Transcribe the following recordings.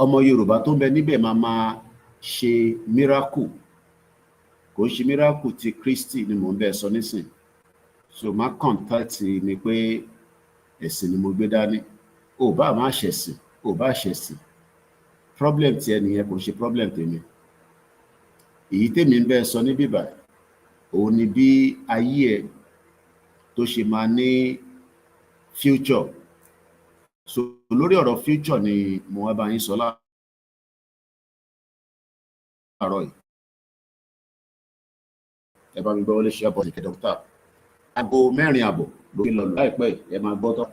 ọmọ Yorùbá tó ń bẹ níbẹ̀ máa ṣe miracle, kò ń ṣe miracle ti Kristi ni mò ń bẹ sọ nísìn. So má contact mi pé ẹ̀sìn ni mo gbé dání. Ò bá má ṣẹ̀sìn, ò bá ṣẹ̀sìn, problem ti ẹnìyẹn kò ṣe problem tèmi. Èyí tèmi ń bẹ sọ ní bíbà òun ni bí ayé ẹ tó ṣe máa ní future. So lórí ọ̀rọ̀ future ni mo wá bá yín sọ láàárọ̀ yìí. Ẹ bá mi gbọ́ wọlé ṣe àbọ̀ ìkẹ́ dókítà. Aago 4:00 lórí lọ láìpẹ́ ẹ máa gbọ́ tán.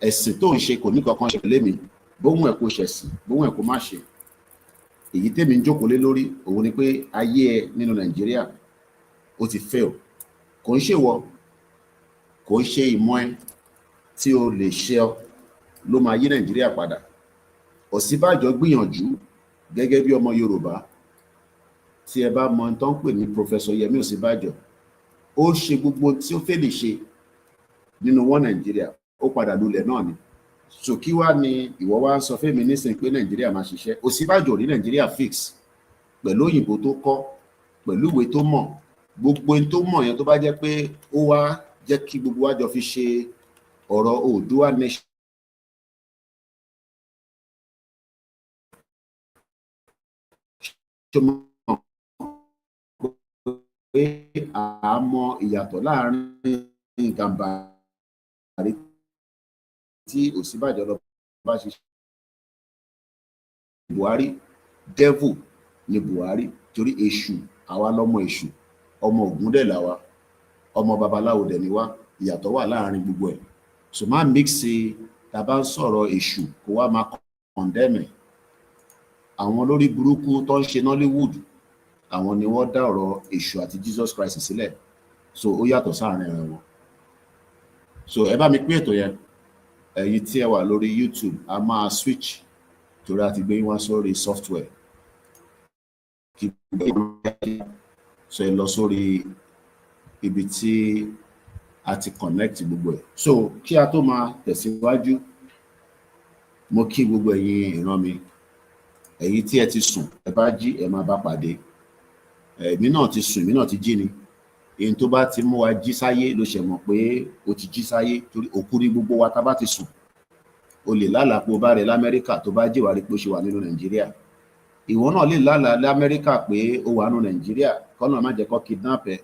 Ẹ̀sìn tó ń ṣe kò ní kankan ṣe lémi, bóhun ẹ̀ kò ṣẹ̀sìn, bóhun ẹ̀ kò má ṣe. Èyí tèmi ń jókòó lé lórí òun ni pé ayé ẹ nínú Nàìjíríà ó ti fail. Kò ń ṣèwọ, kò ń ṣe ìmọ̀ ẹ tí o lè ṣe ọ ló máa yí Nàìjíríà padà. Ọ̀ṣínbàjò gbìyànjú gẹ́gẹ́ bí ọmọ Yorùbá. Tí ẹ bá mọ tó ń pè ní Professor Yẹmí Ọ̀ṣínbàjò, ó ṣe gbogbo tí ó fẹ́ lè ṣe nínú wọn Nàìjíríà, ó padà lulẹ̀ náà ni. So kí wá ni ìwọ wá ń sọ fẹ́mi nísìnyí pé Nàìjíríà máa ṣiṣẹ́? Ọ̀ṣínbàjò ní Nàìjíríà fix pẹ̀lú òyìnbó tó kọ́, pẹ̀lú ìwé tó mọ̀, gbogbo ohun tó mọ̀ yẹn tó bá jẹ́ pé ó wá jẹ́ kí gbogbo wa jọ fi ṣe ọ̀rọ̀ Oòduà nation. Pé àmọ́ ìyàtọ̀ láàrin Gàmbàrí tí Ọ̀ṣínbàjò lọ bá ṣiṣẹ́. Buhari devil ni Buhari torí èṣù, àwa lọmọ èṣù, ọmọ Ògún dẹ̀ làwa, ọmọ babaláwo dẹ̀ ni wá, ìyàtọ̀ wà láàrin gbogbo ẹ̀. So má mix tá bá ń sọ̀rọ̀ èṣù kó wá máa condemn. Àwọn lórí burúkú tó ń ṣe Nollywood, àwọn ni wọ́n dá ọ̀rọ̀ èṣù àti Jesus Christ sílẹ̀. So ó yàtọ̀ sáàrin wọn. So ẹ bá mi pín ètò yẹn. Ẹ̀yin tí ẹ wà lórí YouTube a máa switch torí a ti gbé wá sórí software. So ẹ lọ sórí ibi tí a ti connect gbogbo ẹ̀. So kí a tó máa tẹ̀síwájú, mo kí gbogbo ẹ̀yin ìran mi. Ẹ̀yin tí ẹ ti sùn, ẹ bá jí ẹ máa bá pàdé. Èmi náà ti sùn, èmi náà ti jí ni. Èyí tó bá ti mú wa jí sáyé ló ṣe mọ̀ pé o ti jí sáyé torí òkú ní gbogbo wa tá bá ti sùn. O lè lálàá pé o bá rẹ l'Amẹ́ríkà, tó bá jí wá rí pé o ṣe wà nínú Nàìjíríà. Ìwọ náà lè lálàá l'Amẹ́ríkà pé o wà nínú Nàìjíríà, kọ́nà má jẹ́ kó kidnap ẹ.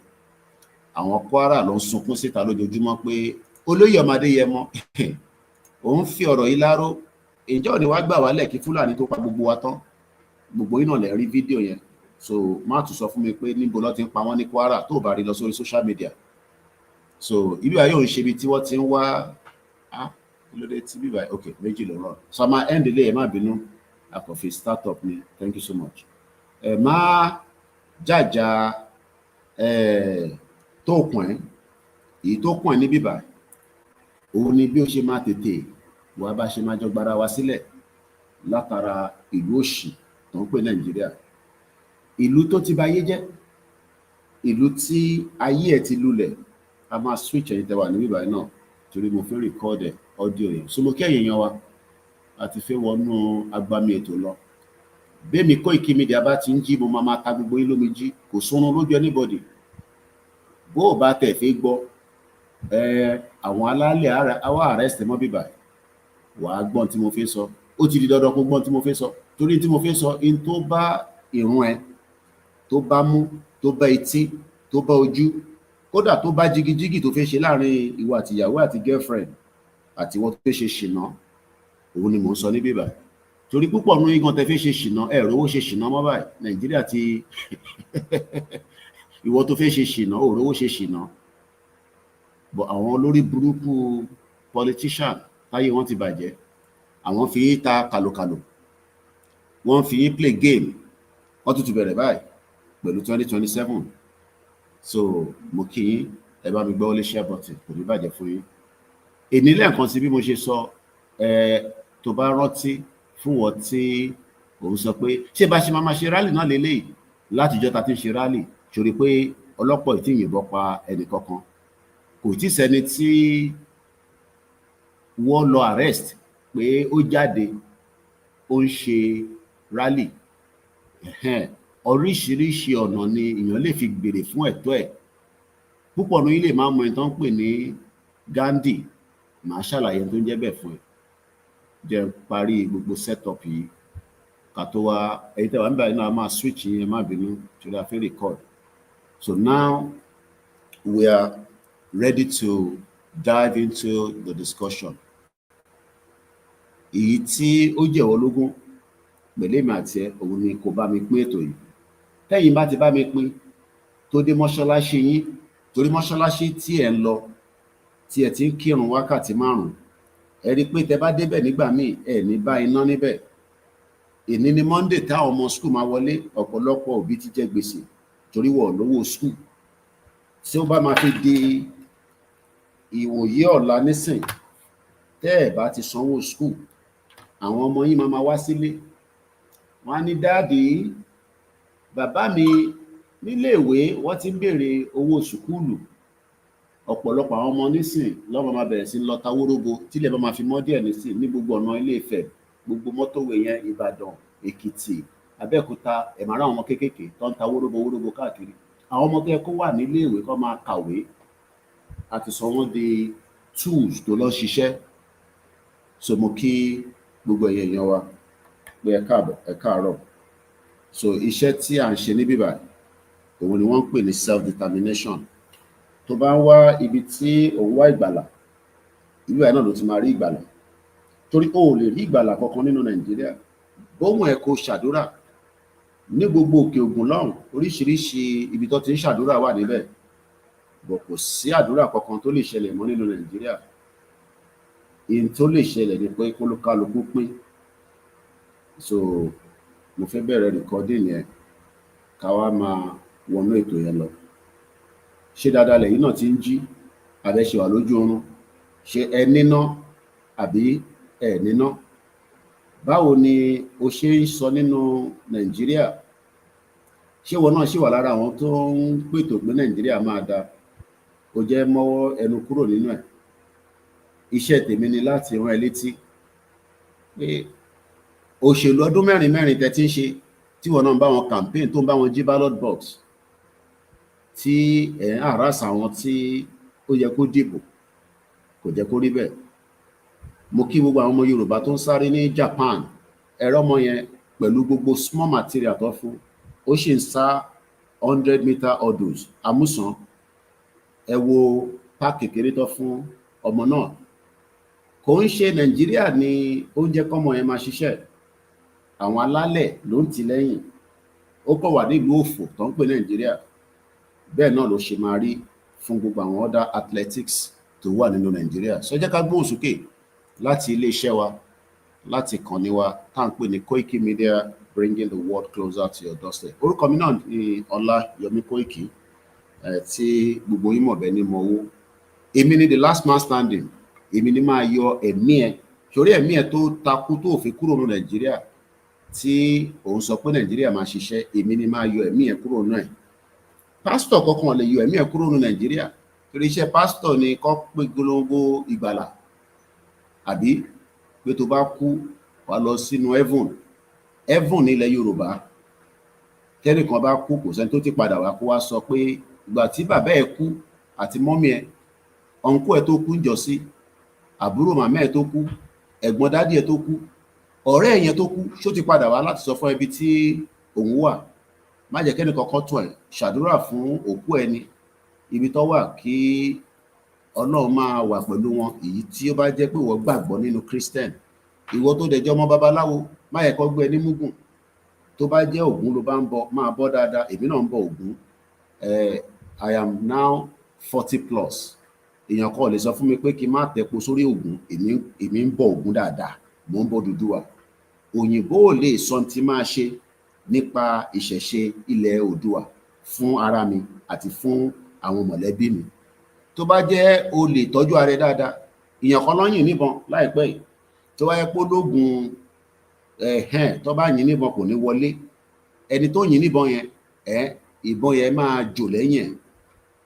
Àwọn Kwara ló ń sunkún síta lójoojúmọ́ pé olóyè ọmọ Adéyẹmọ òun fi ọ̀rọ̀ yìí láró. Ìjọ ni wàá gbà wálẹ̀ kí Fúlàní tó pa gbogbo wa tán. Gbogbo yín náà lè rí fídíò yẹn. So má tún sọ fún mi pé níbo ló ti ń pa wọ́n ní Kwara tó bá rí lọ sórí social media. So ibi ayé òun ṣe ibi tí wọ́n ti ń wá kí ló dé tí bíbá ok méjì ló rọ. So a máa end ilé ẹ má bínú, àkọ́fì startup ni. Thank you so much. Ẹ má jàjà tó kùn ẹ́, èyí tó kùn ẹ́ ní bíbá òun ni bí ó ṣe máa tètè wà bá ṣe máa jọ gbára wa sílẹ̀ látara ìlú òṣì tó ń pè Nàìjíríà. Ìlú tó ti báyé jẹ́, ìlú tí ayé ẹ̀ ti lulẹ̀. A máa switch ẹ̀yin tẹ́ wà ní bíbá náà torí mo fẹ́ record audio yẹn. So mo kí ẹ̀yin yan wa àti fẹ́ wọnú agbami ètò lọ. Bẹ́ẹ̀mi Koikimedia bá ti ń jí mo máa ta gbogbo yín lómi jí, kò sórun lójú anybody. Bó o bá tẹ̀ fẹ́ gbọ́ àwọn alálẹ̀ àwa arrest mọ́ bíbá wàá gbọ́n tí mo fẹ́ sọ. Ó ti di dandan kó gbọ́n tí mo fẹ́ sọ torí tí mo fẹ́ sọ in tó bá ìrun ẹ, tó bá mú, tó bá etí, tó bá ojú, kódà tó bá jigijigi tó fẹ́ ṣe láàrin ìwọ àti ìyàwó àti girlfriend àti ìwọ tó fẹ́ ṣe ṣìnà, òun ni mò ń sọ ní bíbá. Torí púpọ̀ nínú igan tẹ́ fẹ́ ṣe ṣìnà, ẹ̀rọ owó ṣe ṣìnà mọ́ báyìí. Nàìjíríà ti ìwọ tó fẹ́ ṣe ṣìnà, òrò owó ṣe ṣìnà. But àwọn olórí burúkú politician táyé wọn ti bàjẹ́, àwọn fi yín ta kàlòkàlò, wọ́n fi yín play game. Wọ́n tún ti bẹ̀rẹ̀ báyìí pẹ̀lú 2027. So mo kí yín, ẹ bá mi gbọ́ lé share button, kò ní bàjẹ́ fún yín. Èní lẹ́ẹ̀kan sí bí mo ṣe sọ, tó bá rántí fún wọn tí òun sọ pé ṣé bá ṣe máa ṣe rally náà lélẹ́yìí látijọ́ ta ti ń ṣe rally, torí pé ọlọ́pọ̀ ìtì yìnbọn pa ẹnì kankan. Kò tí sẹ́ni tí wọ́n lọ arrest pé ó jáde ó ń ṣe rally. Oríṣiríṣi ọ̀nà ni èèyàn lè fi béèrè fún ẹ̀tọ́ ẹ̀. Púpọ̀ nínú yín lè máa mọ ẹni tó ń pè ní Gandhi, màá ṣàlàyé tó ń jẹ́ bẹ́ẹ̀ fún ẹ. Jẹ́ parí gbogbo setup yìí ká tó wá, èyí tẹ́wàá nígbà yìí náà máa switch yẹn, má bínú torí a fẹ́ record. So now we are ready to dive into the discussion. Èyí tí ó jẹ́ wọ́ lógún pẹ̀lú èmi àti ẹ, òun ni kò bá mi pín ètò yìí. Tẹ́yìn bá ti bá mi pín tó dé mọ́ṣáláṣí yín, torí mọ́ṣáláṣí tí ẹ ń lọ, tí ẹ ti ń kírun wákàtí 5, ẹ rí pé tẹ bá débẹ̀ nígbà míì ẹ ní bá iná níbẹ̀. Èní ni Monday táwọn ọmọ school máa wọlé, ọ̀pọ̀lọpọ̀ òbí ti jẹ gbèsè torí wọ́n lówó school. Tí ó bá máa fi di ìwòyí ọ̀la nísìn, tẹ́ ẹ bá ti sanwó school, àwọn ọmọ yín máa wá sílé. Wọ́n á ní dáàdì, bàbá mi níléèwé wọ́n ti ń béèrè owó sùkúlù. Ọ̀pọ̀lọpọ̀ àwọn ọmọ nísìn lọ́mọ máa bẹ̀rẹ̀ sí lọ ta wóróbo tílẹ̀ bá máa fi mọ́ díẹ̀ nísìn ní gbogbo ọ̀nà Ilé-Ifẹ̀, gbogbo mọ́tòwé yẹn, Ìbàdàn, Èkìtì, Abẹ́òkúta, ẹ máa rí àwọn ọmọ kéékèèké tó ń ta wóróbo káàkiri. Àwọn ọmọ tó yẹ kó wà níléèwé kó máa kàwé, àti sọ wọ́n di tools tó lọ ṣiṣẹ́. So mo kí gbogbo ẹ̀yin èèyàn wa pé ẹ káàárọ̀. So iṣẹ́ tí à ń ṣe níbí báyìí, òun ni wọ́n ń pè ní self-determination. Tó bá ń wá ibi tí òun wá ìgbàlà, ìlú ẹ̀ náà ló ti máa rí ìgbàlà. Torí o ò lè rí ìgbàlà kankan nínú Nàìjíríà. Bóhùn ẹ̀ kó ṣàdúrà ní gbogbo òkè ògùn lọ́hùn, oríṣiríṣi ibi tó ti ń ṣàdúrà wà níbẹ̀. Bọ̀ kò sí àdúrà kankan tó lè ṣẹlẹ̀ mọ́ nínú Nàìjíríà. Ìyẹn tó lè ṣẹlẹ̀ ni pé kólúkálukú pín. So mo fẹ́ bẹ̀rẹ̀ recording yẹn ká wá máa wọnú ètò yẹn lọ. Ṣé dáadáa lẹ́yìn náà ti ń jí? Àbẹ́ ṣe wà lójú oorun? Ṣé ẹ níná àbí ẹ níná? Báwo ni o ṣe ń sọ nínú Nàìjíríà? Ṣé ìwọ náà ṣì wà lára àwọn tó ń pètò pé Nàìjíríà máa da? O jẹ́ mọ́wọ́ ẹnu kúrò nínú ẹ̀. Iṣẹ́ tèmi ni láti rán ẹ létí pé òṣèlú ọdún 4 tẹ́ ti ń ṣe, tí wọ́n náà ń bá wọn campaign, tó ń bá wọn jí ballot box, tí ẹ̀ ń harass àwọn tí ó yẹ kó dìbò, kò jẹ́ kó rí bẹ́ẹ̀. Mo kí gbogbo àwọn ọmọ Yorùbá tó ń sáré ní Japan, ẹ̀rọ ọmọ yẹn pẹ̀lú gbogbo small material tó fún, ó sì ń sá 100 meter hurdles amúsàn. Ẹ wo park kékeré tó fún ọmọ náà. Kò ń ṣe Nàìjíríà ni oúnjẹ kọ́mọ yẹn máa ṣiṣẹ́. Àwọn alálẹ̀ ló ń tì lẹ́yìn. Ó kọ̀ wà nílùú òfò tó ń pè Nàìjíríà. Bẹ́ẹ̀ náà ló ṣe máa rí fún gbogbo àwọn other athletics tó wà nínú Nàìjíríà. So jẹ́ ká gbóhùn sókè láti iléeṣẹ́ wa, láti ìkànnì wa tá à ń pè ní Koikimedia, bringing the world closer to your doorstep. Orúkọ mi náà ni OLAYOMI KOIKI, tí gbogbo yín mọ̀ bẹ́ẹ̀ ni mo wó. Èmi ni the last man standing. Èmi ni máa yọ ẹ̀mí ẹ̀, torí ẹ̀mí ẹ̀ tó takú tó fi kúrò ní Nàìjíríà, tí òun sọ pé Nàìjíríà máa ṣiṣẹ́, èmi ni máa yọ ẹ̀mí ẹ̀ kúrò náà. Pásítọ̀ kankan lè yọ ẹ̀mí ẹ̀ kúrò ní Nàìjíríà, torí iṣẹ́ pásítọ̀ ni kó pé gbólóńgbó ìgbàlà, àbí pé tó bá kú wá lọ sínú heaven. Heaven ní ilẹ̀ Yorùbá, tẹ́nìkan bá kú kò sẹ́ni tó ti padà wá kó wá sọ pé ìgbà tí bàbá ẹ̀ kú àti mọ́mí ẹ̀, ọ̀nkú ẹ̀ tó kú ń jọ sí, àbúrò màmá ẹ̀ tó kú, ẹ̀gbọ́n dádì ẹ̀ tó kú, ọ̀rẹ́ ẹ̀ yẹn tó kú, ṣó ti padà wá láti sọ fún ibi tí òun wà? Má jẹ́ kẹ́ni kankan tún ẹ̀, ṣàdúrà fún òkú ẹni ibi tó wà, kí Ọlọ́run máa wà pẹ̀lú wọn. Èyí tí ó bá jẹ́ pé ìwọ gbàgbọ́ nínú Christian, ìwọ tó dẹjọ́ ọmọ babaláwo, má yẹ kó gbé ẹni múgùn. Tó bá jẹ́ Ògún ló bá ń bọ, máa bọ́ dáadáa. Èmi náà ń bọ Ògún. I am now 40+. Èèyàn kan lè sọ fún mi pé kí n má tẹpo sórí Ògún. Èmi ń bọ Ògún dáadáa, mò ń bọ Odùduwà. Òyìnbó ò lè sọ tí máa ṣe nípa ìṣẹ̀ṣe ilẹ̀ Oòduà fún ara mi àti fún àwọn mọ̀lẹ́bí mi. Tó bá jẹ́ o lè tọ́jú ara ẹ dáadáa, èèyàn kan lọ́yìn níbọn láìpẹ́ yìí, tó wáyé pé ológun tó bá yìn níbọn kò ní wọlé. Ẹni tó yìn níbọn yẹn, ìbọn yẹn máa jò lẹ́yìn ẹ̀.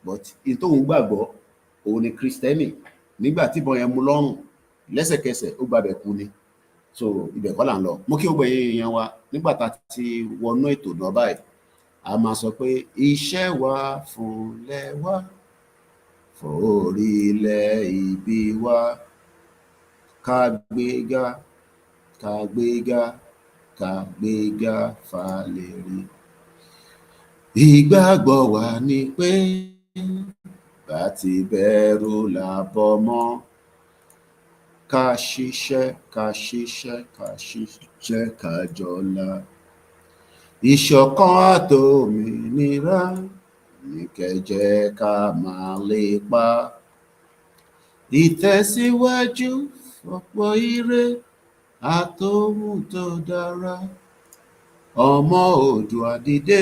But in tóun gbàgbọ́, òun ni Kristẹni. Nígbà tí ìbọn yẹn mú lọ́rùn, lẹ́sẹ̀kẹsẹ̀ ó gbàbẹ̀ kú ni. so ibẹ̀ kọ́ là ń lọ. Mo kí gbogbo èèyàn wa nígbà tá a ti wọnú ètò náà báyìí, a máa sọ pé iṣẹ́ wa fúnlẹ̀ wa forílẹ̀ ìbí wa ká gbéga ká gbéga ká gbéga fàlẹ́rì. Ìgbàgbọ́ wa ni pé bá ti bẹ̀rù làbọ̀ mọ́, ká ṣiṣẹ́ ká ṣiṣẹ́ ká ṣiṣẹ́ ká jọlá. Ìṣọ̀kan àtòmìnira ní kẹ́jẹ́ ká máa lépa. Ìtẹ̀síwájú ọ̀pọ̀ ire àtòhun tó dára. Ọmọ Oòduà dìde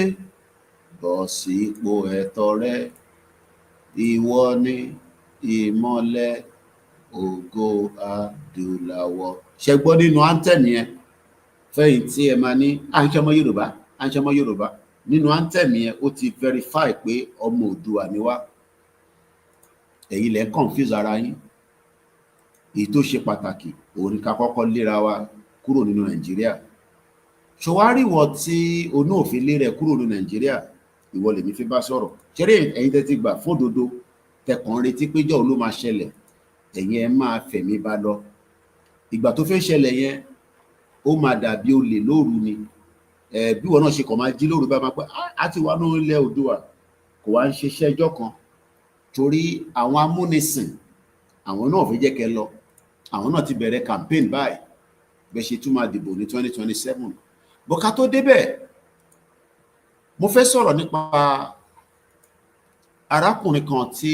bọ́ sípò ẹ̀tọ́ rẹ. Ìwọ ni ìmọ́lẹ̀ ògo adúláwọ̀. Ṣé gbọ́ nínú anthem yẹn? Fẹ́yìn tí ẹ máa ní à ń ṣe ọmọ Yorùbá, à ń ṣe ọmọ Yorùbá. Nínú anthem yẹn ó ti verify pé ọmọ Oòduà ni wá. Ẹ̀yin lẹ confuse ara yín. Èyí tó ṣe pàtàkì òun ni ká kọ́kọ́ léra wa kúrò nínú Nàìjíríà. Ṣòwárí ìwọ tí onú òfin lé rẹ kúrò nínú Nàìjíríà, ìwọ lèmi fi bá sọ̀rọ̀. Ṣeré ẹ̀yin tẹ́ ti gbà fódodo tẹkàn retí péjọ ló máa ṣẹlẹ̀, ẹ̀yin ẹ máa fẹ̀mí bá lọ. Ìgbà tó fẹ́ ṣẹlẹ̀ yẹn ó máa dàbí olè lóru ni. Bí wọn náà ṣe kàn máa jí lóru bá máa pẹ́ á ti wá ní ilẹ̀ Oòduà, kò wá ń ṣiṣẹ́ ẹjọ́ kan torí àwọn amúnisìn àwọn náà fẹ́ jẹ́ kẹ́ lọ. Àwọn náà ti bẹ̀rẹ̀ campaign báyìí bẹ́ẹ̀ ṣe tún máa dìbò ní 2027. Bọ́ká tó débẹ̀, mo fẹ́ sọ̀rọ̀ nípa arákùnrin kan tí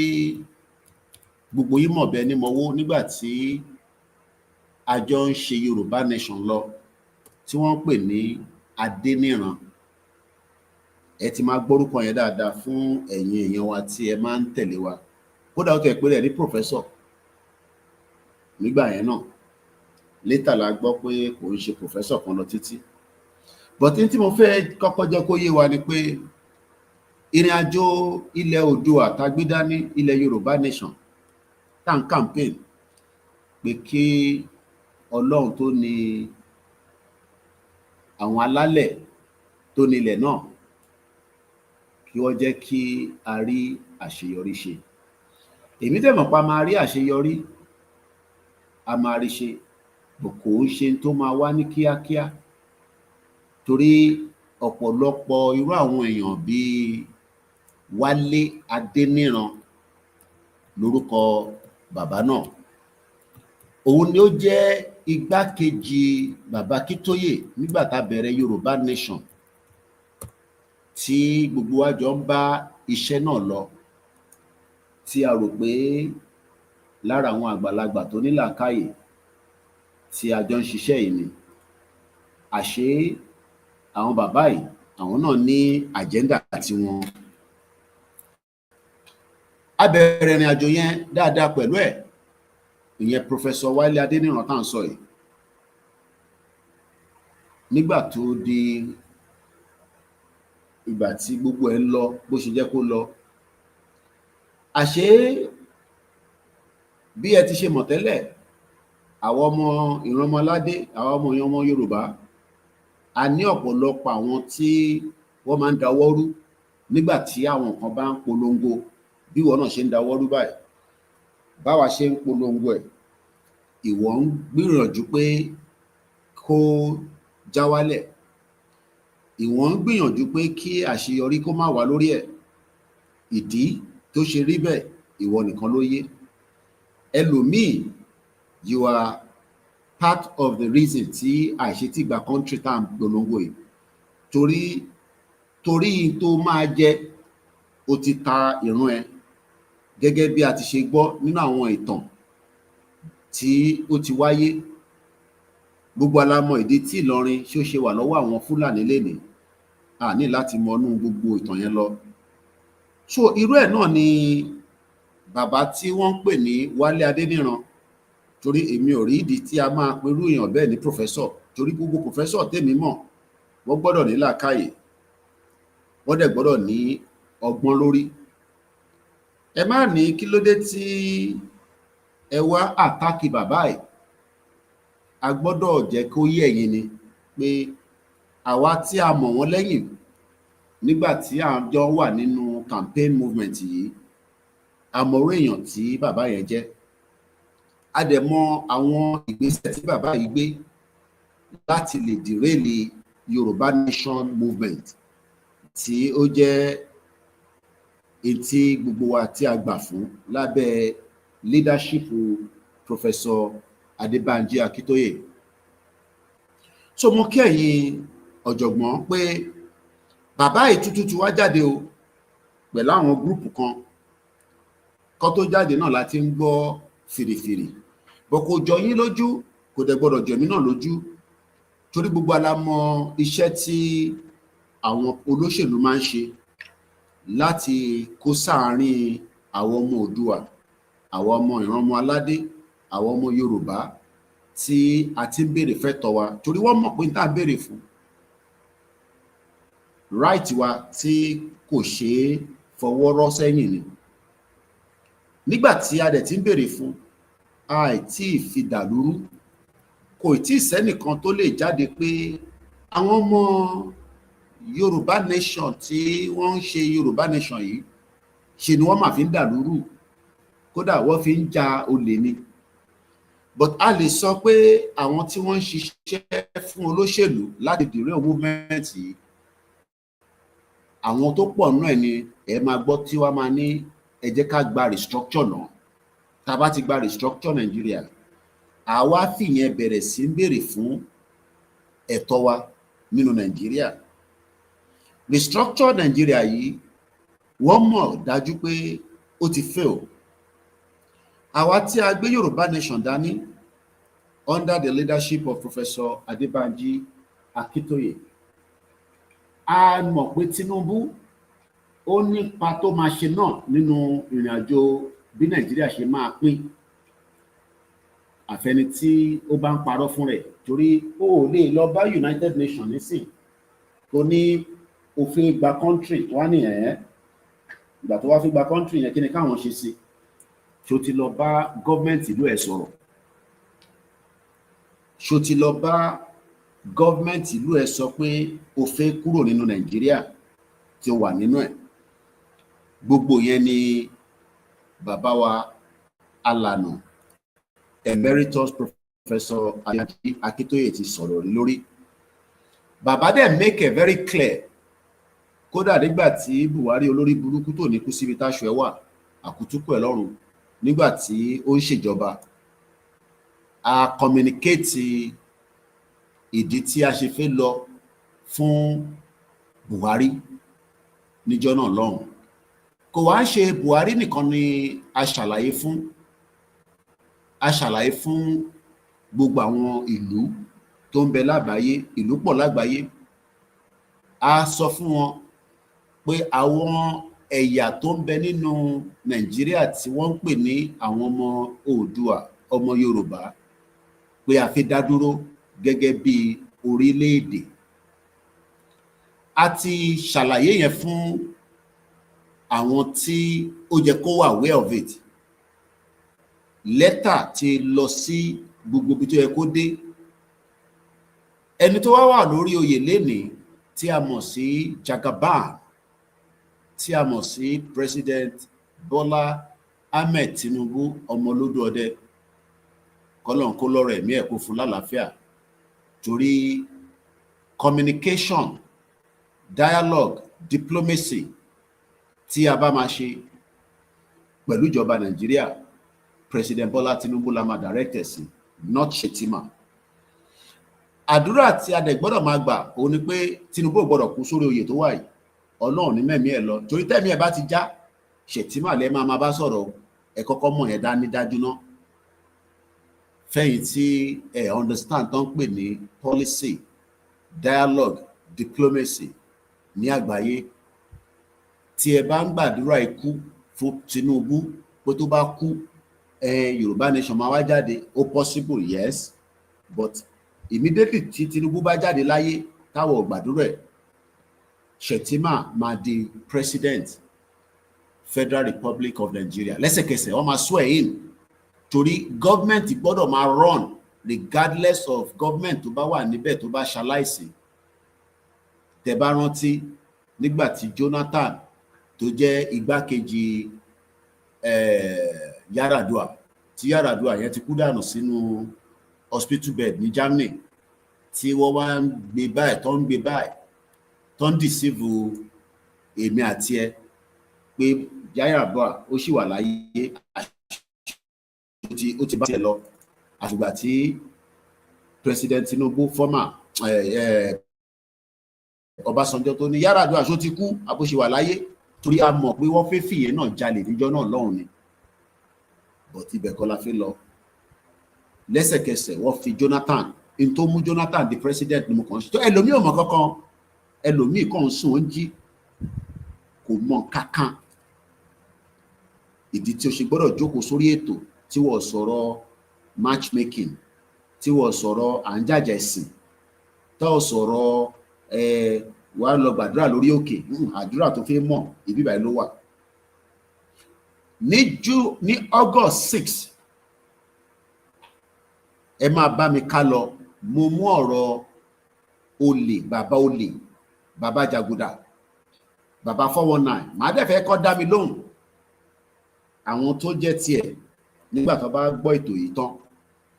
gbogbo yín mọ̀ bẹ́ẹ̀ ni mo wó nígbà tí a jọ ń ṣe Yorùbá Nation lọ, tí wọ́n ń pè ní Adéníran. Ẹ ti máa gbórúkọ yẹn dáadáa fún ẹ̀yin èèyàn wa tí ẹ máa ń tẹ̀lé wa. Kódà ó tẹ̀ pé rẹ̀ ní professor nígbà yẹn náà. Létà la gbọ́ pé kò ń ṣe professor kan lọ títí. But tí mo fẹ́ kọ́kọ́ jẹ́ kó yé wa ni pé ìrìn àjò ilẹ̀ Oòduà tá gbé dání, ilẹ̀ Yorùbá Nation tá ń campaign pé kí Ọlọ́run tó ní àwọn alálẹ̀ tó nílẹ̀ náà kí wọ́n jẹ́ kí a rí àṣeyọrí ṣe. Èmi dẹ̀ mọ̀ pa máa rí àṣeyọrí, a máa rí ṣe, bò kò ń ṣe tó máa wá ní kíákíá torí ọ̀pọ̀lọpọ̀ irú àwọn èèyàn bíi Wálé Adéníran lórúkọ bàbá náà. Òun ni ó jẹ́ igbákejì bàbá Akíntóyè nígbà tá a bẹ̀rẹ̀ Yorùbá Nation tí gbogbo wa jọ ń bá iṣẹ́ náà lọ, tí a rò pé lára àwọn àgbàlagbà tó ní làákàyè tí a jọ ń ṣiṣẹ́ yìí ni. Àṣé àwọn bàbá yìí àwọn náà ní àjẹ́ndà tiwọn. A bẹ̀rẹ̀ ìrìn àjò yẹn dáadáa pẹ̀lú ẹ̀, ìyẹn Professor Wálé Adéníran tá à ń sọ yìí. Nígbà tó di ìgbà tí gbogbo ẹ̀ ń lọ bó ṣe jẹ́ kó lọ, àṣé bí ẹ ti ṣe mọ̀ tẹ́lẹ̀, àwọn ọmọ ìrànmọ́ládé, àwọn ọmọ Yorùbá, a ní ọ̀pọ̀lọpọ̀ àwọn tí wọ́n máa ń dáwọ́ rú nígbà tí àwọn kan bá ń polongo bí ìwọ náà ṣe ń dáwọ́ rú báyìí. Báwa ṣe ń polongo ẹ̀, ìwọ ń gbìyànjú pé kó já wálẹ̀. Ìwọ ń gbìyànjú pé kí àṣeyọrí kó má wá lórí ẹ̀. Ìdí tó ṣe rí bẹ́ẹ̀ ìwọ nìkan ló yé. Ẹlòmíì, you are part of the reason tí àìṣetígbà country tá à ń polongo yìí. Torí tó máa jẹ, o ti ta ìran ẹ gẹ́gẹ́ bí a ti ṣe gbọ́ nínú àwọn ìtàn tí ó ti wáyé. Gbogbo alámọ̀ ìdí tí Ìlọrin ṣó ṣe wà lọ́wọ́ àwọn Fúlàní lénìí, a ní láti mọnú gbogbo ìtàn yẹn lọ. So irú ẹ̀ náà ni bàbá tí wọ́n ń pè ní Wálé Adéníran. Torí èmi ò rí ìdí tí a máa perú èèyàn bẹ́ẹ̀ ní professor, torí gbogbo professor tèmi mọ̀ wọ́n gbọ́dọ̀ ní làákàyè, wọ́n dẹ̀ gbọ́dọ̀ ní ọgbọ́n lórí. Ẹ má ní kí ló dé tí ẹ wá àtáàkì bàbá yìí. a gbọ́dọ̀ jẹ́ kó yé ẹ̀yin ni pé àwa tí a mọ̀ wọ́n lẹ́yìn nígbà tí à ń jọ wà nínú campaign movement yìí, a mọ̀ orí èèyàn tí bàbá yẹn jẹ́, a dẹ̀ mọ̀ àwọn ìgbésẹ̀ tí bàbá yìí gbé láti lè dìrẹ́lì Yorùbá Nation movement tí ó jẹ́ etí gbogbo wa tí a gbà fún lábẹ́ leadership Professor Adébánjí Akíntóyè. So mo kí ẹ̀yin ọ̀jọ̀gbọ́n pé bàbá ìtútù ti wá jáde o pẹ̀lú àwọn gúrùpù kan tó jáde náà láti ń gbọ́ fìrìfìrì, bọ́ kò jọ yín lójú, kò dẹ̀ gbọ́dọ̀ jọ mí náà lójú, torí gbogbo ala mọ̀ iṣẹ́ tí àwọn olóṣèlú máa ń ṣe láti kó sáàárín àwọn ọmọ Oòduà, àwọn ọmọ ìran ọmọ aládé, àwọn ọmọ Yorùbá tí a ti ń béèrè fẹ́tọ̀ wa, torí wọ́n mọ̀ pé n tá a béèrè fún right wa tí kò ṣeé fọwọ́ rọ́ sẹ́yìn ni. Nígbà tí a dẹ̀ ti ń béèrè fún, àìtí fi dàlúrú, kò tí ì sẹ́nìkan tó lè jáde pé àwọn ọmọ Yorùbá nation tí wọ́n ń ṣe Yorùbá nation yìí ṣe ni wọ́n máa fi ń dàlúrú, kódà wọ́n fi ń ja olè ni. But a lè sọ pé àwọn tí wọ́n ń ṣiṣẹ́ fún olóṣèlú láti dìrẹ́ movement yìí, àwọn tó pọ̀ náà ni ẹ máa gbọ́ tí wọ́n máa ní ẹ jẹ́ ká gba restructure náà. Tá a bá ti gba restructure Nàìjíríà, àwa fìyẹn bẹ̀rẹ̀ sí ń béèrè fún ẹ̀tọ́ wa nínú Nàìjíríà. Restructure Nàìjíríà yìí wọ́n mọ̀ dájú pé ó ti fail. Àwa tí a gbé Yorùbá nation dání under the leadership of Professor Adébánjí Akíntóyè, a mọ̀ pé Tinubu ó nípa tó máa ṣe náà nínú ìrìn àjò bí Nàìjíríà ṣe máa pín, àfẹni tí ó bá ń parọ́ fún rẹ̀, torí ó lè lọ bá United Nations nísìn tó ní òfin gba country wá ní ìgbà tó wá fi gba country yẹn kí ni káwọn ṣe sí, ṣó ti lọ bá gọ́ọ̀mẹ̀ntì ìlú ẹ̀ sọ̀rọ̀, ṣó ti lọ bá gọ́ọ̀mẹ̀ntì ìlú ẹ̀ sọ pé ó fẹ́ kúrò nínú Nàìjíríà tí ó wà nínú ẹ̀. Gbogbo yẹn ni bàbá wa alànà Emeritus Professor Adébánjí Akíntóyè ti sọ̀rọ̀ lórí. Bàbá dẹ̀ make it very clear, kódà nígbà tí Buhari olórí burúkú tó ní kú síbi táṣọ ẹ wà, àkútúkù ẹ lọ́rùn, nígbà tí ó ń ṣèjọba, a communicate ìdí tí a ṣe fẹ́ lọ fún Buhari níjọ́ náà lọ́hùn. Kò wá ń ṣe Buhari nìkan ni a ṣàlàyé fún gbogbo àwọn ìlú tó ń bẹ lágbàáyé, ìlú pọ̀ lágbàáyé. A sọ fún wọn pé àwọn ẹ̀yà tó ń bẹ nínú Nàìjíríà tí wọ́n ń pè ní àwọn ọmọ Oòduà, ọmọ Yorùbá, pé a fi dá dúró gẹ́gẹ́ bí orílẹ̀-èdè. A ti ṣàlàyé yẹn fún àwọn tí ó yẹ kó wà aware of it. Lẹ́tà ti lọ sí gbogbo ibi tó yẹ kó dé. Ẹni tó wà lórí oyè lénìí tí a mọ̀ sí Jagaban, tí a mọ̀ sí President Bọ́lá Ahmed Tinubu, ọmọ olódò ọdẹ, kọ́lọ́n kó lọ́rọ̀ ẹ̀mí ẹ̀ kó fún lálàáfíà, torí communication, dialogue, diplomacy tí a bá máa ṣe pẹ̀lú ìjọba Nàìjíríà, President Bọ́lá Tinubu la máa direct sí, not Shetima. Àdúrà tí a dẹ̀ gbọ́dọ̀ máa gbà òun ni pé Tinubu ò gbọ́dọ̀ kú sórí oyè tó wà yìí, Ọlọ́run ní mẹ́mí ẹ̀ lọ, torí tẹ́mi ẹ̀ bá ti já, Shetima lẹ́ máa bá sọ̀rọ̀, ẹ kọ́kọ́ mọ̀ yẹn dání dájú náà. Fẹ́yìn tí ẹ understand tó ń pè ní policy, dialogue, diplomacy ní àgbáyé, tí ẹ bá ń gbàdúrà ikú fún Tinubu pé tó bá kú Yorùbá nation máa wá jáde, ó possible, yes, but immediately tí Tinubu bá jáde láyé táwọn gbàdúrà ẹ̀, Shetima máa di president Federal Republic of Nigeria lẹ́sẹ̀kẹsẹ̀. Wọ́n máa swear in, torí gọ́ọ̀mẹ̀ntì gbọ́dọ̀ máa run regardless of government tó bá wà níbẹ̀ tó bá ṣaláìsí. Tẹ́ bá rántí nígbà tí Jonathan tó jẹ́ igbákejì Yar'Adua, tí Yar'Adua yẹn ti kú dànù sínú hospital bed ní Germany, tí wọ́n wá ń gbé báyìí tó ń deceive èmi àti ẹ pé Yar'Adua ó sì wà láyé, ó ti bá tiẹ̀ lọ. Àfìgbà tí President Tinubu former Ọbásanjọ́ tó ní Yar'Adua ṣó ti kú àbó ṣì wà láyé, torí a mọ̀ pé wọ́n fẹ́ fìyẹn náà jalè níjọ́ náà lọ́hùn ni, but ibẹ̀ kọ́ la fi lọ. Lẹ́sẹ̀kẹsẹ̀ wọ́n fi Jonathan, in tó mú Jonathan di president ni mo kàn ṣe tó ẹlòmíì ò mọ̀ kankan, ẹlòmíì kàn ń sùn ó ń jí kò mọ̀ kankan. Ìdí tí o ṣe gbọ́dọ̀ jókòó sórí ètò tí wọ́n sọ̀rọ̀ matchmaking, tí wọ́n sọ̀rọ̀ à ń jàjà ẹ̀sìn, tí wọ́n sọ̀rọ̀ wà á lọ gbàdúrà lórí òkè, àdúrà tó fẹ́ mọ̀ ìbí báyìí ló wà. Ní August 6 ẹ máa bá mi ká lọ, mo mú ọ̀rọ̀ olè, bàbá jàgùdà, bàbá 419, màá dẹ̀ fẹ́ kọ́ dá mi lóhùn àwọn tó jẹ́ tiẹ̀ nígbà tó bá gbọ́ ètò yìí tán,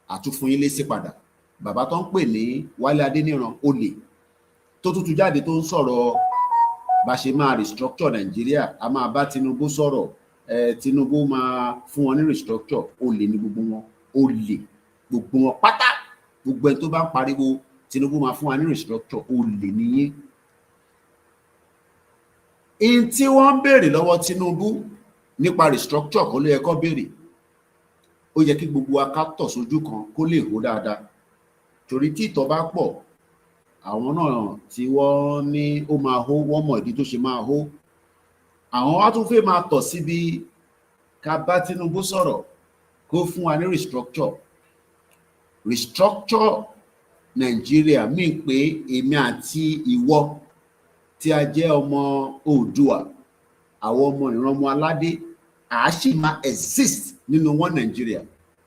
àtúnfún yín lésì padà. Bàbá tó ń pè ní Wálé Adéníran olè tó tútù jáde tó ń sọ̀rọ̀ bá ṣe máa restructure Nàìjíríà, a máa bá Tinubu sọ̀rọ̀, Tinubu máa fún wọn ní restructure. Olè ní gbogbo wọn, olè gbogbo wọn pátá. Gbogbo ẹni tó bá ń pariwo Tinubu máa fún wa ní restructure, olè nìyẹn. In tí wọ́n ń béèrè lọ́wọ́ Tinubu nípa restructure kó ló yẹ kó béèrè. Ó yẹ kí gbogbo wa ká tọ̀ sójú kan kó lè hó dáadáa, torí tí ìtọ̀ bá pọ̀, àwọn náà tí wọ́n ní ó máa hó, wọ́n mọ̀ ìdí tó ṣe máa hó. Àwọn wá tún fẹ́ máa tọ̀ síbi ká bá Tinubu sọ̀rọ̀ kó fún wa ní restructure. Restructure Nàìjíríà mí pé èmi àti ìwọ tí a jẹ́ ọmọ Oòduà, àwọn ọmọ ìran ọmọ aládé, a sì máa exist nínú wọn Nàìjíríà.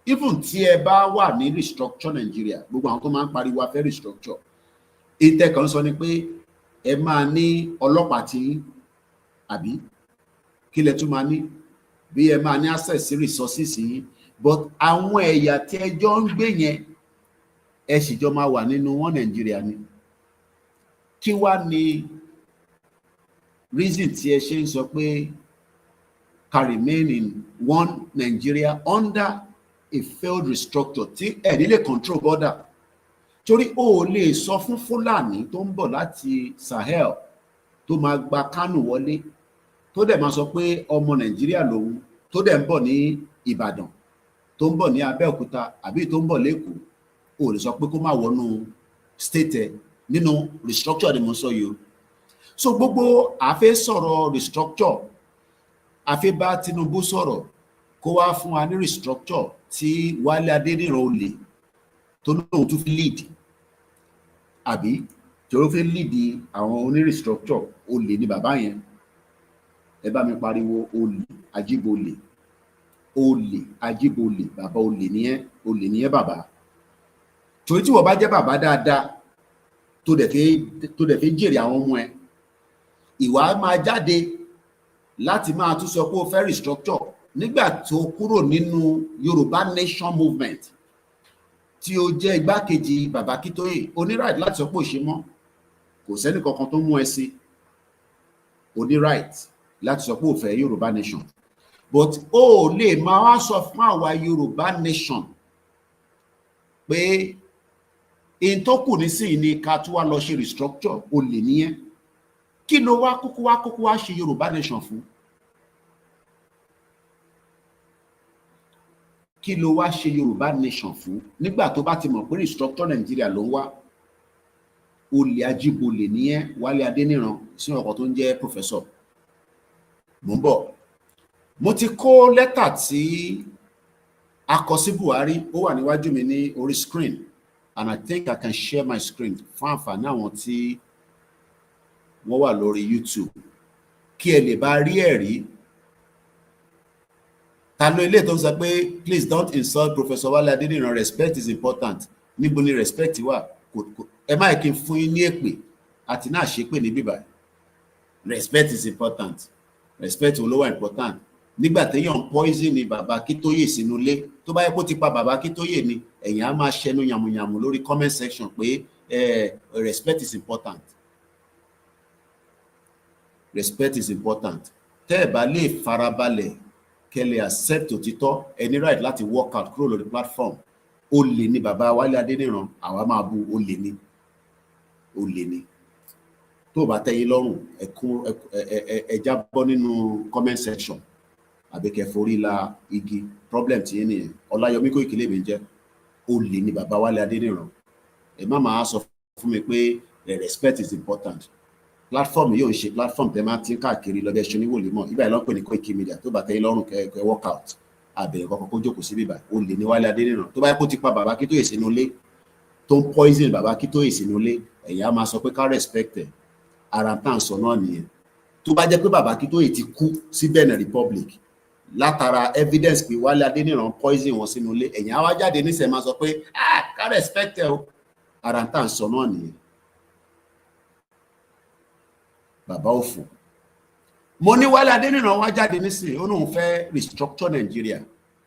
Even tí ẹ bá wà ní restructure Nàìjíríà, gbogbo àwọn tó máa ń pariwo a fẹ́ restructure, ìtẹ̀kàn sọ ni pé ẹ máa ní ọlọ́pàá tí àbí kí lẹ tún máa ní, bí ẹ máa ní access sí resources yín, but àwọn ẹ̀yà tí ẹ jọ ń gbé yẹn ẹ sì jọ máa wà nínú wọn Nàìjíríà ni. Kí wá ni reason tí ẹ ṣe ń sọ pé can remain in one Nigeria under a failed restructure tí ẹ nílé control border? Torí o lè sọ fún Fúlàní tó ń bọ̀ láti Sahel tó máa gba Kánò wọlé, tó dẹ̀ máa sọ pé ọmọ Nàìjíríà lòun, tó dẹ̀ ń bọ̀ ní Ìbàdàn, tó ń bọ̀ ní Abẹ́òkúta àbí tó ń bọ̀ l'Ékòó, o lè sọ pé kó má wọnú state ẹ nínú restructure ni mo sọ yìí. So gbogbo àfẹ́ sọ̀rọ̀ restructure, àfẹ́ bá Tinubu sọ̀rọ̀ kó wá fún wa ní restructure tí Wálé Adéníran olè tó lóun tún fi lead, àbí tí ó fi lead àwọn oní restructure. Olè ní bàbá yẹn. Ẹ bá mi pariwo olè ajíbolè, olè ajíbolè, bàbá olè nìyẹn bàbá. Torí tí wọ́n bá jẹ́ bàbá dáadáa tó dẹ̀ fi jèrè àwọn ọmọ ẹ, ìwà máa jáde láti máa tún sọ pé ó fẹ́ restructure nígbà tó kúrò nínú Yorùbá Nation Movement tí ó jẹ́ igbákejì bàbá Kítóyè. O ní right láti sọ pé ò ṣe mọ́, kò sẹ́ni kankan tó mú ẹ sí. O ní right láti sọ pé ò fẹ́ Yorùbá Nation, but o lè máa wá sọ fún àwa Yorùbá Nation pé in tó kù nísìnyí ni ká tún wá lọ ṣe restructure. Olè nìyẹn. Kí ló wá kúkú wá ṣe Yorùbá Nation fún? Kí ló wá ṣe Yorùbá Nation fún nígbà tó bá ti mọ̀ pé restructure Nàìjíríà ló ń wá? Olè ajíbolè nìyẹn, Wálé Adéníran, sí ọkọ̀ tó ń jẹ́ professor. Mo ń bọ̀. Mo ti kó lẹ́tà tí a kọ sí Buhari, ó wà níwájú mi ní orí screen, and I think I can share my screen fún àǹfààní àwọn tí wọ́n wà lórí YouTube kí ẹ lè bá rí ẹ̀rí ta ló ilé tó ń sọ pé please don't insult Professor Wale Adeniran, respect is important. Níbo ni respect wà? Ẹ má kí n fún yín ní èpè àti náà ṣépè ní bíbá. Respect is important. Respect ló wà important. Nígbà téèyàn poison ni bàbá Akíntóyè sínú ilé, tó bá yẹ kó ti pa bàbá Akíntóyè ni, ẹ̀yin á máa ṣẹnu yàmùyàmù lórí comment section pé respect is important. Respect is important. Tẹ́ ẹ bá lè farabalẹ̀ kẹ́lẹ̀ accept òtítọ́, ẹni right láti work out kúrò lórí platform. Olè ni bàbá Wálé Adéníran, àwa máa bú olè ni. Olè ni. Tó bá tẹ́ yín lọ́rùn, ẹ jábọ́ nínú comment section. Àbí kẹ́ forí la igi. Problem tí yín nìyẹn. Ọláyọmí Kóìkì lèmi jẹ́. Olè ni bàbá Wálé Adéníran. Ẹ má máa sọ fún mi pé respect is important. Platform yóò ṣe platform tẹ́ máa ti ń káàkiri lọ́dẹ ṣe oníwòlé mọ́. Ibà ìlọ́pẹ̀ ní Koikimedia. Tó bá tẹ́ yín lọ́rùn kẹ́ work out. Àbẹ̀rẹ̀ kọ́kọ́ kó jókòó sí bíbá. Olè ni Wálé Adéníran. Tó bá yẹ kó ti pa bàbá Akíntóyè sínú ilé, tó ń poison bàbá Akíntóyè sínú ilé, ẹ̀yà máa sọ pé ká respect ẹ̀. Ara tá à ń sọ náà nìyẹn. Tó bá jẹ́ pé bàbá Akíntóyè ti kú sí Benin Republic látara evidence pé Wálé Adéníran poison wọn sínú ilé, ẹ̀yìn á wá jáde níṣẹ́ máa sọ pé ká respect ẹ̀ o. Ara tá à ń sọ náà nìyẹn. Bàbá òfò. Mo ní Wálé Adéníran wá jáde nísìnyí, ó lóun fẹ́ restructure Nigeria,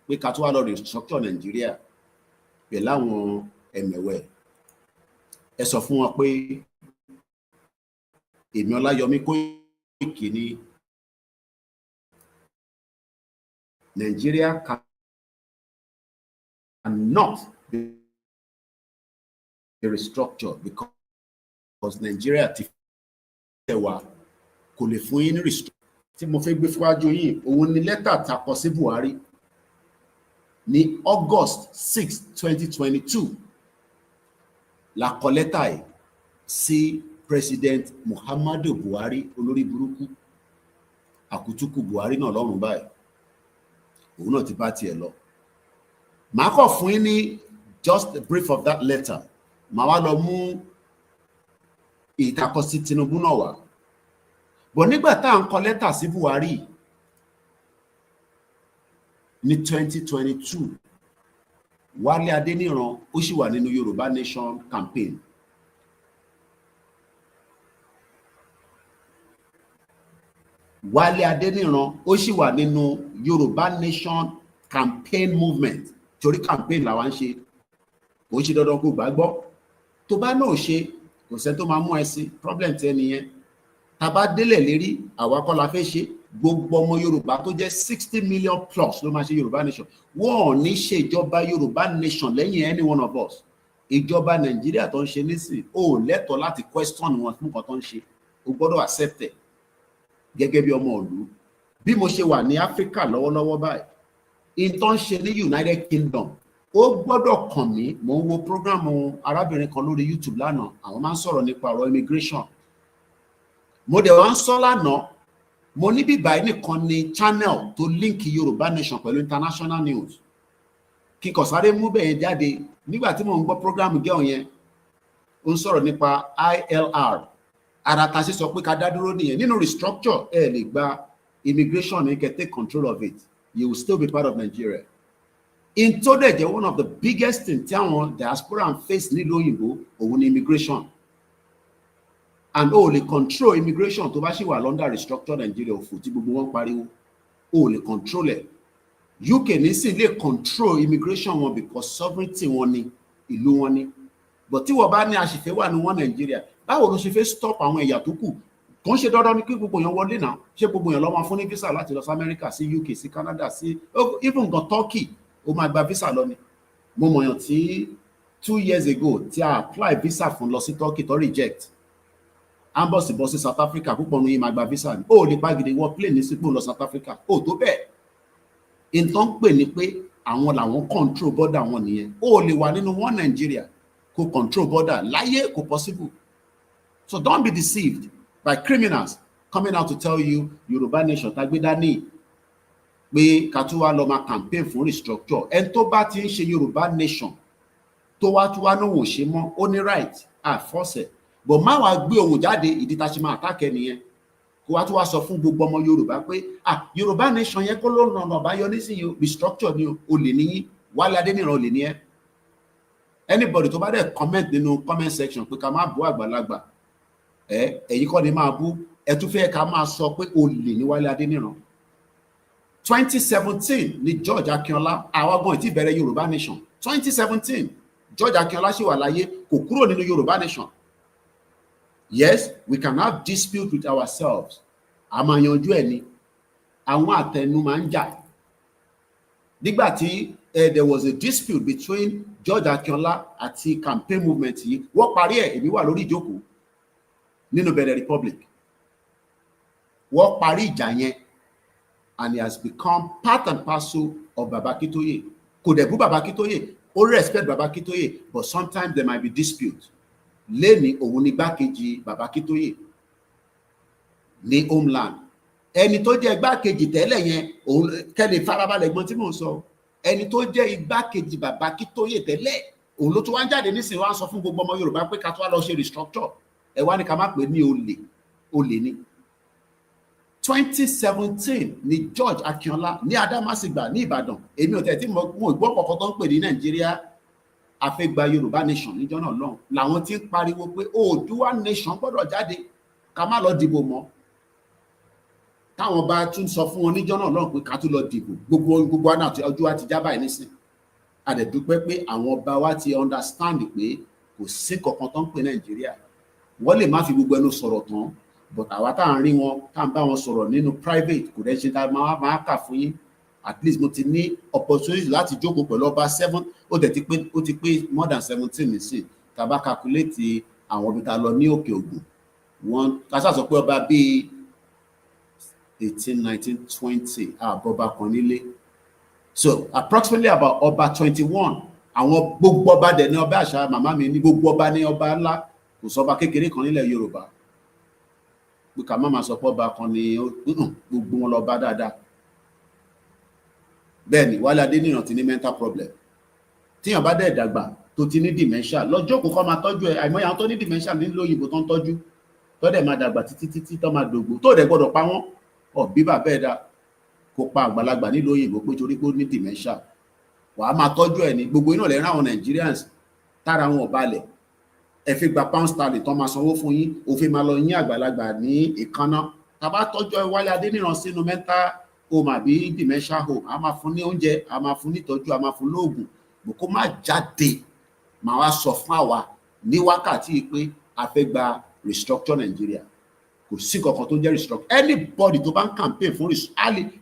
pé ká tó wá lọ restructure Nigeria pẹ̀lú àwọn ẹ̀mẹ̀wẹ̀. Ẹ sọ fún wọn pé èmi Ọláyọmí Kóìkì ní Nigeria cannot be restructured because Nigeria ti fẹ́ wà kò lè fún yín ní restructure. Tí mo fẹ́ gbé fúwájú yìí, òun ni lẹ́tà takọ sí Buhari ní August 6, 2022. La kọ lẹ́tà yìí sí President Muhammadu Buhari, olórí burúkú, àkútúkù Buhari náà lọ́rùn báyìí. Òun náà ti bá tiẹ̀ lọ. Màá kọ̀ fún yín ní just a brief of that letter. Màá wá lọ mú ìtakọ sí Tinubu náà wá. Bọ̀ nígbà tá à ń kọ lẹ́tà sí Buhari ní 2022, Wálé Adéníran ó sì wà nínú Yorùbá Nation campaign. Wálé Adéníran ó sì wà nínú Yorùbá Nation campaign movement. Torí campaign làwa ń ṣe. Kò ṣe dandan kó gbàgbọ́. Tó bá náà ṣe, kò sẹ́ni tó máa mú ẹ sí. Problem tí ẹni yẹn. Tá bá délẹ̀ lérí, àwa kọ́ la fẹ́ ṣe. Gbogbo ọmọ Yorùbá tó jẹ́ 60 million plus ló máa ṣe Yorùbá Nation. Wọ́n ò ní ṣe ìjọba Yorùbá Nation lẹ́yìn any one of us. Ìjọba Nàìjíríà tó ń ṣe nísìn, ó lẹ́tọ̀ọ́ láti question wọn fún nǹkan tó ń ṣe. O gbọ́dọ̀ accept ẹ̀ gẹ́gẹ́ bí ọmọ ìlú. Bí mo ṣe wà ní Áfíríkà lọ́wọ́lọ́wọ́ báyìí, in tó ń ṣe ní United Kingdom, ó gbọ́dọ̀ kàn mí. Mo ń wo program arábìnrin kan lórí YouTube lánàá. Àwọn máa ń sọ̀rọ̀ nípa ọ̀rọ̀ immigration. Mo dẹ̀ wá ń sọ lánàá, mo ní bíbá nìkan ni channel tó link Yorùbá Nation pẹ̀lú international news. Kíkọ̀ sáré mú bẹ́ẹ̀ jáde nígbà tí mo ń gbọ́ program gẹ́ọ̀ yẹn, ó ń sọ̀rọ̀ nípa ILR. Ara ta sí sọ pé ká dá dúró nìyẹn. Nínú restructure, ẹ lè gba immigration ní kẹ́ take control of it. You will still be part of Nigeria. In tó dẹ̀ jẹ́ one of the biggest thing tí àwọn diaspora ń face nílùú òyìnbó, òun ni immigration. And o lè control immigration tó bá ṣì wà London restructure Nigeria òfò tí gbogbo wọn pariwo. O lè control ẹ̀. UK nísìn lè control immigration wọn because sovereignty wọn ni, ìlú wọn ni. But tí wọ́n bá ní àṣìfẹ́ wà ní wọn Nigeria, báwo ló ṣe fẹ́ stop àwọn ẹ̀yà tó kù? Kò ń ṣe dandan ní kí gbogbo èèyàn wọlé náà. Ṣé gbogbo èèyàn ló máa fún ní visa láti lọ sí America, sí UK, sí Canada, sí even gan Turkey, ó máa gba visa lọ ni. Mo mọ̀yàn tí 2 years ago tí a apply visa fún lọ sí Turkey tó reject. Ambos bọ́ sí South Africa, púpọ̀ ní máa gba visa ni. Ó lè pàgìdì wọ plane ní sípò lọ South Africa. Ó tó bẹ́ẹ̀. Ìtàn pè ní pé àwọn làwọn control border wọn nìyẹn. Ó lè wà nínú wọn Nigeria kó control border láyé kò possible. So don't be deceived by criminals coming out to tell you Yorùbá Nation tá gbé dání pé ká tún wá lọ máa campaign fún restructure. Ẹni tó bá ti ń ṣe Yorùbá Nation tó wá tún wá náà wò ṣe mọ́, ó ní right force. But má wàá gbé ohun jáde, ìdí tá ṣe máa attack ẹnìyẹn. kó wá tó wá sọ fún gbogbo ọmọ Yorùbá pé Yorùbá nation yẹn kó ló ràn ọ̀nà àbáyọ nísìnyí o, restructure ni o, olè níyí, Wálé Adéníran olè ní ẹ. Anybody tó bá dẹ̀ comment nínú comment section pé ká má bú àgbàlagbà, ẹ̀yin kọ́ ni máa bú, ẹ tún fẹ́ ká máa sọ pé olè ní Wálé Adéníran. 2017 ni George Akínọlá, àwa gan ti bẹ̀rẹ̀ Yorùbá nation. 2017 George Akínọlá ṣì wà láyé, kò kúrò nínú Yorùbá nation. Yes, we can have dispute with ourselves. A máa yanjú ẹ̀ ni. Àwọn àtẹnu máa ń jà. Nígbà tí there was a dispute between George Akínọlá àti campaign movement yìí, wọ́n parí ẹ̀, èmi wà lórí ìjókòó nínú Benin Republic. Wọ́n parí ìjà yẹn, and he has become part and parcel of Baba Akintoye. Kò dẹ̀ bú Baba Akintoye, ó respect Baba Akintoye, but sometimes there might be dispute. Lẹ́ni òun ni gbákejì Baba Akintoye ní homeland. Ẹni tó jẹ́ igbákejì tẹ́lẹ̀ yẹn, òun kẹ́lẹ̀ farabalẹ̀ gbọ́n tí mò ń sọ. Ẹni tó jẹ́ igbákejì Baba Akintoye tẹ́lẹ̀, òun ló tún wá ń jáde nísìnyí wá ń sọ fún gbogbo ọmọ Yorùbá pé ká tó wá lọ ṣe restructure. Ẹ wá ní ká má pè ní olè ni. 2017 ni George Akínọlá ní Adámásìgbà ní Ìbàdàn. Èmi ò tẹ̀ tí mo gbọ́ kọ̀ọ̀kan tó ń pè ní Nàìjíríà àfẹ́gbà Yorùbá nation níjọ́ náà lọ́hùn. Làwọn tí ń pariwo pé Oòduà nation gbọ́dọ̀ jáde, ká má lọ dìbò mọ́. Táwọn bá tún sọ fún wọn níjọ́ náà lọ́hùn pé ká tún lọ dìbò, gbogbo àná àti ọjọ́ wa ti já báyìí nísìn. A dẹ̀ dúpẹ́ pé àwọn ọba wa ti understand pé kò sí kankan tó ń pè Nàìjíríà. Wọ́n lè má fi gbogbo ẹnu sọ̀rọ̀ tán, but àwa tá à ń rí wọn, tá à ń bá wọn sọ̀rọ̀ nínú private, kò dẹ̀ ṣe tá máa kà fún yín. At least mo ti ní opportunity láti jókòó pẹ̀lú ọba 7, ó ti pé more than 17 nísìn. Tá bá calculate àwọn ibi tá lọ ní Òkè Ògùn, wọ́n ká sọ pé ọba bíi 18, 19, 20 àbọ̀bá kan nílé. So approximately about ọba 21. Àwọn gbogbo ọba dẹ̀ ní ọba àṣà màmá mi ní gbogbo ọba ní ọba ńlá, kò sọba kékeré kan nílẹ̀ Yorùbá. Pé ká má máa sọ pé ọba kan ní gbogbo wọn lọ bá dáadáa. Bẹ́ẹ̀ni, Wálé Adéníran ti ní mental problem. Tíyàn bá dẹ̀ dàgbà tó ti ní dementia, lọ́jọ́ kò kọ́ máa tọ́jú ẹ̀. Àìmọye àwọn tó ní dementia nílò òyìnbó tó ń tọ́jú, tó dẹ̀ máa dàgbà títí tó máa dògbò, tó dẹ̀ gbọ́dọ̀ pa wọ́n. Bí bàbá ẹ̀ dá kó pa àgbàlagbà nílò òyìnbó pé torí pé ó ní dementia. Wàá máa tọ́jú ẹ̀ ní gbogbo iná lẹ́rìn àwọn Nigerians tára wọn ò balẹ̀. Ẹ fi gba pound sterling tó máa sanwó fún yín, òfin máa lọ yín àgbàlagbà ní ìkànnà. Tá bá tọ́jú Wálé Adéníran sínú mental home àbí dementia home, a máa fún ní oúnjẹ, a máa fún ní ìtọ́jú, a máa fún lóògùn. Bó kó má jáde máa wá sọ fún àwa ní wákàtí pé a fẹ́ gba restructure Nigeria. Kò sí kankan tó jẹ́ restructure. Anybody tó bá ń campaign fún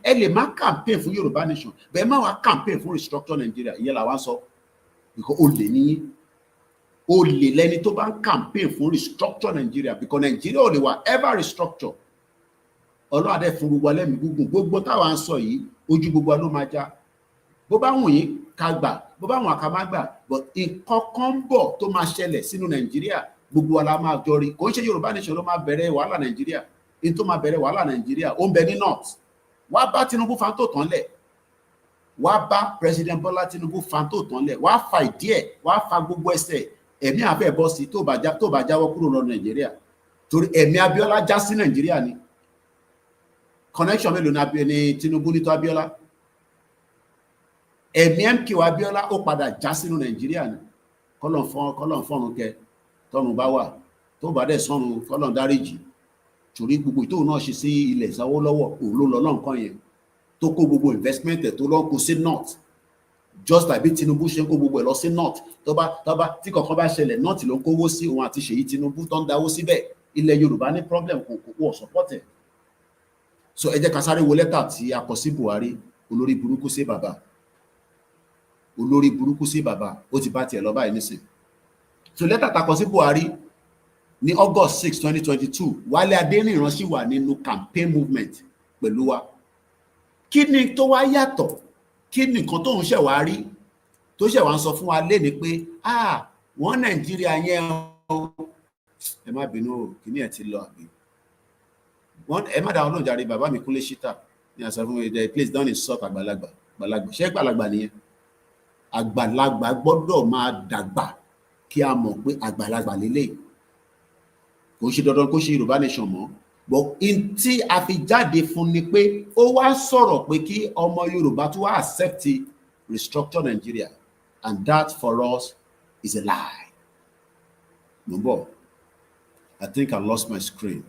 ẹ lè má campaign fún Yorùbá nation, bẹ́ẹ̀ má wá campaign fún restructure Nigeria. Ìyẹn làwa sọ. Because olè ní olè lẹ́ni tó bá ń campaign fún restructure Nigeria, because Nigeria ò lè wà ever restructure. Ọlọ́run adé fún gbogbo alẹ́mì gúngùn, gbogbo táwa ń sọ yìí ojú gbogbo ló máa já. Bó bá wùn yín ká gbà, bó bá wùn ká má gbà, but nǹkan kan ń bọ̀ tó máa ṣẹlẹ̀ sínú Nàìjíríà, gbogbo wa la máa jọ rí. Kò ń ṣe Yorùbá nation ló máa bẹ̀rẹ̀ wàhálà Nàìjíríà. In tó máa bẹ̀rẹ̀ wàhálà Nàìjíríà ó ń bẹ ní north. Wá bá Tinubu fan tó tán lẹ̀, wá bá President Bola Tinubu fan tó tán lẹ̀, wá fa ìdí ẹ̀, wá fa gbogbo ẹsẹ̀. Ẹ̀mí àfẹ́ bọ́ sí tó bá jáwọ́ kúrò lọ Nàìjíríà. Torí ẹ̀mí Abíọ́lá já sí Nàìjíríà ni. Connection mélòó ní Tinubu ní tó Abíọ́lá? Ẹ̀mí MKO Abíọ́lá ó padà já sínú Nàìjíríà ni. Kọ́lọ̀ fọ́run kẹ tọ́run bá wà, tó bá dẹ̀ sọ́run kọ́lọ̀ dáríjì. Torí gbogbo ìtòun náà ṣe sí ilẹ̀ ìsáwó lọ́wọ́ òun ló lọ lọ́nkàn yẹn, tó kó gbogbo investment ẹ̀ tó lọ́ kó sí north. Just like bí Tinubu ṣe ń kó gbogbo ẹ̀ lọ sí north, tí kankan bá ṣẹlẹ̀ north ló ń kówó sí, òun àti Ṣèyí Tinubu tó ń dáwó síbẹ̀. Ilẹ̀ Yorùbá ní problem kò wọ̀ support ẹ̀. So ẹ jẹ́ ká sáré wo lẹ́tà tí a kọ sí Buhari, olórí burúkú sí bàbá. Olórí burúkú sí bàbá, ó ti bá tiẹ̀ lọ báyìí nísìn. So lẹ́tà tá a kọ sí Buhari ní August 6, 2022, Wálé Adéníran sì wà nínú campaign movement pẹ̀lú wa. Kí ni tó wá yàtọ̀? Kí ni nǹkan tóun ṣẹ̀ wá rí? Tó ṣẹ̀ wá ń sọ fún wa léni pé wọ́n Nàìjíríà yẹn o. Ẹ má bínú, kí ni ẹ ti lọ àbí? Ẹ má dáhùn náà jàre, bàbá mi Kúnlé Ṣítà ní àṣà fún mi, please don't insult àgbàlagbà. Ṣé àgbàlagbà nìyẹn? Àgbàlagbà gbọ́dọ̀ máa dàgbà kí a mọ̀ pé àgbàlagbà lélẹ̀. Kò ṣe dandan kó ṣe Yorùbá nation mọ́, but in tí a fi jáde fún ni pé ó wá sọ̀rọ̀ pé kí ọmọ Yorùbá tó wá accept restructure Nigeria, and that for us is a lie. Number, I think I lost my screen.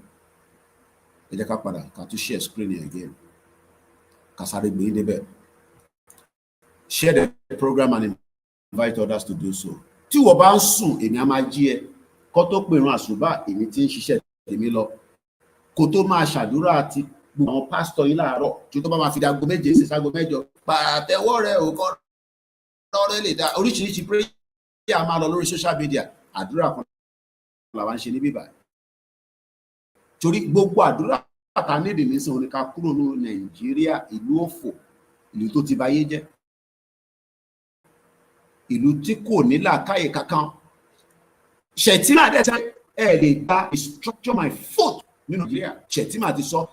Ẹ jẹ́ ká padà ká tún share screen again. Ká sáré gbé yín débẹ̀. Share the program and invite others to do so. Tí wọ́n bá ń sùn, èmi á máa jí ẹ. Kó tó pè ìrun àsùbá, èmi tí ń ṣiṣẹ́ tèmi lọ. Kó tó máa ṣàdúrà àti gbogbo àwọn pásítọ̀ yín láàárọ̀, tí tó bá máa fi dago 7 sí sago 8, pàtẹ́wọ́ rẹ̀ ò kọ́ lọ́rẹ́ lè dá oríṣiríṣi prayer a máa lọ lórí social media. Àdúrà kan làwọn ń ṣe ní bíbá. Torí gbogbo àdúrà tá nídìí nísìnyí ni ká kúrò ní Nàìjíríà, ìlú òfò, ìlú tó ti bayé jẹ́, ìlú tí kò ní làákàyè kankan. Shettima dẹ̀ sẹ́ ẹ lè gba restructure my foot ní Nàìjíríà. Shettima ti sọ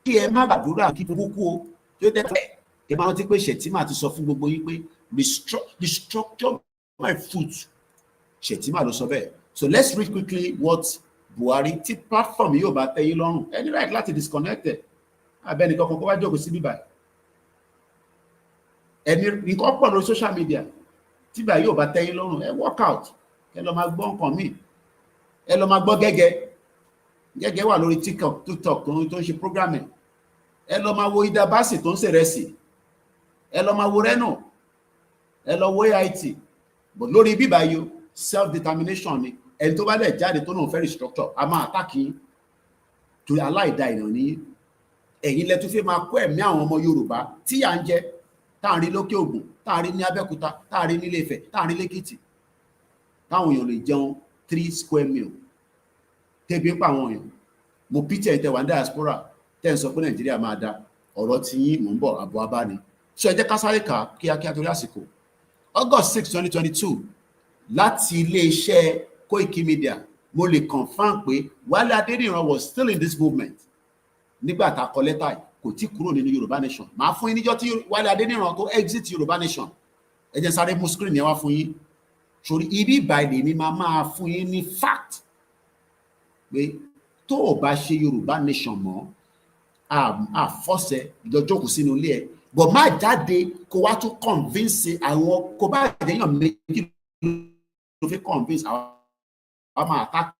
kí ẹ má gbàdúrà kí burúkú o tó dẹ́ pẹ́. Ẹ máa rántí pé Shettima ti sọ fún gbogbo yín pé restructure my foot. Shettima ló sọ bẹ́ẹ̀. So let's read quickly what Buhari tí platform yóò bá tẹ́ yín lọ́rùn. Any right láti disconnect ẹ̀. Abẹ́ni kankan kó wá jókòó sí bíbá. Ẹni nǹkan pọ̀ lórí social media. Tí bá yóò bá tẹ́ yín lọ́rùn, ẹ work out. Ẹ lọ máa gbọ́ nǹkan míì. Ẹ lọ máa gbọ́ gẹ́gẹ́ wà lórí TikTok tó ń ṣe programming. Ẹ lọ máa wo Ida Basi tó ń ṣe rẹsì. Ẹ lọ máa wo Reno. Ẹ lọ wo AIT. But lórí bíbá yóò self determination ni. Ẹni tó bá lẹ̀ jáde tó náà fẹ́ restructure, a máa àtàkì torí aláìda èèyàn ní ẹ̀yin lẹ́tún fẹ́ máa kó ẹ̀mí àwọn ọmọ Yorùbá tí à ń jẹ, táà ń rí lókè Ògùn, táà ń rí ní Abẹ́òkúta, táà ń rí ní Ilé-Ifẹ̀, táà ń rí lẹ́kìtì, táwọn èèyàn lè jẹun 3 square meal. Tẹ́bi ń pa àwọn èèyàn. Mo pítì ẹ̀ tẹ́ wà ní diaspora tẹ́ ń sọ pé Nàìjíríà máa da ọ̀rọ̀ tí yín mò ń bọ̀ àbọ̀ abá ni. Ṣé ẹ jẹ́ ká sáré kà kíákíá torí àsìkò. August 6, 2022 láti ilé-iṣẹ́ Koikimedia, mo lè confirm pé Wálé Adéníran was still in this movement. Nígbà tá a kọ lẹ́tà yìí, kò tí kúrò nínú Yorùbá Nation. Màá fún yín níjọ́ tí Wálé Adéníran tó exit Yorùbá Nation. Ẹ jẹ́ sáré mú screen yẹn wá fún yín. Sórí ibi ìbàdí ni máa fún yín ní fact pé tó o bá ṣe Yorùbá Nation mọ́, àfọ́sẹ̀ ìjọjókòó sínú ilé ẹ̀. But má jáde kó wá tún convince àwọn kó bá àdéhùn méjì ló fi convince àwọn máa attack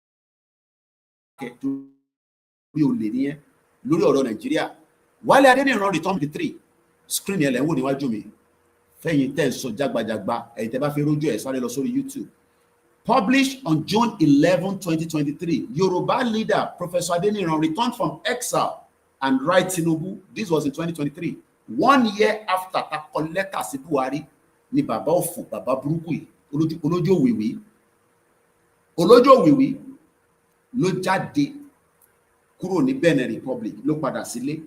bí o lè nìyẹn lórí ọ̀rọ̀ Nàìjíríà. Wálé Adéníran return 3 screen yẹn lẹ́ ń wò níwájú mi. Fẹ́yìn tẹ́ ń sọ jágbajàgba ẹ̀yin tẹ́ bá fi rójú ẹ̀ sáré lọ sórí YouTube. Published on June 11, 2023, Yoruba leader Professor Adeniran returned from exile and write Tinubu. This was in 2023. 1 year after ta kọ lẹ́tà sí Buhari ni bàbá òfò, bàbá burúkú yìí, olójó òwìwí ló jáde kúrò ní Benin Republic, ló padà sílé.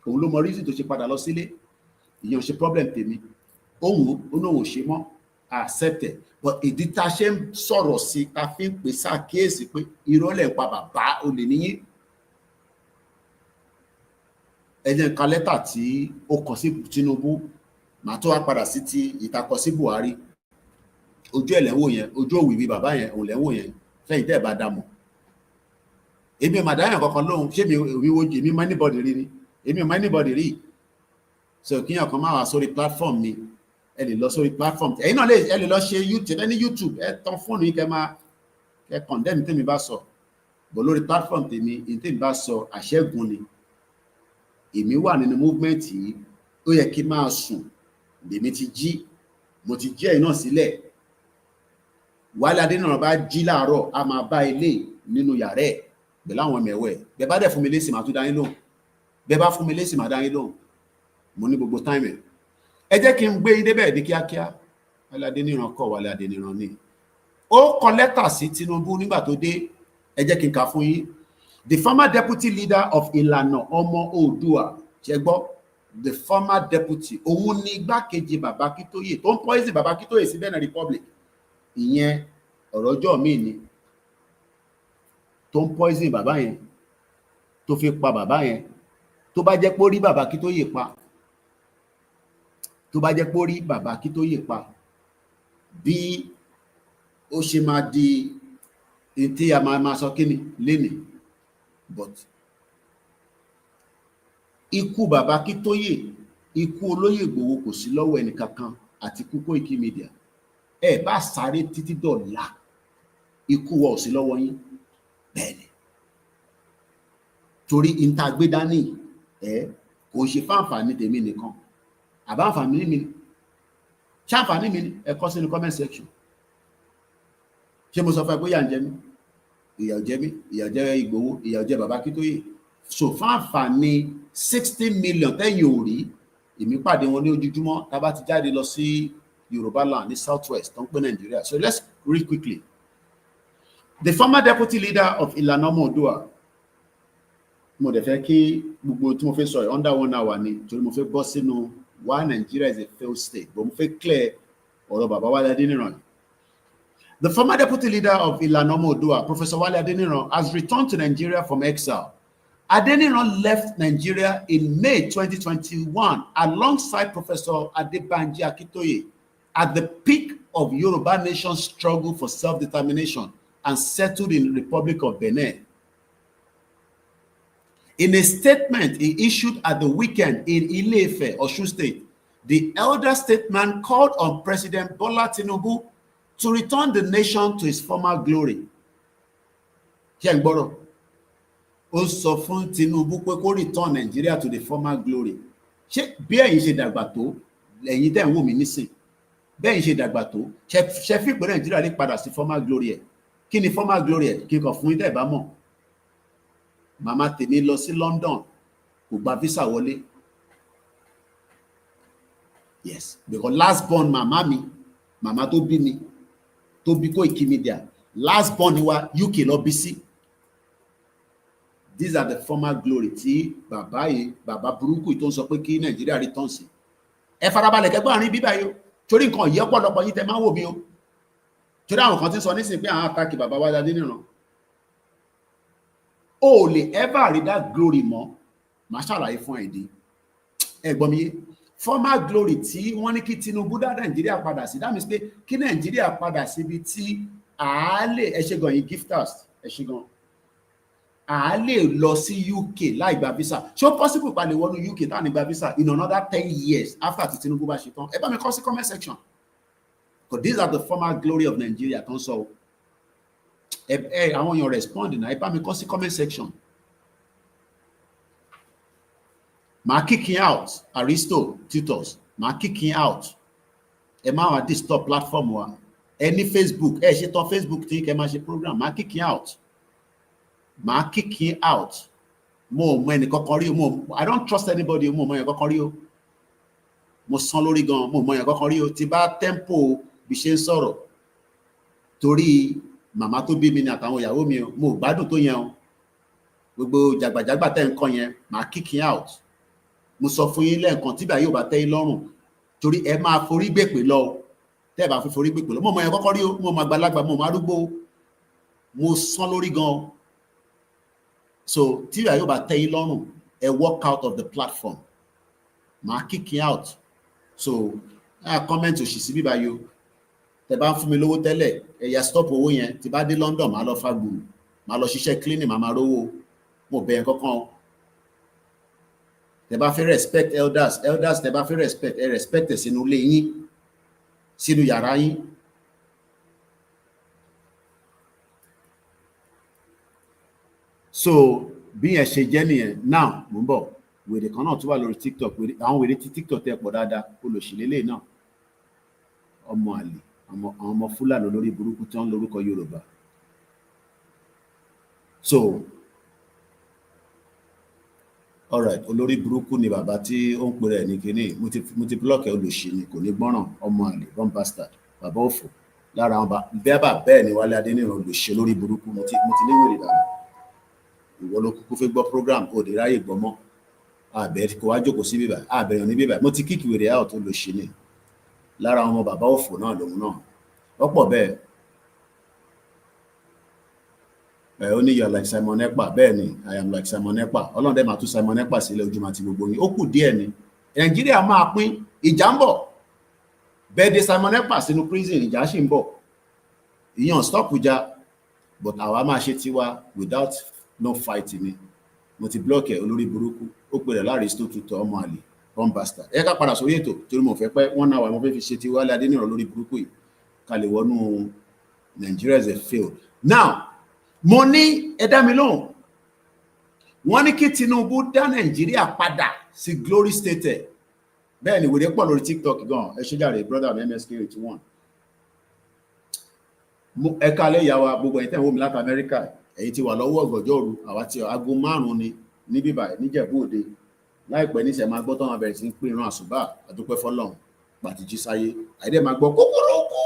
Òun ló mọ reason tó ṣe padà lọ sílé. Ìyẹn ò ṣe problem tèmi. Òun ó náà ò ṣe mọ́, accepted. But ìdí tá a ṣe ń sọ̀rọ̀ sí ta fi ń pè ṣàkíyèsí pé ìrọ̀lẹ́ ń pa bàbá olè níyìn. Ẹ jẹ́ n ka lẹ́tà tí ó kọ sí Tinubu, màá tó wá padà sí ti ìtakọ sí Buhari. Ojú ẹ̀ lẹ́wọ̀ yẹn, ojú òwìwí bàbá yẹn, òun lẹ́wọ̀ yẹn, fẹ́yìn tẹ́ ẹ̀ bá dá mọ̀. Èmi màdáyàn kankan lóhun, ṣé mi wo èmi mọ anybody rí ni? Èmi mọ anybody rí. So kíyàn kan máa wá sórí platform mi, ẹ lè lọ sórí platform. Ẹ̀yin náà ẹ lè lọ ṣe YouTube, ẹni YouTube, ẹ tán fóònù yìí kẹ condemn tèmi bá sọ. Bọ̀ lórí platform tèmi, tèmi bá sọ àṣẹ́gun ni. Èmi wà nínú movement yìí, ó yẹ kí máa sùn. Èmi ti jí, mo ti jí ẹ̀yin náà sílẹ̀. Wálé Adéníran bá jí láàárọ̀, a máa bá ilé nínú yàrá ẹ̀ pẹ̀lú àwọn mẹ̀wẹ̀. Bẹ́ẹ̀ bá dẹ̀ fún mi lésì, màá tún dá yín lóhùn. Bẹ́ẹ̀ bá fún mi lésì, màá dá yín lóhùn. Mo ní gbogbo time ẹ̀. Ẹ jẹ́ kí n gbé yín débẹ̀ ní kíákíá. Wálé Adéníran kọ́ Wálé Adéníran ni. Ó kọ lẹ́tà sí Tinubu nígbà tó dé. Ẹ jẹ́ kí n kà fún yín. The former deputy leader of Ìlànà Ọmọ Oòduà, ṣé gbọ́? The former deputy, òun ni igbákejì Bàbá Akíntóyè tó ń poison Bàbá Akíntóyè sí Benin Republic. Ìyẹn ọ̀rọ̀ ọjọ́ mi ni. Tó ń poison bàbá yẹn, tó fi pa bàbá yẹn. Tó bá jẹ́ pé ó rí Bàbá Akíntóyè pa, tó bá jẹ́ pé ó rí Bàbá Akíntóyè pa, bí ó ṣe máa di tí a máa sọ kíni lénìí. But ikú bàbá Akíntóyè, ikú olóyè Ìgbòho kò sí lọ́wọ́ ẹnìkankan àti ikú Koikimedia. Ẹ bá sáré títí dọ̀la, ikú wa ò sí lọ́wọ́ yín. Bẹ́ẹ̀ni. Torí ìta gbé dání kò ṣe fáǹfààní tèmi nìkan. Àbá àǹfààní mi ni. Ṣáǹfààní mi ni ẹ kọ sínú comment section. Ṣé mo sọ fún ẹ pé ìyà ń jẹ mí? Ìyà ò jẹ mí, ìyà jẹ Ìgbòho, ìyà ò jẹ bàbá Akíntóyè. So fáǹfààní 60 million tẹ́yìn ò rí, èmi pàdé wọn ní ojoojúmọ́ tá bá ti jáde lọ sí Yorùbá land ní Southwest tó ń pè Nàìjíríà. So let's read quickly. The former deputy leader of Ìlànà Oòduà, mo dẹ̀ fẹ́ kí gbogbo tí mo fẹ́ sọ under 1 hour ni, torí mo fẹ́ bọ́ sínú why Nigeria is a failed state, but mo fẹ́ clear ọ̀rọ̀ bàbá Wálé Adéníran. The former deputy leader of Ìlànà Oòduà, Professor Wálé Adéníran, has returned to Nigeria from exile. Adéníran left Nigeria in May 2021 alongside Professor Adebanji Akintoye at the peak of Yoruba nation's struggle for self-determination and settled in the Republic of Benin. In a statement he issued at the weekend in Ile-Ife, Osun State, the elder statesman called on President Bola Tinubu to return the nation to its former glory. Ó sọ fún Tinubu pé kó return Nigeria to the former glory. Ṣé bí ẹ̀yin ṣe dàgbà tó, ẹ̀yin tẹ́ ń wò mí nísìn, bí ẹ̀yin ṣe dàgbà tó, ṣe fi pé Nigeria lè padà sí former glory ẹ̀. Kí ni former glory ẹ̀? Kí n kàn fún yín tẹ́ ẹ bá mọ̀. Màmá tèmi lọ sí London, kò gba visa wọlé. Yes, because last born màmá mi, màmá tó bí mi, tó bí Koikimedia, last born wa UK lọ bí sí. These are the former glory tí bàbá burúkú tó ń sọ pé kí Nàìjíríà return sí. Ẹ farabalẹ̀ kẹ́gbọ́n àárín bíbá yìí o, torí nǹkan yẹ ọ̀pọ̀lọpọ̀ yìí tẹ́ máa wò mí o. Torí àwọn kan ti sọ nísìnyí pé àwọn àtàkì bàbá Wálé Adéníran. O lè ever rí that glory mọ́, màá ṣàlàyé fún ẹ̀dí. Ẹ gbọ́ mi yé. Former glory tí wọ́n ní kí Tinubu dá Nàìjíríà padà sí. That means pé kí Nàìjíríà padà síbi tí àálè ẹ ṣe gan yìí gifters ẹ ṣe gan. A lè lọ sí UK láì gba visa. Ṣé ó possible pa lè wọnú UK táwọn ní gba visa in another 10 years after tí Tinubu bá ṣe tán? Ẹ bá mi kọ sí comment section. Because these are the former glory of Nigeria tó ń sọ. Àwọn èèyàn respond náà, ẹ bá mi kọ sí comment section. Màá kicking out Aristo Titus, màá kicking out. Ẹ máa wá disturb platform wa. Ẹ ní Facebook, ẹ ṣe tán Facebook tí kẹ máa ṣe program, màá kicking out. Màá kicking out. Mo mọ ẹni kankan rí o, I don't trust anybody, mo mọ ẹni kankan rí o. Mo san lórí gan, mo mọ ẹni kankan rí o. Tí bá tempo bí ṣe ń sọ̀rọ̀, torí màmá tó bí mi ni àtàwọn ìyàwó mi o, mo gbádùn tó yẹn o. Gbogbo jàgbàjàgbà tẹ́ ń kọ́ yẹn, màá kicking out. Mo sọ fún yín lẹ́ẹ̀kan tí bá yóò bá tẹ́ yín lọ́rùn, torí ẹ máa forí gbèpè lọ. Tẹ́ ẹ bá fi forí gbèpè lọ, mo mọ ẹni kankan rí o, mo mọ àgbàlagbà, mo mọ arúgbó, mo san lórí gan o. So tí yóò bá tẹ́ yín lọ́rùn, ẹ walk out of the platform. Màá kicking out. So comment òṣì sí bíbá yìí o. Tẹ́ bá ń fún mi lówó tẹ́lẹ̀, ẹ yá stop owó yẹn. Tí bá dé London, màá lọ fagbùrù, màá lọ ṣiṣẹ́ cleaning, màá máa rówó. Mo bẹ̀ ẹ́ kankan o. Tẹ́ bá fẹ́ respect elders tẹ́ bá fẹ́ respect, ẹ respect ẹ̀ sínú ilé yín, sínú yàrá yín. So bí ẹ ṣe jẹ́ nìyẹn. Now mo ń bọ̀, wèrè kan náà tún wà lórí TikTok, àwọn wèrè tí TikTok tẹ́ pọ̀ dáadáa, olóṣèlélẹ̀ náà, ọmọ àlè, àwọn ọmọ Fúlàní lórí burúkú tí wọ́n lórúkọ Yorùbá. So alright, olórí burúkú ni bàbá tí ó ń pè rẹ̀ ní kíní, mo ti block ẹ, olóṣì ni, kò ní gbọ́ràn, ọmọ àlè, wrong bastard, bàbá òfò. Lára àwọn bẹ́ẹ̀ ni Wálé Adéníran olóṣì lórí burúkú, mo ti ní wèrè dáadáa. Ìwọ ló kúkú fẹ́ gbọ́ program kò dé ráyè gbọ́ mọ́. Àbẹ̀ kò wá jókòó sí bíbá, àbẹ̀yàn ní bíbá. Mo ti kíkì wèrè out tó lò ṣe ni. Lára ọmọ bàbá òfò náà lòun náà. Ọ̀pọ̀ bẹ́ẹ̀. Ó ní you are like Simon Ekpa. Bẹ́ẹ̀ ni, I am like Simon Ekpa. Ọlọ́run dẹ̀ máa tún Simon Ekpa sílẹ̀ ojúmọ́ àti gbogbo yín. Ó kù díẹ̀ ni. Nàìjíríà máa pín, ìjà ń bọ̀. Bẹ́ẹ̀ de Simon Ekpa sínú prison, ìjà sì ń bọ̀. Ìyàn stop ìjà, but àwa máa ṣe tiwa without no fighting ni. Mo ti block ẹ olórí burúkú. ó pè rẹ̀ l'Aristotle ọmọ àlè born bastard. Ẹ ká padà sórí ètò torí mo fẹ́ pẹ́ 1 hour mo fẹ́ fi ṣe ti Wálé Adéníran lórí burúkú yìí ká lè wọnú Nigeria is a failed. Now mo ní ẹ dá mi lóhùn wọ́n ní kí Tinubu dá Nàìjíríà padà sí glory state. Bẹ́ẹ̀ ni wèrè pọ̀ lórí TikTok gan. Ẹ ṣé jàre brother mi MSK81. Ẹ kálẹ́ ìyá wa gbogbo ẹ̀yin tẹ́ ń wò mí láti Amẹ́ríkà. Ẹ̀yin ti wà lọ́wọ́ ọ̀gànjọ́ òru àwa ti aago 5 ni ní bíbà níjẹ̀bú òde. Láìpẹ́ níṣẹ́ máa gbọ́ tán máa bẹ̀rẹ̀ sí pé ìran àsùbá àdúpẹ́ fọ́lọ́run pàtìjí sáyé. Àìdẹ́ máa gbọ́ kúkúrúkú.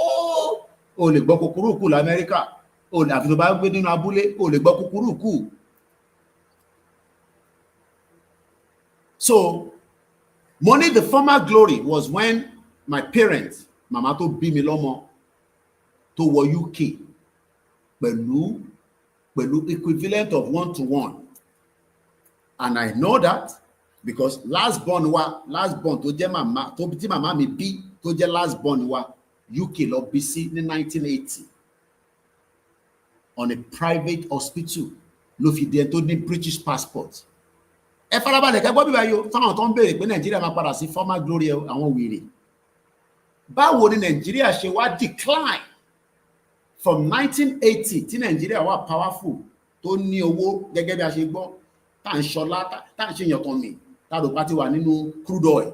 O lè gbọ́ kúkúrúkú l'Amẹ́ríkà. O lè àfi tó bá gbé nínú abúlé o lè gbọ́ kúkúrúkú. So money, the former glory was when my parents, mama tó bí mi lọ́mọ, tó wọ UK pẹ̀lú equivalent of 1-to-1. And I know that because last born tó jẹ́ mama tó tí mama mi bí tó jẹ́ last born wa UK lọ bí sí ní 1980 on a private hospital ló fi dé tó ní British passport. Ẹ farabalẹ̀ kẹ́ gbọ́ bí báyìí táwọn tó ń béèrè pé Nàìjíríà máa padà sí former glory àwọn wèrè. Báwo ni Nàìjíríà ṣe wá decline from 1980 tí Nàìjíríà wà powerful tó ní owó gẹ́gẹ́ bí a ṣe gbọ́ tá ń ṣọlá tá ń ṣe yàntàn mi tá rò pa ti wà nínú crude oil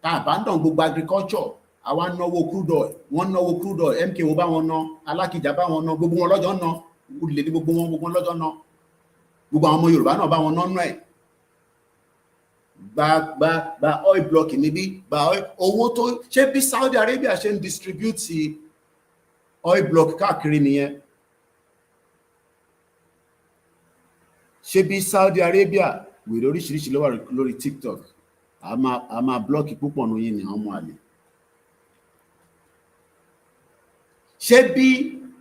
tá abandon gbogbo agriculture àwa náwó crude oil wọ́n náwó crude oil MKO bá wọn ná Alákìjà bá wọn ná gbogbo wọn lọ́jọ́ ná olè ní gbogbo wọn lọ́jọ́ ná gbogbo àwọn ọmọ Yorùbá náà bá wọn ná ẹ̀ gba oil block níbí gba oil owó tó ṣe bí Saudi Arabia ṣe ń distribute oil block káàkiri nìyẹn. Ṣé bí Saudi Arabia wèrè oríṣiríṣi ló wà lórí TikTok a máa blọ́ọ̀kì púpọ̀ nù yín ní àwọn ọmọ àlè. Ṣé bí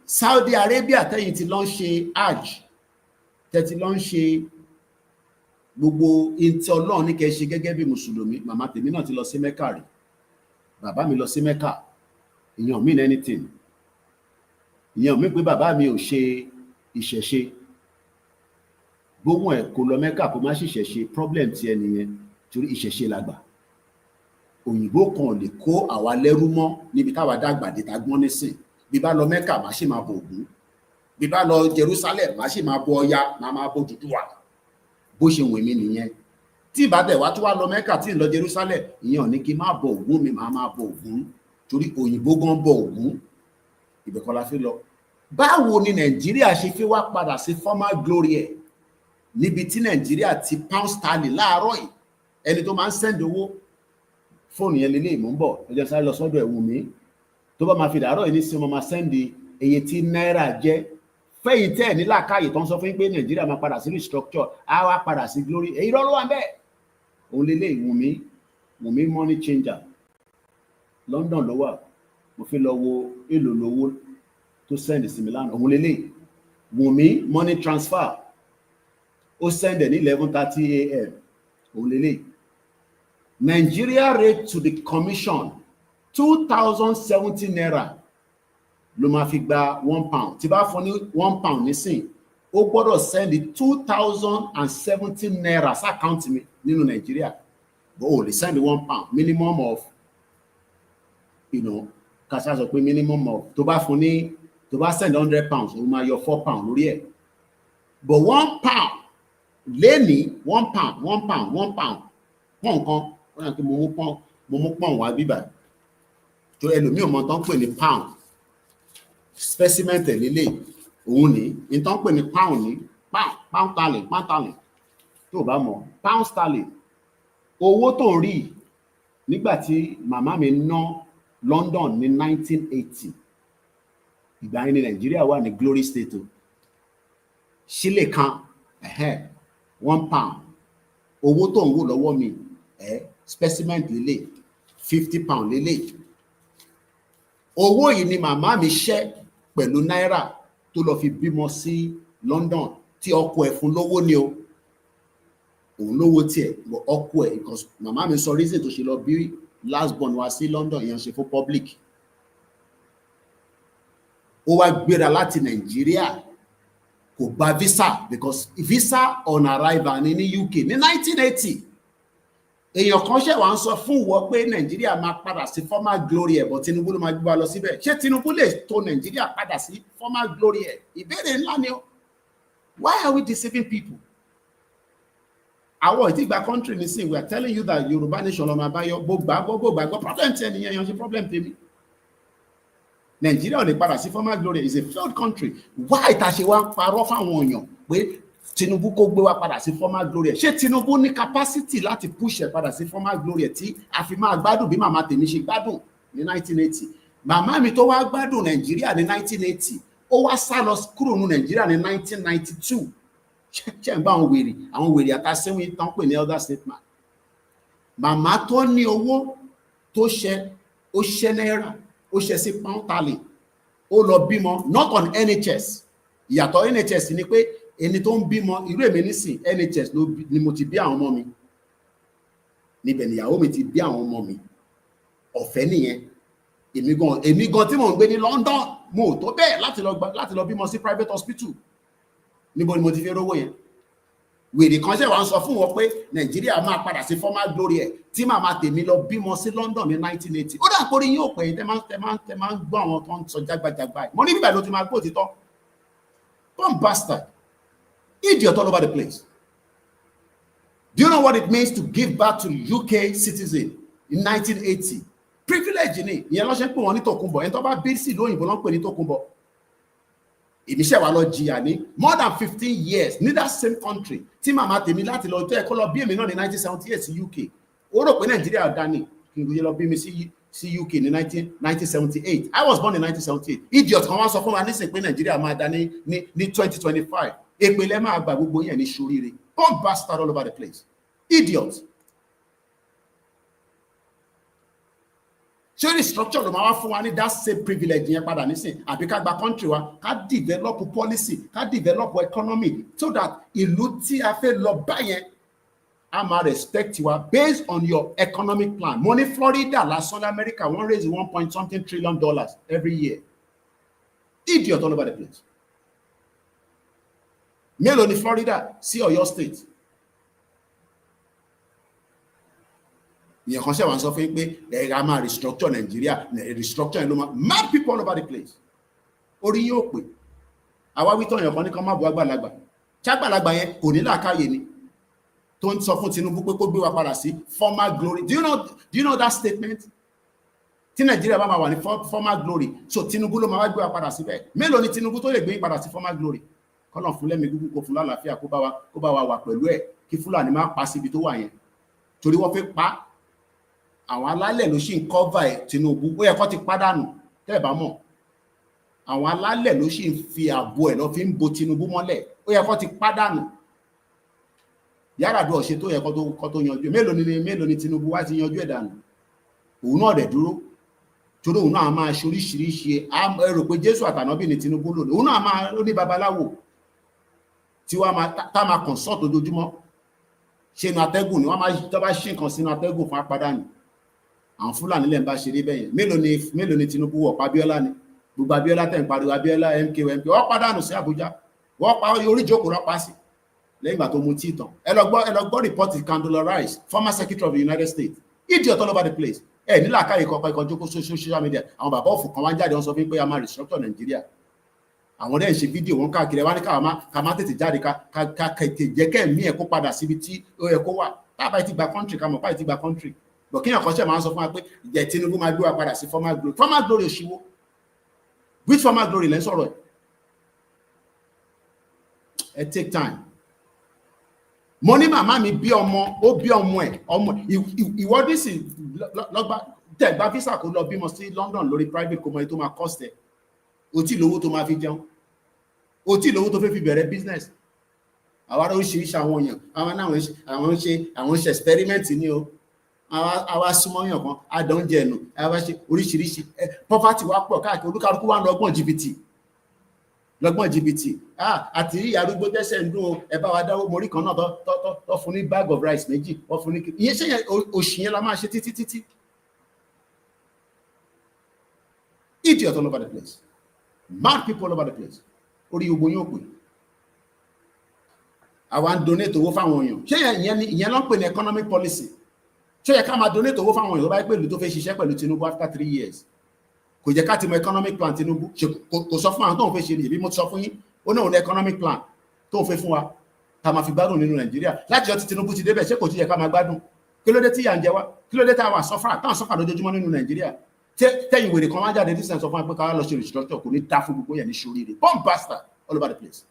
Saudi Arabia tẹ́yìn ti lọ ń ṣe hajj tẹ́tí lọ ń ṣe gbogbo ìntì Ọlọ́run ní kẹ́ ṣe gẹ́gẹ́ bí mùsùlùmí màmá tèmi náà ti lọ sí Mẹ́kà rí bàbá mi lọ sí Mẹ́kà ìyẹn mean anything ìyẹn mi pé bàbá mi ò ṣe ìṣẹ̀ṣe gbogbo ẹ̀ kò lọ Mẹ́kà kó má ṣìṣẹ̀ṣe problem ti ẹni yẹn torí ìṣẹ̀ṣe làgbà òyìnbó kan lè kó àwa lẹ́rú mọ́ níbi táwa dàgbà dé ta gbọ́n nísìn bí bá lọ Mẹ́kà má ṣe máa bọ Ògún bí bá lọ Jerusalem má ṣe máa bọ Ọya máa bọ Odùduwà bó ṣe wù mí nìyẹn tí ìbàdàn wá tó wá lọ Mẹ́kà tí ń lọ Jerusalem ìyẹn ò ní kí n má bọ Ògún mi máa bọ Ògún torí òyìnbó gan bọ Ògún ìbẹ̀kọ́ la fi lọ. Báwo ni Nàìjíríà ṣe fi wá padà sí former glory ẹ̀ níbi tí Nàìjíríà ti pound sterling láàárọ̀ yìí ẹni tó máa ń send owó fóònù yẹn lélẹ̀ ìmọ̀ ń bọ̀ ẹjọ́ sáré lọ sọ́dọ̀ ẹ̀wù mi tó bá máa fi dàárọ̀ yìí ní sí ọmọ máa send iye tí náírà jẹ́ fẹ́yìn tẹ́ ẹ̀ ní làákàyè tó ń sọ fún yín pé Nàìjíríà máa padà sí restructure á wá padà sí glory èyí lọ́wọ́ wà bẹ́ẹ̀ òun lélẹ̀ ìwù mi money changer London ló wà mo fi lọ wo èlò lówó tó send sí mi lánàá òun lélẹ̀ Wùmí money transfer ó send ní 11:30 a.m. òun lélẹ̀ Nigeria rate to the commission 2070 naira ló máa fi gba £1 tí bá fún ní £1 nísìn ó gbọ́dọ̀ send 2070 naira sí àkáǹtì mi nínú Nigeria but ó lè send £1 minimum of kásá sọ pé minimum of tó bá send £100 ó máa yọ £4 lórí ẹ̀ but £1 lẹ́ni £1 pọ́n kan wọ́n yàn kí mo mú pọ́n wá bíbà tó ẹlòmíì ò mọ̀ tán pè ní pound specimen tẹ̀lélẹ̀ òun ní ìtàn pè ní pound ní pound sterling tó bá mọ̀ pound sterling owó tó ń rí nígbà tí màmá mi ná London ní 1980 ìgbà yẹn ní Nàìjíríà wà ní glory state o sílè kan £1 owó tó ń wò lọ́wọ́ mi specimen lélẹ̀ £50 lélẹ̀ owó yìí ni màmá mi ṣẹ́ pẹ̀lú náírà tó lọ fi bímọ sí London tí ọkọ ẹ̀ fún lówó ni o òun lówó tiẹ̀ ọkọ ẹ̀ because màmá mi sọ reason tó ṣe lọ bí last born wá sí London yẹn ṣe fún public ó wá gbéra láti Nàìjíríà kò gba visa because visa on arrival ní UK ní 1980 èèyàn kan ṣẹ̀ wá ń sọ fún ìwọ pé Nàìjíríà máa padà sí former glory ẹ̀ but Tinubu ló máa gbé wa lọ síbẹ̀. Ṣé Tinubu lè tò Nàìjíríà padà sí former glory ẹ̀? Ìbéèrè ńlá ni o. Why are we deceiving people? Àwọn ìtìgbà country nísìn, we are telling you that Yorùbá nation lọ́mọ àbáyọ gbogbo problem tí ẹnìyẹn yan ṣe problem tèmi. Nàìjíríà ò lè padà sí former glory, is a failed country. Why ta ṣe wá parọ́ fáwọn èèyàn pé Tinubu kó gbé wa padà sí former glory? Ṣé Tinubu ní capacity láti push ẹ padà sí former glory tí a fi máa gbádùn bí màmá tèmi ṣe gbádùn ní 1980? Màmá mi tó wá gbádùn Nàìjíríà ní 1980 ó wá sá lọ kúrò ní Nàìjíríà ní 1992. Ṣé ń bá àwọn wèrè àtàsẹ́wìn tán pè ní elder statesman. Màmá tó ní owó tó ṣe ó ṣe náírà ó ṣe sí pound sterling ó lọ bímọ not on NHS. Ìyàtọ̀ NHS ni pé ẹni tó ń bímọ irú èmi nísìn NHS ni mo ti bí àwọn ọmọ mi, níbẹ̀ níyàwó mi ti bí àwọn ọmọ mi, ọ̀fẹ́ nìyẹn. Èmi gan tí mò ń gbé ní London mo tó bẹ́ẹ̀ láti lọ bímọ sí private hospital. Níbo ni mo ti fi rówó yẹn? Wèrè kan ṣe wá ń sọ fún wọn pé Nàìjíríà máa padà sí former glory ẹ̀ tí màmá tèmi lọ bímọ sí London ní 1980. Ó dà kórí yín ò pé tẹ máa ń gbọ́ àwọn tó ń sọ jágbajàgba. Mo ní bíbẹ̀ ló ti máa gbọ́ òtítọ́. Bomb bastard. Idiot all over the place. Do you know what it means to give back to UK citizen in 1980? Privilege ni. Ìyẹn ló ṣe ń pè wọ́n ní Tòkunbọ̀. Ẹni tó bá bí sí lóyìnbó ló ń pè ní Tòkunbọ̀. Ìmíṣẹ́ wa lọ jìyà ní more than 15 years ní that same country tí màmá tèmi láti lọ tó ẹ̀kọ́ lọ bí èmi náà ní 1978 sí UK. Ó rò pé Nàìjíríà dání kí n gbé lọ bí mi sí UK ní 1978. I was born in 1978. Idiot kan wá sọ fún wa nísìnyí pé Nàìjíríà máa dá ní 2025. Èpè lẹ́ máa gba gbogbo yẹn ní ṣoríire. Bomb bastard all over the place. Idiot. Ṣé restructure ló máa wá fún wa ní that same privilege yẹn padà nísìn? Àbí ká gba country wa ká develop policy ká develop economy so that ìlú tí a fẹ́ lọ bá yẹn a máa respect wa based on your economic plan. Mo ní Florida lásán ní America wọ́n raise $1 trillion every year. Idiot all over the place. Mélòó ní Florida sí Ọ̀yọ́ state? Ìyẹn kan ṣe wá ń sọ fún pé ẹ̀ka máa restructure Nigeria, restructure ló máa mad people all over the place. Orí yóò pè. Àwa wí tán èèyàn kan ní kan má bu àgbàlagbà. Ṣàgbàlagbà yẹn kò ní làákàyè ni. Tó ń sọ fún Tinubu pé kó gbé wa padà sí former glory. Do you know that statement? Tí Nigeria bá máa wà ní former glory. So Tinubu ló máa wá gbé wa padà síbẹ̀. Mélòó ni Tinubu tó lè gbé padà sí former glory? Kọ́lọ̀ fún lẹ́mí gúgú kó fún lálàáfíà kó bá wa wà pẹ̀lú ẹ̀ kí Fúlàní máa pa síbi tó wà yẹn. Torí wọ́n fẹ́ pa àwọn alálẹ̀ ló ṣì ń cover ẹ̀ Tinubu. Ó yẹ kó ti pàdánù tẹ́ ẹ bá mọ̀. Àwọn alálẹ̀ ló ṣì ń fi ààbò ẹ̀ lọ fi ń bo Tinubu mọ́lẹ̀. Ó yẹ kó ti pàdánù. Yar'Adua ṣe tó yẹ kó tó yanjú. Mélòó ni Tinubu wá ti yanjú ẹ̀ dànù. Òun náà dẹ̀ dúró. Torí òun náà máa ṣe oríṣiríṣi ẹrù pé Jésù àtànábì ni Tinubu lò. Òun náà máa ó ní babaláwo tí wọ́n máa consult ojoojúmọ́. Ṣe inú atẹ́gùn ni wọ́n máa tó bá ṣe nǹkan sínú atẹ́gùn fún apádànù. Àwọn Fúlàní lẹ́ ń bá ṣeré bẹ́yẹn. Mélòó ni Tinubu wọ̀ pa Abíọ́lá ni? Gbogbo Abíọ́lá tẹ̀ ń pariwo Abíọ́lá MK wọ́n pàdánù sí Àbújá. Wọ́n pa orí ìjókòó rọ́pá sí. Lẹ́yìn ìgbà tó mu tí ìtàn. Ẹ lọ gbọ́ report Condoleezza Rice, former Secretary of the United States. Idiot all over the place. Ẹ ní làákàyè kọ̀ọ̀kan ìkọjú social media. Àwọn bàbá òfò kan wá jáde wọ́n sọ fún pé a máa restructure Nàìjíríà. Àwọn dẹ̀ ń ṣe fídíò wọn káàkiri wá ní ká má tètè jáde ká tètè jẹ́ kẹ́ẹ̀mí ẹ̀ kó padà síbi tí ó yẹ kó wà. Tábà ti gba country ká mọ̀ báyìí ti gba country. Bọ̀ kíyàn kan ṣe máa ń sọ fún wa pé ìjẹ́ Tinubu máa gbé wa padà sí former glory. Former glory òṣìwò. Which former glory lẹ́ ń sọ̀rọ̀ ẹ̀? Ẹ take time. Mo ní màmá mi bí ọmọ ó bí ọmọ ẹ̀ ìwọ́dí sì lọ́gbà tẹ̀gbá visa kó lọ bímọ sí London lórí private company tó máa cost ẹ̀. O tí lówó tó máa fi jẹun. O tí lówó tó fẹ́ fi bẹ̀rẹ̀ business. Àwa oríṣiríṣi àwọn èèyàn àwọn náà àwọn ṣe experiment ni o. Àwa súnmọ́ yàn kan adóúnjẹ ẹ̀nù àwa ṣe oríṣiríṣi poverty wá pọ̀ káàkiri olúkálukú wá ń lọ́gbọ̀n jìbìtì àti rí arúgbó jẹ́sẹ̀ ń dún o ẹ bá wa dáwó morí kan náà tó fún ní bag of rice méjì wọ́n fún ní ìyẹn ṣe yẹn òṣì yẹn la máa ṣe títí. Idiot all over the place. Mad people all over the place. Orí gbogbo yóò pè. àwa ń donate owó fáwọn èèyàn ṣé ìyẹn ló ń pè ní economic policy ṣé yẹ ká máa donate owó fáwọn èèyàn tó bá pè lù tó fẹ́ ṣiṣẹ́ pẹ̀lú Tinubu after 3 years kò jẹ́ ká ti mọ economic plan Tinubu kò sọ fún àwọn tó ń fẹ́ ṣe nìyẹn bí mo sọ fún yín ó náà ní economic plan tó ń fẹ́ fún wa ká máa fi gbádùn nínú Nàìjíríà láti ọtí Tinubu ti débẹ̀ ṣé kò ti yẹ ká máa gbádùn kí ló dé tí yà ń jẹ wá kí ló dé tá a wà sọ́fà táwọn sọ́fà lójoojúmọ́ nínú Nàìjíríà tẹ́yìn wèrè kan wá jáde ní sẹ́ńsọ fún wa pé ká lọ ṣe restructure kò ní dá fún gbogbo yẹn ní ṣoríire bomb bastard all over the place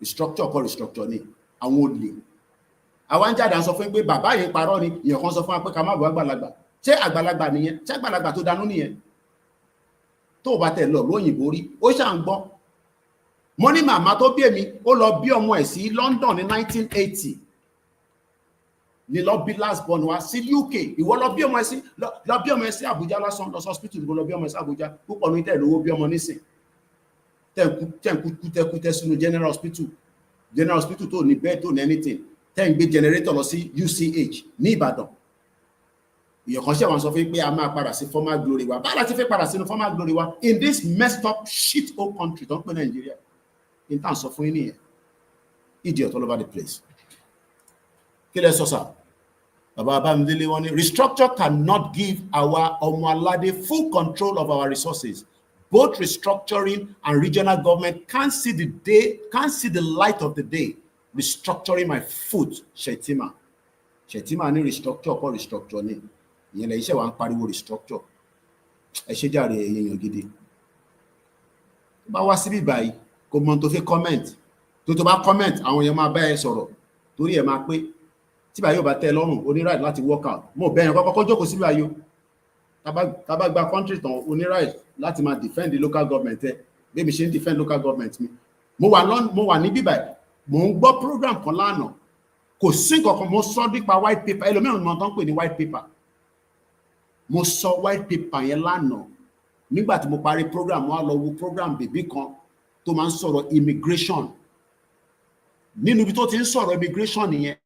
restructure ni àwọn olè àwọn jáde à ń sọ fún pé bàbá yẹn parọ́ ni èèyàn kan sọ fún wa pé ká má bọ àgbàlagbà ṣé àgbàlagbà nìyẹn ṣé àgbàlagbà tó danú nìyẹn tó bá tẹ̀ lọ lóyìnbó rí ó ṣà ń gbọ́ mo ní màmá tó bí èmi ó lọ bí ọmọ ẹ̀ sí London ní 1980 ní lọ bí last born wá sí UK ìwọ lọ bí ọmọ ẹ̀ sí Abuja lásán lọ sí hospital ìwọ lọ bí ọmọ ẹ̀ sí Abuja púpọ̀ ní tẹ̀ lówó bí ọmọ nísìn tẹ́ sínú general hospital tó ní bed tó ní anything tẹ́ ń gbé generator lọ sí UCH ní Ìbàdàn èèyàn kan ṣe àwọn sọ fún pé a máa padà sí former glory wa báyìí láti fẹ́ padà sínú former glory wa in this messed up shit hole country tó ń pè Nàìjíríà in tàn sọ fún yín nìyẹn idiot all over the place kí lẹ sọ sá bàbá Abámidélé wọn ní restructure cannot give our ọmọ aládé full control of our resources. Both restructuring and regional government can't see the light of the day. Restructuring my foot, Shetima ní restructure kọ́ restructure ní ìyẹn lẹ́yìn iṣẹ́ wa ń pariwo restructure ẹ ṣe jàre èèyàn gidi bá wá síbí báyìí kò mọ tó fi comment tó bá comment àwọn èèyàn máa bá ẹ sọ̀rọ̀ torí ẹ máa pé tí báyìí ò bá tẹ́ lọ́rùn o ní right láti work out mo bẹ̀yàn kọ́kọ́ jókòó síbí báyìí o tá bá gba country tán o ní right láti máa defend the local government ẹ bí mi ṣe ń defend local government mi mo wà ní bíbáyìí mo ń gbọ́ program kan lánàá kò sí nǹkan mo sọ nípa white paper ẹlòmíràn mọ̀ tán pè ní white paper mo sọ white paper yẹn lánàá nígbà tí mo parí program wa lọ wo program bèbí kan tó máa ń sọ̀rọ̀ immigration nínú ibi tó ti ń sọ̀rọ̀ immigration nìyẹn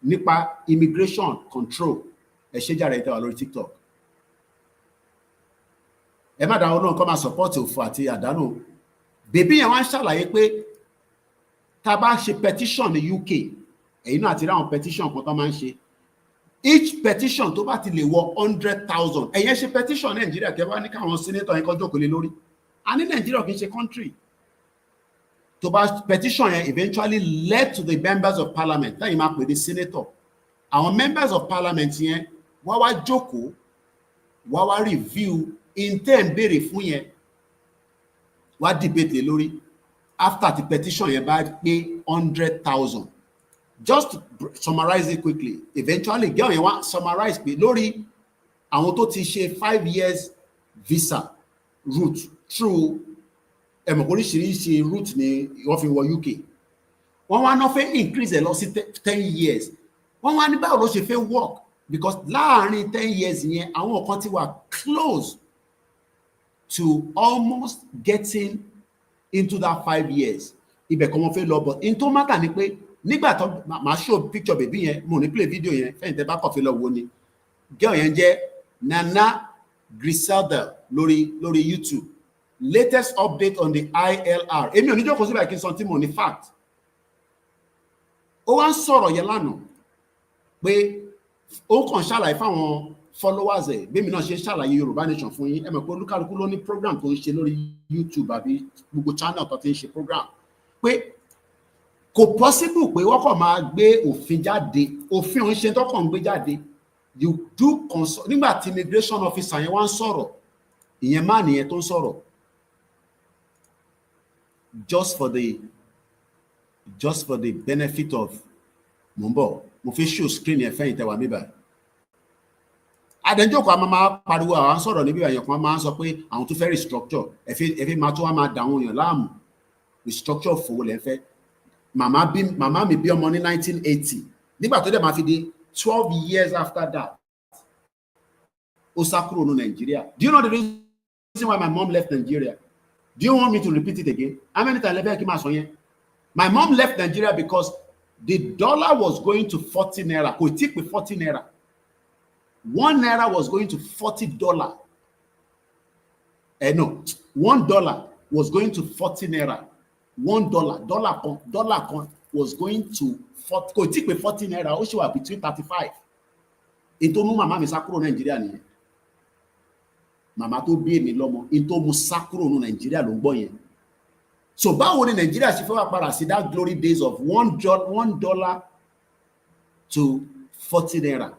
nípa immigration control ẹ ṣe jàre ìtawà lórí TikTok ẹ má dáwọ́ náà kọ́ máa support òfò àti àdánù bèbí yẹn wá ń ṣàlàyé pé tá a bá ṣe petition ní UK èyí náà àti ráwọn petition kan tó máa ń ṣe each petition tó bá ti lè wọ 100,000 ẹ̀yẹn ṣe petition Nàìjíríà kẹwàá ní káwọn senator yẹn kọjọ́ kò lè lórí a ní Nàìjíríà kì í ṣe country tó bá petition yẹn eventually led to the members of parliament lẹ́yìn máa pè ní senator àwọn members of parliament yẹn wá jókòó wá review intent béèrè fún yẹn wá debate lórí after the petition yẹn bá pé 100,000 just to summarize it quickly eventually girl yẹn wá summarize pé lórí àwọn tó ti ṣe 5 years visa route through oríṣiríṣi route ni wọ́n fi wọ UK wọ́n wá náà fẹ́ increase ẹ̀ lọ sí 10 years wọ́n wá ní báwo ló ṣe fẹ́ work because láàárín 10 years yẹn àwọn kan ti wà close to almost getting into that 5 years ibẹ̀ kan wọ́n fẹ́ lọ but in tó matter ni pé nígbà tó máa show picture baby yẹn mo ní play video yẹn fẹ́yìn tẹ́ bá kọ̀ fi lọ wo ni girl yẹn jẹ́ Nana Griselda lórí YouTube latest update on the ILR èmi ò ní jókòó síbẹ̀ kí n sọ tí mo ní fact ó wá ń sọ̀rọ̀ yẹn lánàá pé ó kàn ṣàlàyé fáwọn followers ẹ̀ bí mi náà ṣe ṣàlàyé Yorùbá Nation fún yín ẹ mọ̀ pé olúkálukú ló ní program tó ń ṣe lórí YouTube àbí gbogbo channel tó ti ń ṣe program pé kò possible pé wọ́n kàn máa gbé òfin jáde òfin òun ṣe tó kàn ń gbé jáde you do consult nígbà tí immigration officer yẹn wá ń sọ̀rọ̀ ìyẹn má nìyẹn tó ń sọ̀rọ̀ just for the benefit of mo fi show screen yẹn fẹ́yìn tẹ́wàá bíbá àdẹ́jọ́kọ̀ a máa pariwo àwọn sọ̀rọ̀ níbi àyàn kan máa ń sọ pé àwọn tó fẹ́ restructure ẹ̀fẹ́ máa tó wá máa dà àwọn èèyàn láàmú restructure fowó lẹ́fẹ́ màmá mi bí ọmọ ní 1980 nígbà tó dẹ̀ máa fi di 12 years after that ó sá kúrò ní Nigeria. Do you know the reason why my mom left Nigeria? Do you want me to repeat it again? How many times lẹ́fẹ́ kí máa sọ yẹn? My mom left Nigeria because the dollar was going to 40 naira. Kò tí pé 40 naira. 1 naira was going to $40. No, $1 was going to 40 naira. $1 dollar kan was going to 40 naira, ó ṣì wà between 35. Ètò mú màmá mi sá kúrò Nàìjíríà nìyẹn. Màmá tó bí èmi lọ́mọ, ètò mú sá kúrò ní Nàìjíríà ló ń gbọ́ yẹn. So báwo ni Nàìjíríà ṣe fẹ́ wá padà sí that glory days of $1 to 40 naira?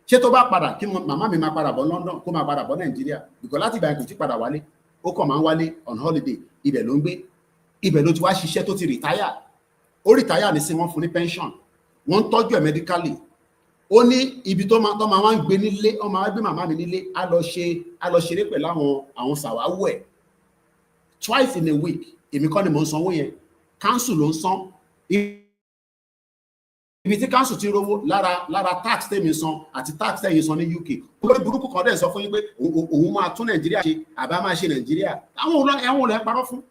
Ṣé tó bá padà kí màmá mi máa padà bọ̀ London kó máa padà bọ̀ Nàìjíríà? Because láti ìgbà yẹn kò tí padà wálé, ó kàn máa ń wálé on holiday, ibẹ̀ ló ń gbé, ibẹ̀ ló ti wá ṣiṣẹ́ tó ti retire. Ó retire ní sí wọ́n fún ní pension, wọ́n ń tọ́jú ẹ̀ medically. Ó ní ibi tó máa ń gbé nílé, ó máa gbé màmá mi nílé, á lọ ṣeré pẹ̀lú àwọn sàwáwú ẹ̀. Twice in a week, èmi kọ́ ni mò ń sanwó yẹn, council ló ń san. Ibi tí council ti rówó lára tax tèmi san àti tax tẹ̀yin san ní UK. Olórí burúkú kan dẹ̀ sọ fún yín pé òun máa tún Nàìjíríà ṣe, àbá máa ṣe Nàìjíríà. Àwọn olè parọ́ fún.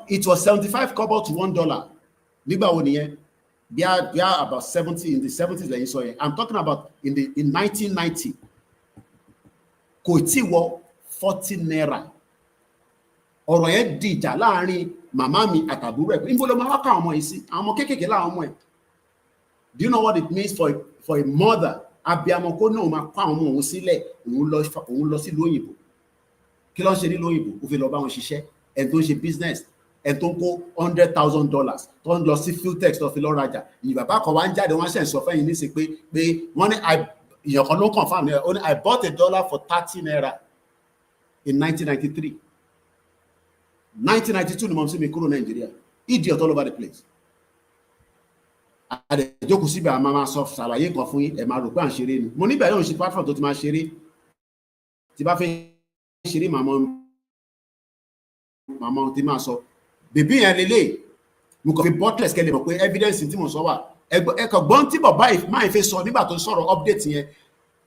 It was 75 kobo to $1. Nígbà wo nìyẹn? They are about 70 in the 70s lẹ́yìn sọ yẹn. I'm talking about in 1990. Kò tí wọ 40 naira. Ọ̀rọ̀ yẹn di ìjà láàrin màmá mi àtàbúrò ẹ̀. Níbo ló máa wá ká àwọn ọmọ yìí sí? Àwọn ọmọ kéékèèké láwọn ọmọ ẹ̀. Do you know what it means for a mother? Abiyamọ kó náà máa kó àwọn ọmọ òun sílẹ̀, òun lọ sí ìlú òyìnbó. Kí ló ń ṣe nílùú òyìnbó? Ó fi lọ bá wọn ṣiṣẹ́. Ẹni tó ń ṣe business, ẹni tó ń kó $100,000 tó ń lọ sí Futex tó fi lọ rajà. Ìyí bàbá kan wá ń jáde, wọ́n ṣẹ̀ ń sọ fẹ́yìn ní sí pé wọ́n ní ìyàn kan ló ń confirm ní ẹ̀. Ó ní I bought $1 for 30 naira in 1993. 1992 ni mo sì mi kúrò Nàìjíríà. Idiot all over the place. Àdèjókòó síbẹ̀ àmà máa sọ ṣàlàyé kan fún yín, ẹ̀ máa rò pé à ń ṣeré ni. Mo níbẹ̀ yóò ṣe platform tó ti máa ṣeré. Tí bá fẹ́ ṣeré màmá tí máa sọ. Bèbí yẹn lélẹ̀, mo kàn fi buttress kẹ́lẹ̀ mọ̀ pé evidence tí mo sọ wà. Ẹ̀kọ́ gbọ́n tí bàbá máa ń fẹ́ sọ nígbà tó sọ̀rọ̀ update yẹn.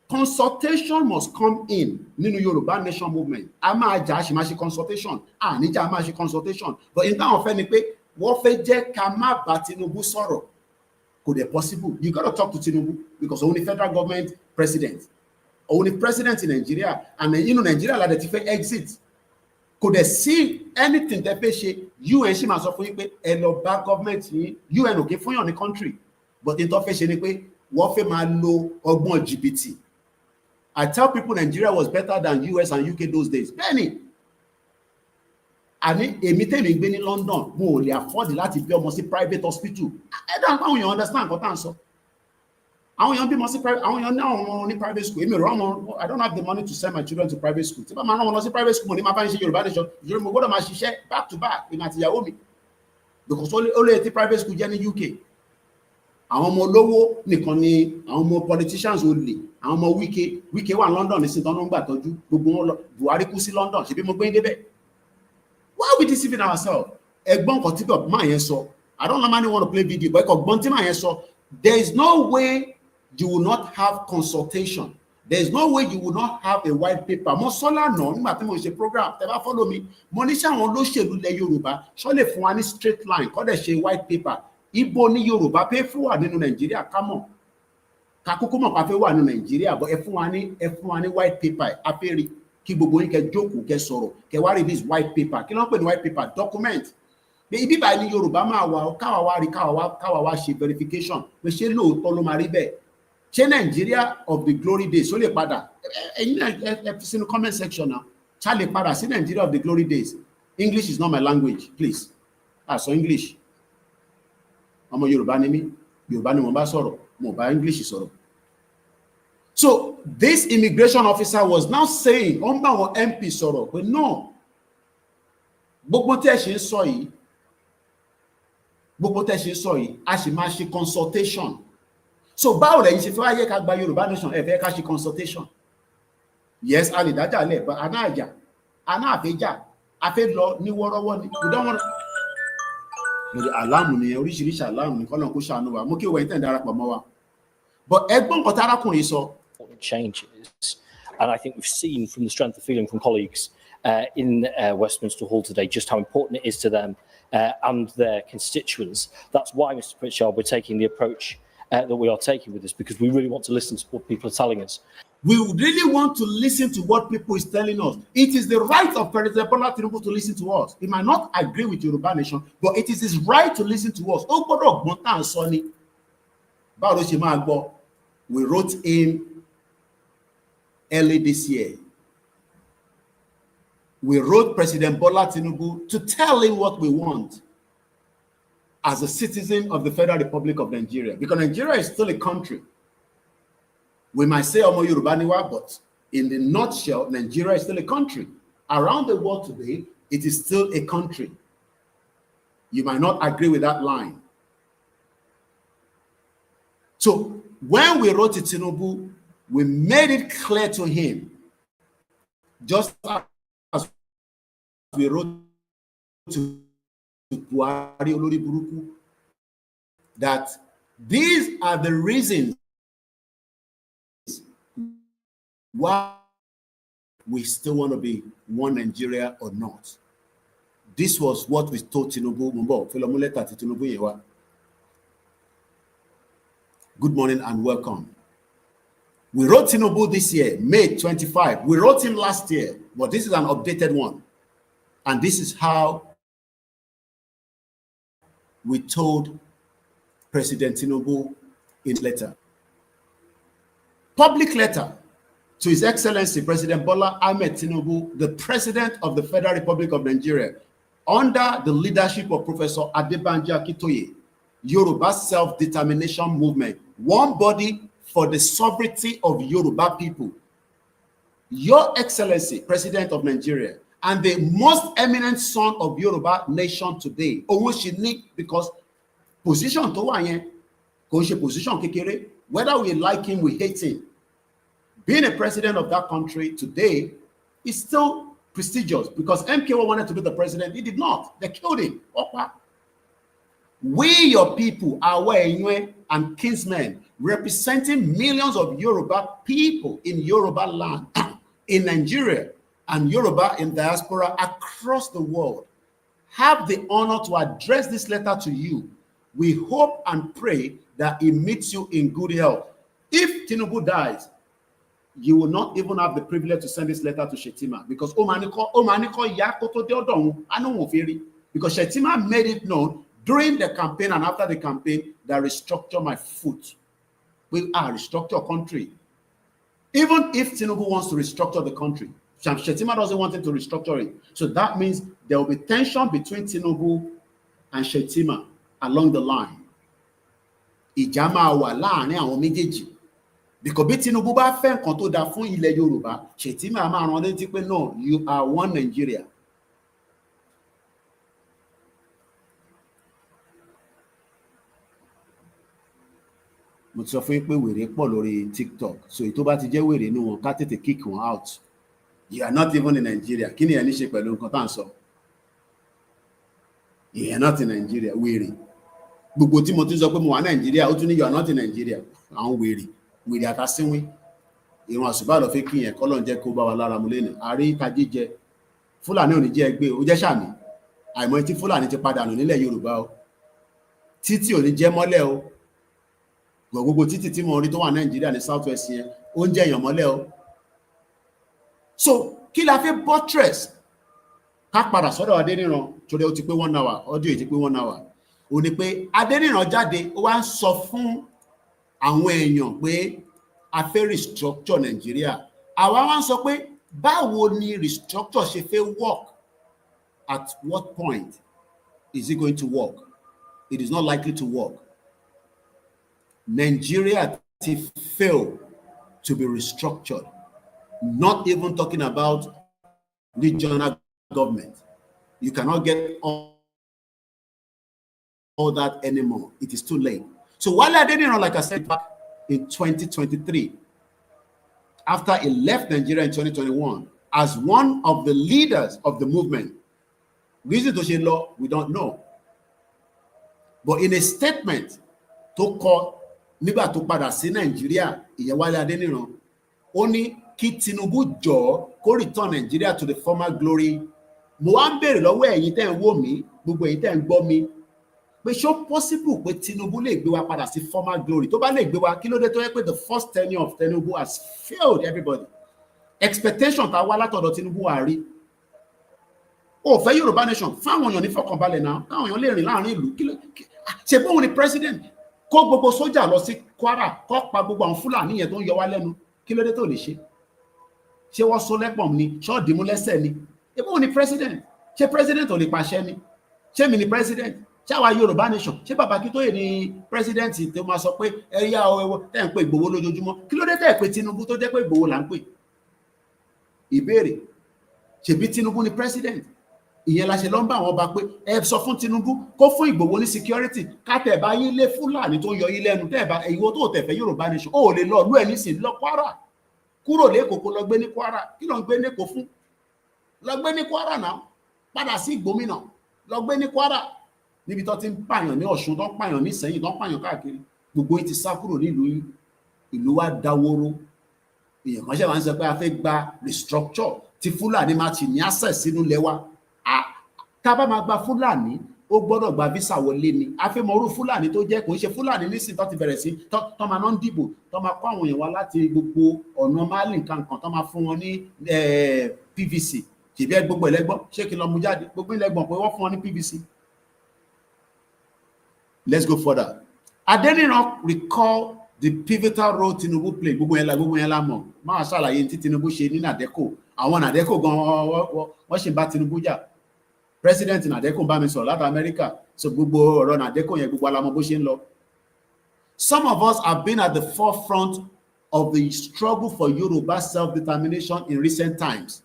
Consultation must come in nínú Yorùbá nation movement. A máa jà, a sì máa ṣe consultation. Níjà a máa ṣe consultation. But in táwọn fẹ́ ni pé wọ́n fẹ́ jẹ́ ká má bá Tinubu sọ̀rọ̀. Kò dẹ̀ possible. You gotta talk to Tinubu because òun ni federal government president. Òun ni president in Nigeria, and inú Nigeria la dẹ̀ ti fẹ́ exit. Kò dẹ̀ sí anything tẹ́ fẹ́ ṣe. UN ṣì máa sọ fún yín pé ẹ lọ bá government yín. UN ò kí fún yàn ní country. But in tó fẹ́ ṣe ni pé wọ́n fẹ́ máa lo ọgbọ́n jìbìtì. I tell people Nigeria was better than US and UK those days. Bẹ́ẹ̀ni, àní èmi tèmi gbé ní London, mo ò lè afford láti bí ọmọ sí private hospital. Ẹ dáhùn àwọn èèyàn understand nǹkan tá à ń sọ. Àwọn èèyàn bímọ sí private, àwọn èèyàn ní àwọn ọmọ ní private school. Èmi rán wọn, I don't have the money to send my children to private school. Tí bá máa rán wọn lọ sí private school, mo ní máa bá ń ṣe Yorùbá nation. Yorùbá mo gbọ́dọ̀ máa ṣiṣẹ́ back to back ìgbà àti ìyàwó mi. Because ó lè ti private school jẹ́ ní UK. Àwọn ọmọ olówó nìkan ni àwọn ọmọ politicians ò lè. Àwọn ọmọ Wike wà London ní sin tán ló ń gbà tọ́jú. Gbogbo wọn lọ Buhari kú sí London. Ṣebí mo gbé débẹ̀. Why are we deceiving ourselves? Ẹ̀gbọ́n kan tí máa yẹn sọ. I don't normally want to play video, but ẹ̀kọ́ gbọ́n tí máa yẹn sọ. There is no way you will not have consultation. There is no way you will not have a white paper. Mo sọ lánàá nígbà tí mo ṣe program, tẹ́ bá follow me. Mo ní sáwọn olóṣèlú ilẹ̀ Yorùbá ṣọ́ lè fún wa ní straight line kọ́ dẹ̀ ṣe white paper. Ibo ní Yorùbá pé fún wa nínú Nàìjíríà ká mọ̀. Ká kúkú mọ̀ ká fẹ́ wà nínú Nàìjíríà, but ẹ fún wa ní white paper afẹ́rí kí gbogbo yín kẹ́ jókòó kẹ́ sọ̀rọ̀ kẹ́ wá rí this white paper. Kí ló ń pè ní white paper? Document. Pé ibi báyìí ní Yorùbá máa wà káwa wá rí káwa wá ṣe verification pé ṣé lóòótọ́ ló máa rí bẹ́ẹ̀. Ṣé Nigeria of the glory days ó lè padà? Ẹ̀yin ẹ fi sínú comment section náà. Ṣá lè padà sí Nigeria of the glory days? English is not my language, please. So English. Ọmọ Yorùbá ni mí, Yorùbá ni mo bá sọ̀rọ̀, mo bá English sọ̀rọ̀. So this immigration officer was now saying, ó ń bá àwọn MP sọ̀rọ̀ pé no, gbogbo tẹ́ ṣe ń sọ yìí, a sì máa ṣe consultation. So báwo lẹ́yìn ṣe fẹ́ wáyé ká gba Yorùbá nation, ẹ fẹ́ ká ṣe consultation? Yes, a lè dájà lẹ̀, but àná àfẹ́jà, a fẹ́ lọ ní wọ́rọ́wọ́ ni. We don't want to. Aláàmù ni oríṣiríṣi aláàmù ní kọ́lọ̀ kó ṣàánú wa. Mo kí wọ́n tẹ̀ darapọ̀ mọ́ wa. But ẹgbọ́n kan tárákùnrin sọ. Changes, and I think we've seen from the strength of feeling from colleagues in Westminster Hall today just how important it is to them and their constituents. That's why, Mr. Pritchard, we're taking the approach that we are taking with this, because we really want to listen to what people are telling us. We really want to listen to what people is telling us. It is the right of President Bola Tinubu to listen to us. He might not agree with Yoruba Nation, but it is his right to listen to us. We wrote him early this year. We wrote President Bola Tinubu to tell him what we want as a citizen of the Federal Republic of Nigeria, because Nigeria is still a country. We might say Omo Yoruba Niwa, but in the nutshell, Nigeria is still a country. Around the world today, it is still a country. You might not agree with that line. So when we wrote to Tinubu, we made it clear to him, just as we wrote to Buhari Olori Buruku, that these are the reasons why we still want to be one Nigeria or not. This was what we told Tinubu. Good morning and welcome. We wrote Tinubu this year, May 25. We wrote him last year, but this is an updated one. And this is how we told President Tinubu in letter. Public letter to His Excellency President Bola Ahmed Tinubu, the President of the Federal Republic of Nigeria, under the leadership of Professor Adebanji Akintoye, Yoruba Self-Determination Movement, one body for the sovereignty of Yoruba people. Your Excellency, President of Nigeria, and the most eminent son of Yoruba nation today, because position to one, position kekere, whether we like him, we hate him. Being a president of that country today is still prestigious, because MKO wanted to be the president. He did not. They killed him. We, your people, our and kinsmen, representing millions of Yoruba people in Yoruba land, in Nigeria, and Yoruba in diaspora across the world, have the honor to address this letter to you. We hope and pray that it meets you in good health. If Tinubu dies, you will not even have the privilege to send this letter to Shetima, because because Shetima made it known during the campaign and after the campaign that restructure my foot. We are restructure country. Even if Tinubu wants to restructure the country, Shetima doesn't want him to restructure it. So that means there will be tension between Tinubu and Shetima along the line. Ìjàmà wà láàrin àwọn méjèèjì. Because bí Tinubu bá fẹ́ nǹkan tó dáa fún ilẹ̀ Yorùbá, Shetima máa rán létí pé no, you are one Nigeria. Mo ti sọ fún yín pé wèrè pọ̀ lórí TikTok, so ètò bá ti jẹ́ wèrè inú wọn ká tètè kick wọn out. You are not even in Nigeria. Kí ni ẹ ní ṣe pẹ̀lú nǹkan tá à ń sọ? You are not in Nigeria, wèrè. Gbogbo tí mo ti sọ pé mo wà Nigeria, ó tún ní you are not in Nigeria. Àwọn wèrè àtàsínwín. Ìrun àsùbá lọ fi kí yẹn kọ́lọ́n jẹ́ kó bá wa lára mu lẹ́nu. Àrí kájí jẹ. Fúlàní ò ní jẹ́ ẹgbẹ́, ó jẹ́ sàmì. Àìmọ̀ tí Fúlàní ti padà nù nílẹ̀ Yorùbá o. Títí ò ní jẹ́ mọ́lẹ̀ o. Gbogbo títí tí mo rí tó wà Nàìjíríà ní South West yẹn, ó ń jẹ́ èèyàn mọ́lẹ̀ o. So kí la fi buttress ká padà sọ́dọ̀ Adéníran torí ó ti pé 1 hour, ọdún yìí ti pé 1 hour. Ó ní pé Adéníran jáde, ó wá ń sọ fún àwọn èèyàn pé a fẹ́ restructure Nigeria. Àwa wá ń sọ pé báwo ni restructure ṣe fẹ́ work? At what point is it going to work? It is not likely to work. Nigeria failed to be restructured. Not even talking about regional government. You cannot get all that anymore. It is too late. So while I didn't know, like I said, back in 2023, after he left Nigeria in 2021, as one of the leaders of the movement, reason to say law, we don't know. But in a statement to call nígbà tó padà sí Nigeria, ìyẹn Wálé Adéníran, ó ní kí Tinubu jọ kó return Nigeria to the former glory. Mo wá ń béèrè lọ́wọ́ ẹ̀yin tẹ́ ń wò mí, gbogbo ẹ̀yin tẹ́ ń gbọ́ mi, pé ṣó possible pé Tinubu lè gbé wa padà sí former glory. Tó bá lè gbé wa, kí ló dé tó yẹ pé the first tenure of Tinubu has failed everybody. Expectation tá wá látọ̀dọ̀ Tinubu wà rí. Ó fẹ́ Yorùbá nation, fáwọn èèyàn ní fọkànbalẹ̀ náà, káwọn èèyàn lè rìn láàrin ìlú. Ṣé bóun ni president kó gbogbo sójà lọ sí Kwara, kó pa gbogbo àwọn Fúlàní yẹn tó ń yọ wá lẹ́nu? Kí ló dé tó lè ṣe? Ṣé wọ́n so lẹ́pọ̀n ni? Ṣé wọ́n dìmú lẹ́sẹ̀ ni? Ṣé bóun ni president? Ṣé president ò lè pàṣẹ ni? Ṣé mi ni president? Ṣé àwa Yorùbá nation? Ṣé Bàbá Akíntóyè ni president tó máa sọ pé ẹ̀yà ọ̀wọ̀ tẹ́ ń pè Ìgbòho lójoojúmọ́? Kí ló dé tẹ́ pé Tinubu tó jẹ́ pé Ìgbòho là ń pè? Ìbéèrè, ṣebí Tinubu ni president? Ìyẹn la ṣe lọ ń bá àwọn ọba pé ẹ sọ fún Tinubu kó fún Ìgbòho ní security, ká tẹ̀ bá yín lé Fúlàní tó ń yọ yín lẹ́nu, tẹ̀ bá ìwọ tó tẹ̀fẹ́ Yorùbá nation, ó lè lọ lú ẹ̀ nísìnyí lọ Kwara, kúrò lẹ́kọ̀ọ́ kó lọ gbé ní Kwara. Kí ló ń gbé lẹ́kọ̀ọ́ fún? Lọ gbé ní Kwara náà, padà sí Ìgbòmínà, lọ gbé ní Kwara, níbi tó ti ń pààyàn ní Ọ̀ṣun, tó ń pààyàn ní Ìṣẹ̀yìn, tó ń pààyàn káàkiri. Gbogbo yìí ti sá kúrò nílùú yìí, ìlú wa dáwóró. Èèyàn kan ṣe máa ń sọ pé a fẹ́ gba restructure tí Fúlàní máa ti ní access sínú ilẹ̀ wa. Tá a bá máa gba Fúlàní, ó gbọ́dọ̀ gba visa wọlé ni. A fẹ́ mọ irú Fúlàní tó jẹ́, kò ń ṣe Fúlàní nísìnyí tó ti bẹ̀rẹ̀ sí tó máa ń dìbò, tó máa kó àwọn èèyàn wá láti gbogbo ọ̀nà Mali nǹkan tó máa fún wọn ní PVC. Ṣèbí gbogbo ẹlẹ́gbọ́n, ṣé kí n lọ mú jáde? Gbogbo ẹlẹ́gbọ́n pé wọ́n fún wọn ní PVC. Let's go further. Adeniran recall the pivotal role Tinubu played. Gbogbo yẹn la mọ̀. Máa ṣàlàyé tí Tinubu ṣe ní Nàdẹ́kò. Àwọn Nàdẹ́kò gan wọ́n ṣe bá Tinubu jà. President Nàdẹ́kò bá mi sọ̀rọ̀ láti Amẹ́ríkà. So gbogbo ọ̀rọ̀ Nàdẹ́kò yẹn gbogbo alamọ bó ṣe ń lọ. Some of us have been at the forefront of the struggle for Yoruba self-determination in recent times.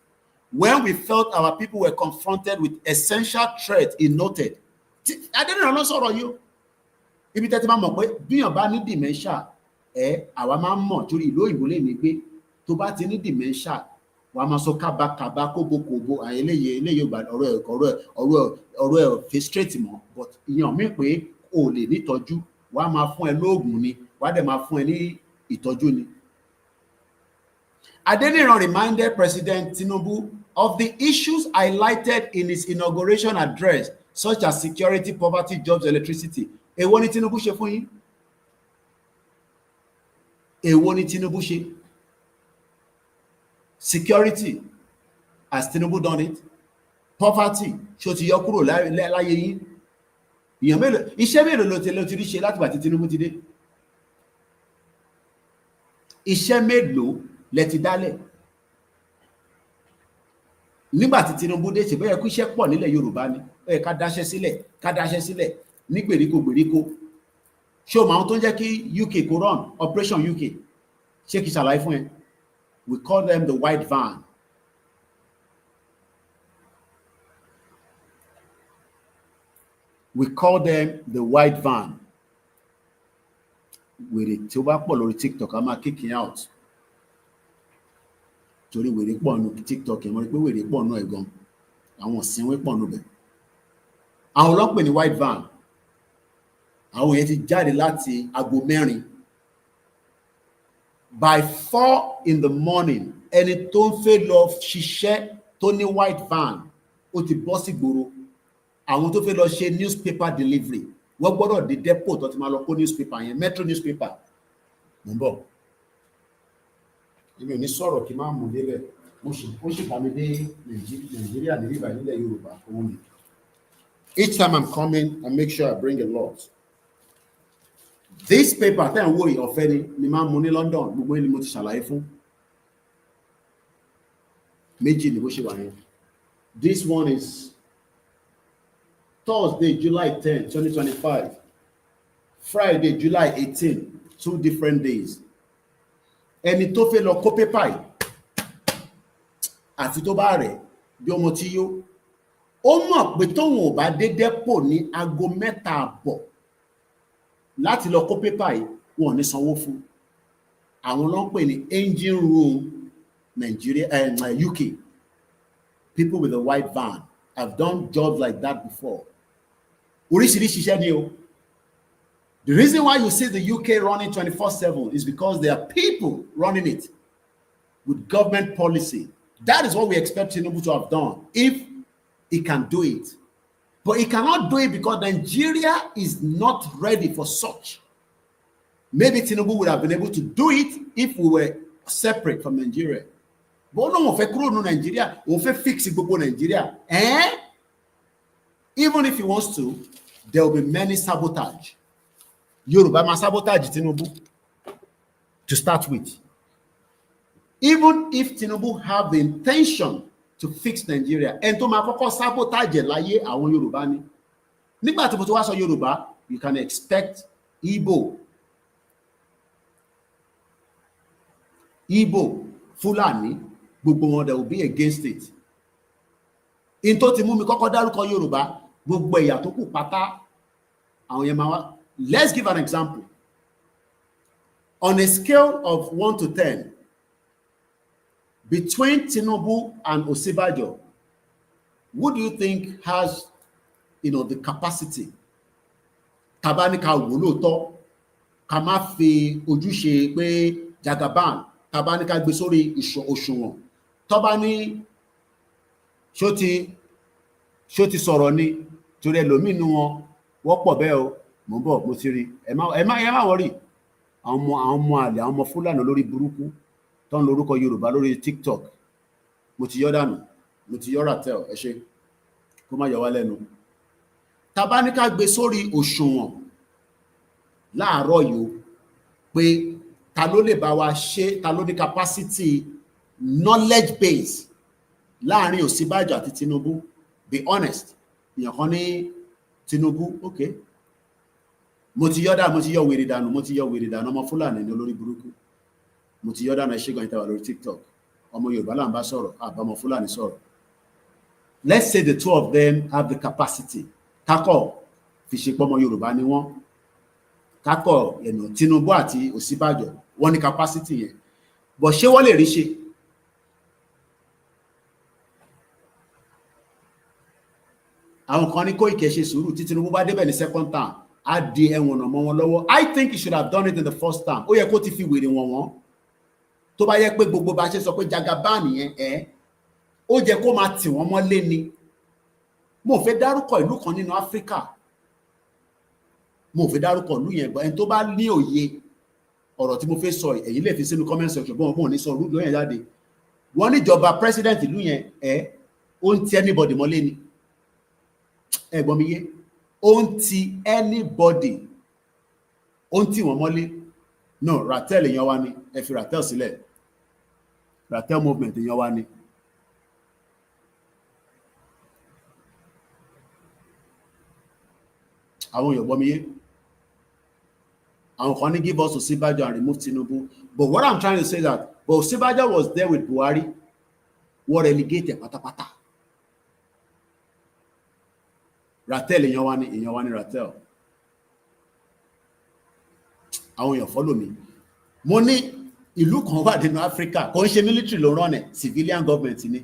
When we felt our people were confronted with essential threats, he noted. Adeniran ló sọ̀rọ̀ yìí. Ibi tẹ́tí máa mọ̀ pé bíyàn bá ní dementia, àwa máa ń mọ̀ torí ìlú òyìnbó lè ní gbé. Tó bá ti ní dementia, wàá máa sọ kábàkábà kóbókóbó, eléyìí ọ̀rọ̀ ẹ̀ fi straight mọ́. But ìyàn mí pé o lè nítọ́jú, wàá máa fún ẹ lóògùn ni, wàá dẹ̀ máa fún ẹ ní ìtọ́jú ni. Adeniran reminded President Tinubu of the issues highlighted in his inauguration address, such as security, poverty, jobs, electricity. Èwo ni Tinubu ṣe fún yín? Èwo ni Tinubu ṣe? Security, has Tinubu done it? Poverty, ṣó ti yọ kúrò láyé yín? Ìyàn mélòó, iṣẹ́ mélòó ló ti rí ṣe láti ìgbà tí Tinubu ti dé? Iṣẹ́ mélòó lẹ ti dálẹ̀? Nígbà tí Tinubu dé, ṣe bẹ́ẹ̀ kú iṣẹ́ pọ̀ nílẹ̀ Yorùbá ni. Ká dáṣẹ́ sílẹ̀ ní gbèríko. Ṣé o mọ àwọn tó ń jẹ́ kí UK kó run Operation UK? Ṣé kí ṣàlàyé fún ẹ? We call them the white van. We call them the white van. Wèrè tí ó bá pọ̀ lórí TikTok, a máa kick out. Torí wèrè pọ̀ nù TikTok, ẹ̀ mọ̀ rí pé wèrè pọ̀ nù ẹ̀gan. Àwọn òsínwé pọ̀ nù bẹ̀. Àwọn ọlọ́pẹ̀ ní white van. Àwọn yẹn ti jáde láti aago 4. By 4 in the morning, ẹni tó ń fẹ́ lọ ṣiṣẹ́ tó ní white van, ó ti bọ́ sí gbòòrò. Àwọn tó fẹ́ lọ ṣe newspaper delivery, wọ́n gbọ́dọ̀ dé depot tó ti máa lọ kó newspaper yẹn, metro newspaper. Mo ń bọ̀. Èmi ò ní sọ̀rọ̀ kí n máa mú débẹ̀. Ó sì bá mi dé Nàìjíríà ní bíbá nílẹ̀ Yorùbá owó ni. Each time I'm coming, I make sure I bring a lot. This paper tẹ́ ń wò yìí ọ̀fẹ́ ni máa ń mú ní London, gbogbo ẹni mo ti ṣàlàyé fún. Méjì ni bó ṣe wà yẹn. This one is Thursday, July 10, 2025. Friday, July 18, 2 different days. Ẹni tó fẹ́ lọ kó pépà yìí, àfi tó bá rẹ̀ bí ọmọ tí yó. Ó mọ̀ pé tóun ò bá dé dépò ní aago 3:30 láti lọ kó pépà yìí, wọn ò ní sanwó fún. Àwọn ló ń pè ní engine room Nigeria and UK. People with a white van have done jobs like that before. Oríṣiríṣi iṣẹ́ ni o. The reason why you see the UK running 24/7 is because there are people running it with government policy. That is what we expect Tinubu to have done if he can do it. But he cannot do it because Nigeria is not ready for such. Maybe Tinubu would have been able to do it if we were separate from Nigeria. But no, we fẹ́ Nigeria, we fẹ́ fix gbogbo Nigeria. Even if he wants to, there will be many sabotage. Yoruba ma sabotage Tinubu to start with. Even if Tinubu have the intention to fix Nigeria, and to ma kọ́kọ́ sabotage láyé àwọn Yoruba ni. Nígbà tí mo ti wá sọ Yoruba, you can expect Igbo, Fulani, gbogbo wọn, they will be against it. In tó ti mú mi kọ́kọ́ dárúkọ Yoruba, gbogbo ẹ̀yà tó kù pátá àwọn yẹn máa wá. Let's give an example. On a scale of 1 to 10, between Tinubu and Osibajo, who do you think has, the capacity? Tabanika woloto, kama fi ojúṣe pé Jagaban, tabanika gbé sórí òṣùwọ̀n. Tọ́ba ní ṣó ti sọ̀rọ̀ ni torí ẹlòmínú wọn wọ́pọ̀ bẹ́ẹ̀ o, mo ń bọ̀ mo ti rí. Ẹ má worry. Àwọn ọmọ àlè, àwọn ọmọ Fúlàní lórí burúkú tó ń lórúkọ Yorùbá lórí TikTok, mo ti yọ dànù, mo ti yọ Ratel, ẹ ṣé kó má yọ wá lẹ́nu. Tabanika gbé sórí òṣùwọ̀n láàárọ̀ yìí pé ta ló lè bá wa ṣe, ta ló ní capacity knowledge base láàrin Ọ̀ṣínbàjò àti Tinubu. Be honest. Èèyàn kan ní Tinubu, okay. Mo ti yọ wèrè dànù, ọmọ Fúlàní ní olórí burúkú. Mo ti yọ dànù, ẹ ṣé gan ìtawà lórí TikTok. Ọmọ Yorùbá là ń bá sọ̀rọ̀, àbámọ̀ Fúlàní sọ̀rọ̀. Let's say the two of them have the capacity. Kákọ̀ fi ṣe pé ọmọ Yorùbá ni wọ́n. Kákọ̀ Tinubu àti Ọ̀ṣínbàjò, wọ́n ní capacity yẹn. But ṣé wọ́n lè rí ṣe? Àwọn kan ní Koiki ṣe sùúrù tí Tinubu bá débẹ̀ ní second term, á di ẹ̀wọ̀n ọmọ wọn lọ́wọ́. I think he should have done it in the first term. Ó yẹ kó ti fi wèrè wọ́n. Tó bá yẹ pé gbogbo bá ṣe sọ pé Jagaban yẹn ó jẹ́ kó máa tì wọ́n mọ́lé ni. Mo fẹ́ dárúkọ ìlú kan nínú Áfíríkà. Mo fẹ́ dárúkọ ìlú yẹn, ẹni tó bá ní òye ọ̀rọ̀ tí mo fẹ́ sọ, ẹ̀yin lè fi sínú comment section, bọ́n ò ní sọ ìlú yẹn jáde. Wọ́n ní ìjọba president ìlú yẹn ó ń ti anybody mọ́lé ni. Ẹ gbọ́ mi yé, ó ń ti anybody, ó ń tì wọ́n mọ́lé. No, Ratel èèyàn wa ni, ẹ fi Ratel sílẹ̀. Ratel movement èèyàn wa ni. Àwọn èèyàn gbọ́ mi yé. Àwọn kan ní give us Ọ̀ṣínbàjò and remove Tinubu. But what I'm trying to say that, but Ọ̀ṣínbàjò was there with Buhari, wọ́n relegate pátápátá. Ratel èèyàn wa ni Ratel. Àwọn èèyàn follow me. Mo ní ìlú kan wà nínú Africa, kò ń ṣe military ló rán ẹ̀, civilian government ni.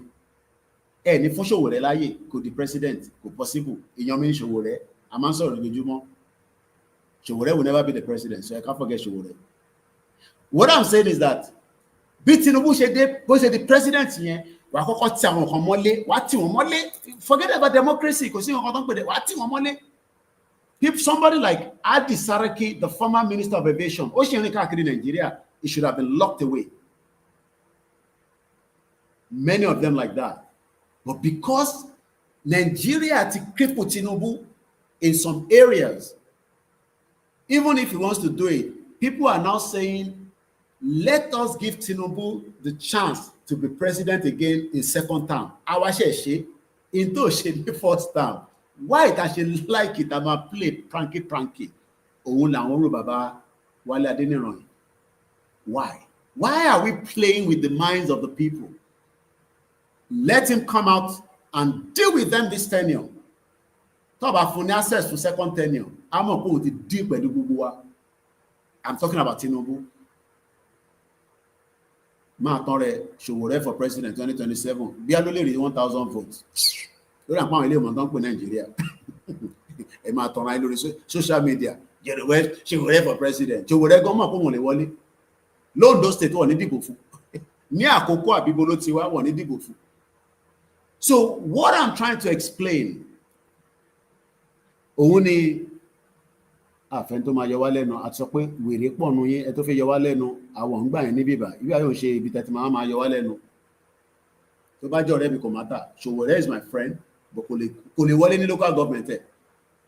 Ní fún Ṣòwòrẹ́ láyè kò di president, kò possible. Èèyàn mi ní Ṣòwòrẹ́, a máa ń sọ̀rọ̀ lójoojúmọ́. Ṣòwòrẹ́ will never be the president, so I can't forget Ṣòwòrẹ́. What I'm saying is that bí Tinubu ṣe dé, bó ṣe di president yẹn, wà á kọ́kọ́ ti àwọn kan mọ́lé, wà á tì wọ́n mọ́lé. Forget about democracy, kò sí nǹkan tó ń pè dé, wà á tì wọ́n mọ́lé. If somebody like Adi Saraki, the former minister of aviation, ó ṣe rìn káàkiri Nigeria, he should have been locked away. Many of them like that. But because Nigeria ti cripple Tinubu in some areas, even if he wants to do it, people are now saying, let us give Tinubu the chance to be president again in second term. Àwa ṣe in tó ṣe ní first term. Why it actually like it about play pranky? Òun làwọn rò bàbá Wálé Adéníran. Why? Why are we playing with the minds of the people? Let him come out and deal with them this tenure. Talk about fún access to second tenure. I'm not going to deal with gbogbo. I'm talking about Tinubu. Máa tán rẹ̀ Ṣòwòrẹ́ for president 2027. Bí a ló lè rí 1,000 votes. Lórí àpá àwọn ilé ìmọ̀ tó ń pè Nàìjíríà. Ẹ máa tán ra lórí social media. Ṣòwòrẹ́ for president. Ṣòwòrẹ́ gan mọ̀ pé wọ́n lè wọlé. L'Ondo state wọ́n ní dìbò fún. Ní àkókò àbíbo ló ti wá wọ́n ní dìbò fún. So what I'm trying to explain òun ni àfẹn tó máa yọ wá lẹ́nu àti sọ pé wèrè pọ̀ nù yín ẹ tó fẹ́ yọ wá lẹ́nu àwọn ń gbà yẹn níbí bá ibi ayọ̀ ń ṣe ibi tẹ́tí máa yọ wá lẹ́nu tó bá jẹ́ ọ̀rẹ́ mi kò má tà Sowore is my friend but kò lè wọlé ní local government ẹ̀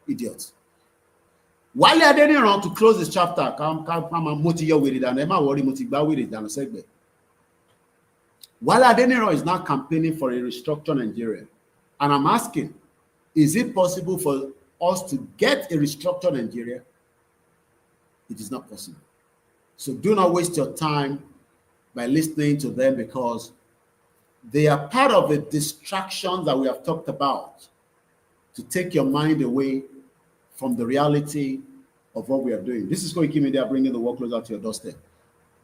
idiot. Wálé Adéníran to close this chapter ká máa mo ti yọ wèrè dànù ẹ má wọrí mo ti gbá wèrè dànù sẹ́gbẹ̀ẹ́. Wálé Adéníran is now campaigning for a restructured Nigeria and I'm asking, is it possible for us to get a restructured Nigeria? It is not possible. So do not waste your time by listening to them because they are part of the distractions that we have talked about to take your mind away from the reality of what we are doing. This is Koikimedia bringing the work closer to your doorstep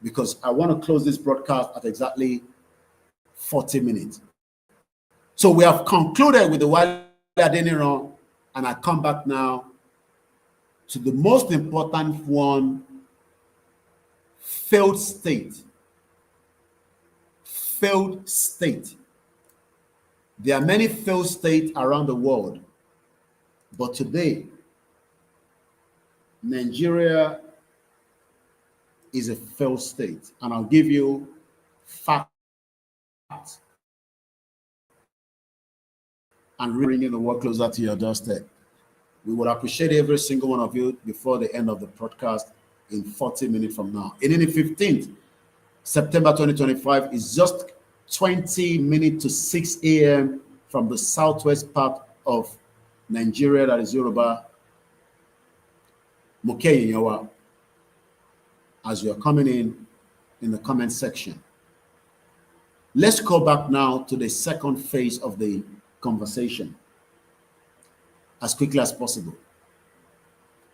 because I want to close this broadcast at exactly 40 minutes. So we have concluded with the Wálé Adéníran, and I come back now to the most important one, failed state. Failed state. There are many failed states around the world, but today, Nigeria is a failed state, and I'll give you facts and bringing the work closer to your doorstep. We will appreciate every single one of you before the end of the broadcast in 40 minutes from now. And in the 15th, September 2025 is just 20 minutes to 6 a.m. from the southwest part of Nigeria, that is Yoruba. Mokeyi Yawa, as you are coming in the comment section. Let's go back now to the second phase of the conversation as quickly as possible.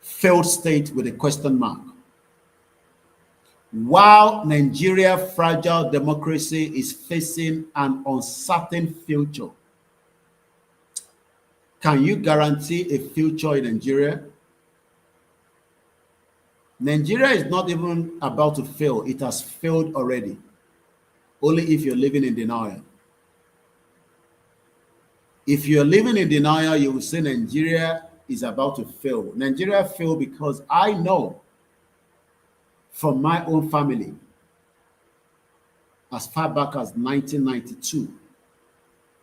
Failed state with a question mark. While Nigeria's fragile democracy is facing an uncertain future, can you guarantee a future in Nigeria? Nigeria is not even about to fail. It has failed already. Only if you're living in denial. If you're living in denial, you will say Nigeria is about to fail. Nigeria failed because I know from my own family, as far back as 1992,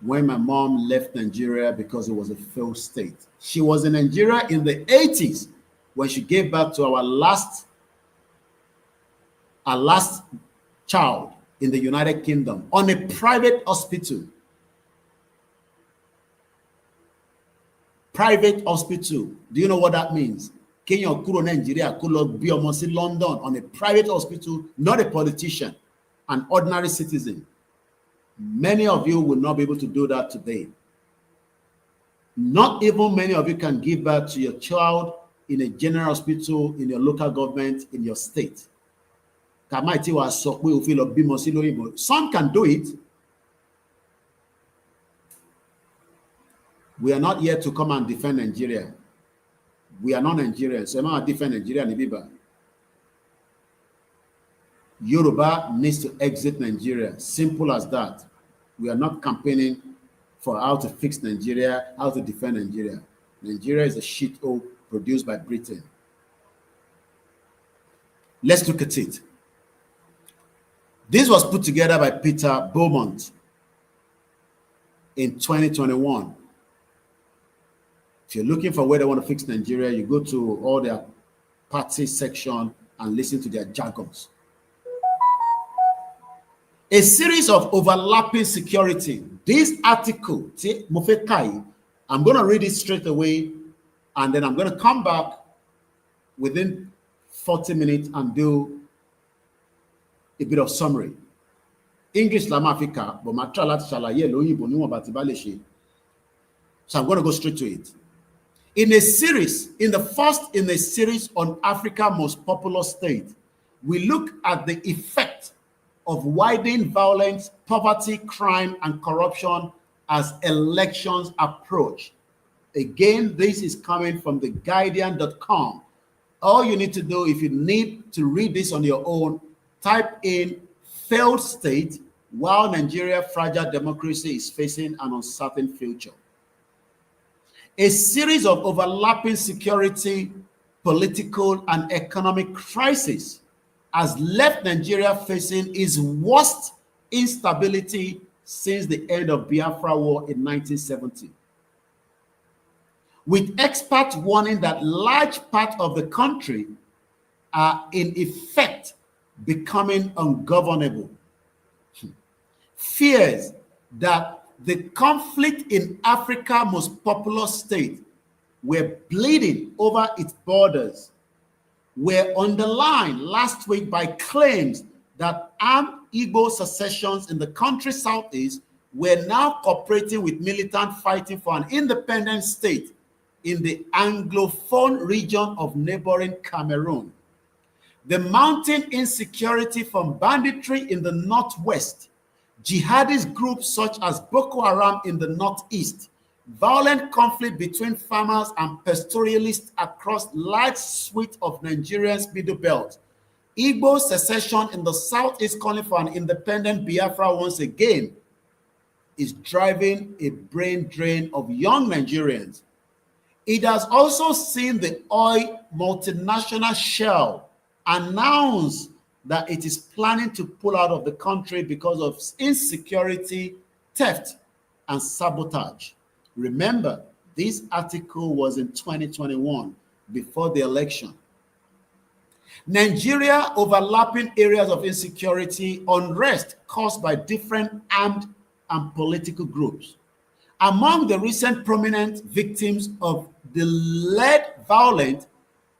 when my mom left Nigeria because it was a failed state. She was in Nigeria in the 80s when she gave birth to our last child in the United Kingdom on a private hospital. Private hospital. Do you know what that means? Kenya kúrò Nigeria kó lọ bí ọmọ sí London on a private hospital, not a politician, an ordinary citizen. Many of you will not be able to do that today. Not even many of you can give birth to your child in a general hospital, in your local government, in your state. Some can do it. We are not here to come and defend Nigeria. We are not Nigerians. So I'm not defend Nigeria. Yoruba needs to exit Nigeria. Simple as that. We are not campaigning for how to fix Nigeria, how to defend Nigeria. Nigeria is a shithole produced by Britain. Let's look at it. This was put together by Peter Beaumont in 2021. If you're looking for where they want to fix Nigeria, you go to all their party section and listen to their jargons. A series of overlapping security. This article, I'm going to read it straight away, and then I'm going to come back within 40 minutes and do a bit of summary. English Lam Africa, but my try láti ṣàlàyé lóyìnbó níwọ̀n bá ti bá lè ṣe. So I'm going to go straight to it. In the first in a series on Africa's most populous state, we look at the effect of widening violence, poverty, crime, and corruption as elections approach. Again, this is coming from theguardian.com. All you need to do, if you need to read this on your own, type in failed state while Nigeria's fragile democracy is facing an uncertain future. A series of overlapping security, political, and economic crises has left Nigeria facing its worst instability since the end of Biafra War in 1970. With experts warning that large parts of the country are in effect becoming ungovernable. Fears that the conflict in Africa's most populous state were bleeding over its borders were underlined last week by claims that armed Igbo secessions in the country's southeast were now cooperating with militants fighting for an independent state in the Anglophone region of neighboring Cameroon. The mounting insecurity from banditry in the northwest, jihadist groups such as Boko Haram in the northeast, violent conflict between farmers and pastoralists across large swaths of Nigeria's middle belt, Igbo secession in the southeast calling for an independent Biafra once again, is driving a brain drain of young Nigerians. It has also seen the oil multinational Shell announce that it is planning to pull out of the country because of insecurity, theft, and sabotage. Remember, this article was in 2021, before the election. Nigeria overlapping areas of insecurity, unrest caused by different armed and political groups. Among the recent prominent victims of the lead violence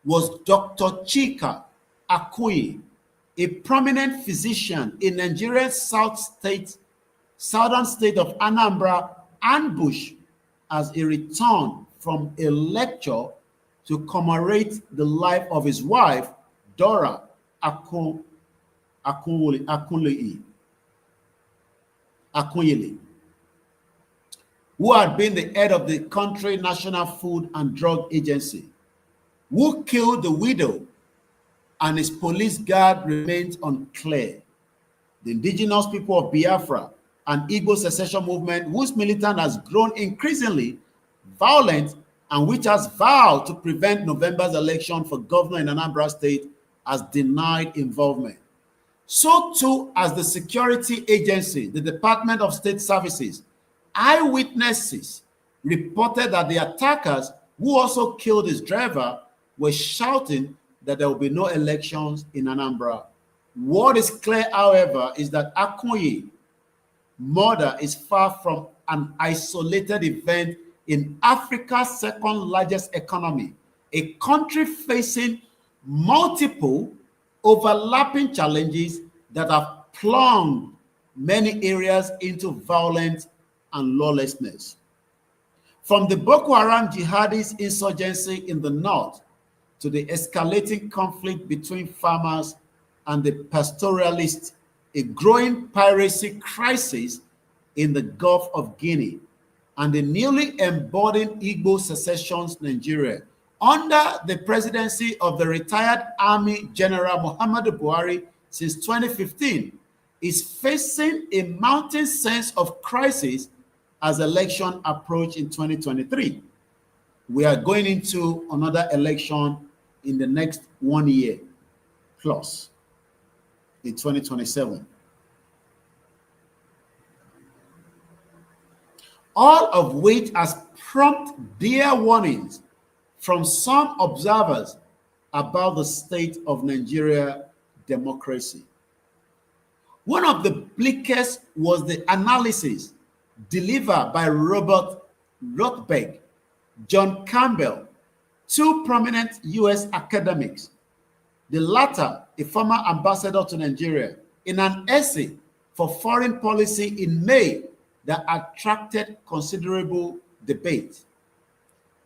was Dr. Chika Akuyi, a prominent physician in Nigeria's southern state of Anambra, ambushed as he returned from a lecture to commemorate the life of his wife, Dora Akunyili, who had been the head of the country's National Food and Drug Agency, who killed the widow, and his police guard remains unclear. The indigenous people of Biafra and Igbo secession movement, whose militant has grown increasingly violent and which has vowed to prevent November's election for governor in Anambra State, has denied involvement. So too as the security agency, the Department of State Services. Eyewitnesses reported that the attackers, who also killed his driver, were shouting that there will be no elections in Anambra. What is clear, however, is that Akunyi murder is far from an isolated event in Africa's second largest economy, a country facing multiple overlapping challenges that have plunged many areas into violence and lawlessness. From the Boko Haram jihadist insurgency in the north to the escalating conflict between farmers and the pastoralists, a growing piracy crisis in the Gulf of Guinea, and the newly embodied Igbo secessions Nigeria, under the presidency of the retired Army General Muhammadu Buhari since 2015, is facing a mounting sense of crisis as election approach in 2023. We are going into another election in the next 1 year plus, in 2027. All of which has prompted dire warnings from some observers about the state of Nigeria democracy. One of the bleakest was the analysis delivered by Robert Rothberg, John Campbell, two prominent US academics, the latter a former ambassador to Nigeria, in an essay for foreign policy in May that attracted considerable debate.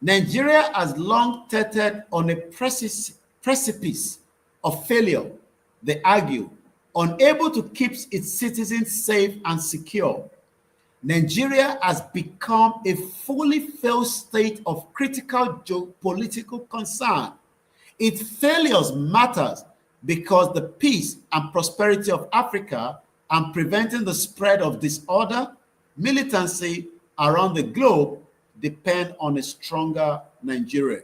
Nigeria has long teetered on a precipice of failure, they argue, unable to keep its citizens safe and secure. Nigeria has become a fully failed state of critical geopolitical concern. Its failures matters because the peace and prosperity of Africa and preventing the spread of disorder, militancy around the globe depend on a stronger Nigeria.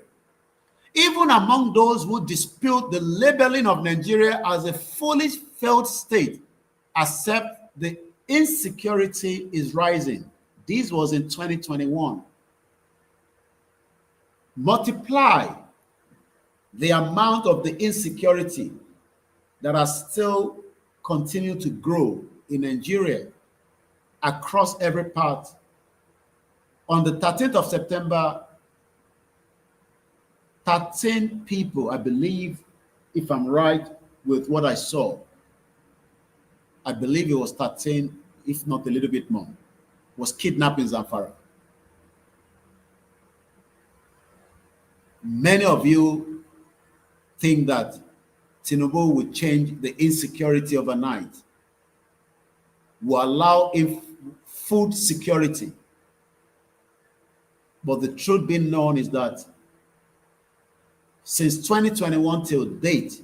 Even among those who dispute the labeling of Nigeria as a fully failed state, accept the insecurity is rising. This was in 2021. Multiply the amount of the insecurity that are still continue to grow in Nigeria across every part. On the 13th of September, 13 people, I believe, if I'm right with what I saw, I believe it was 13, if not a little bit more, was kidnapped in Zamfara. Many of you think that Tinubu would change the insecurity overnight, will allow food security. But the truth being known is that since 2021 till date,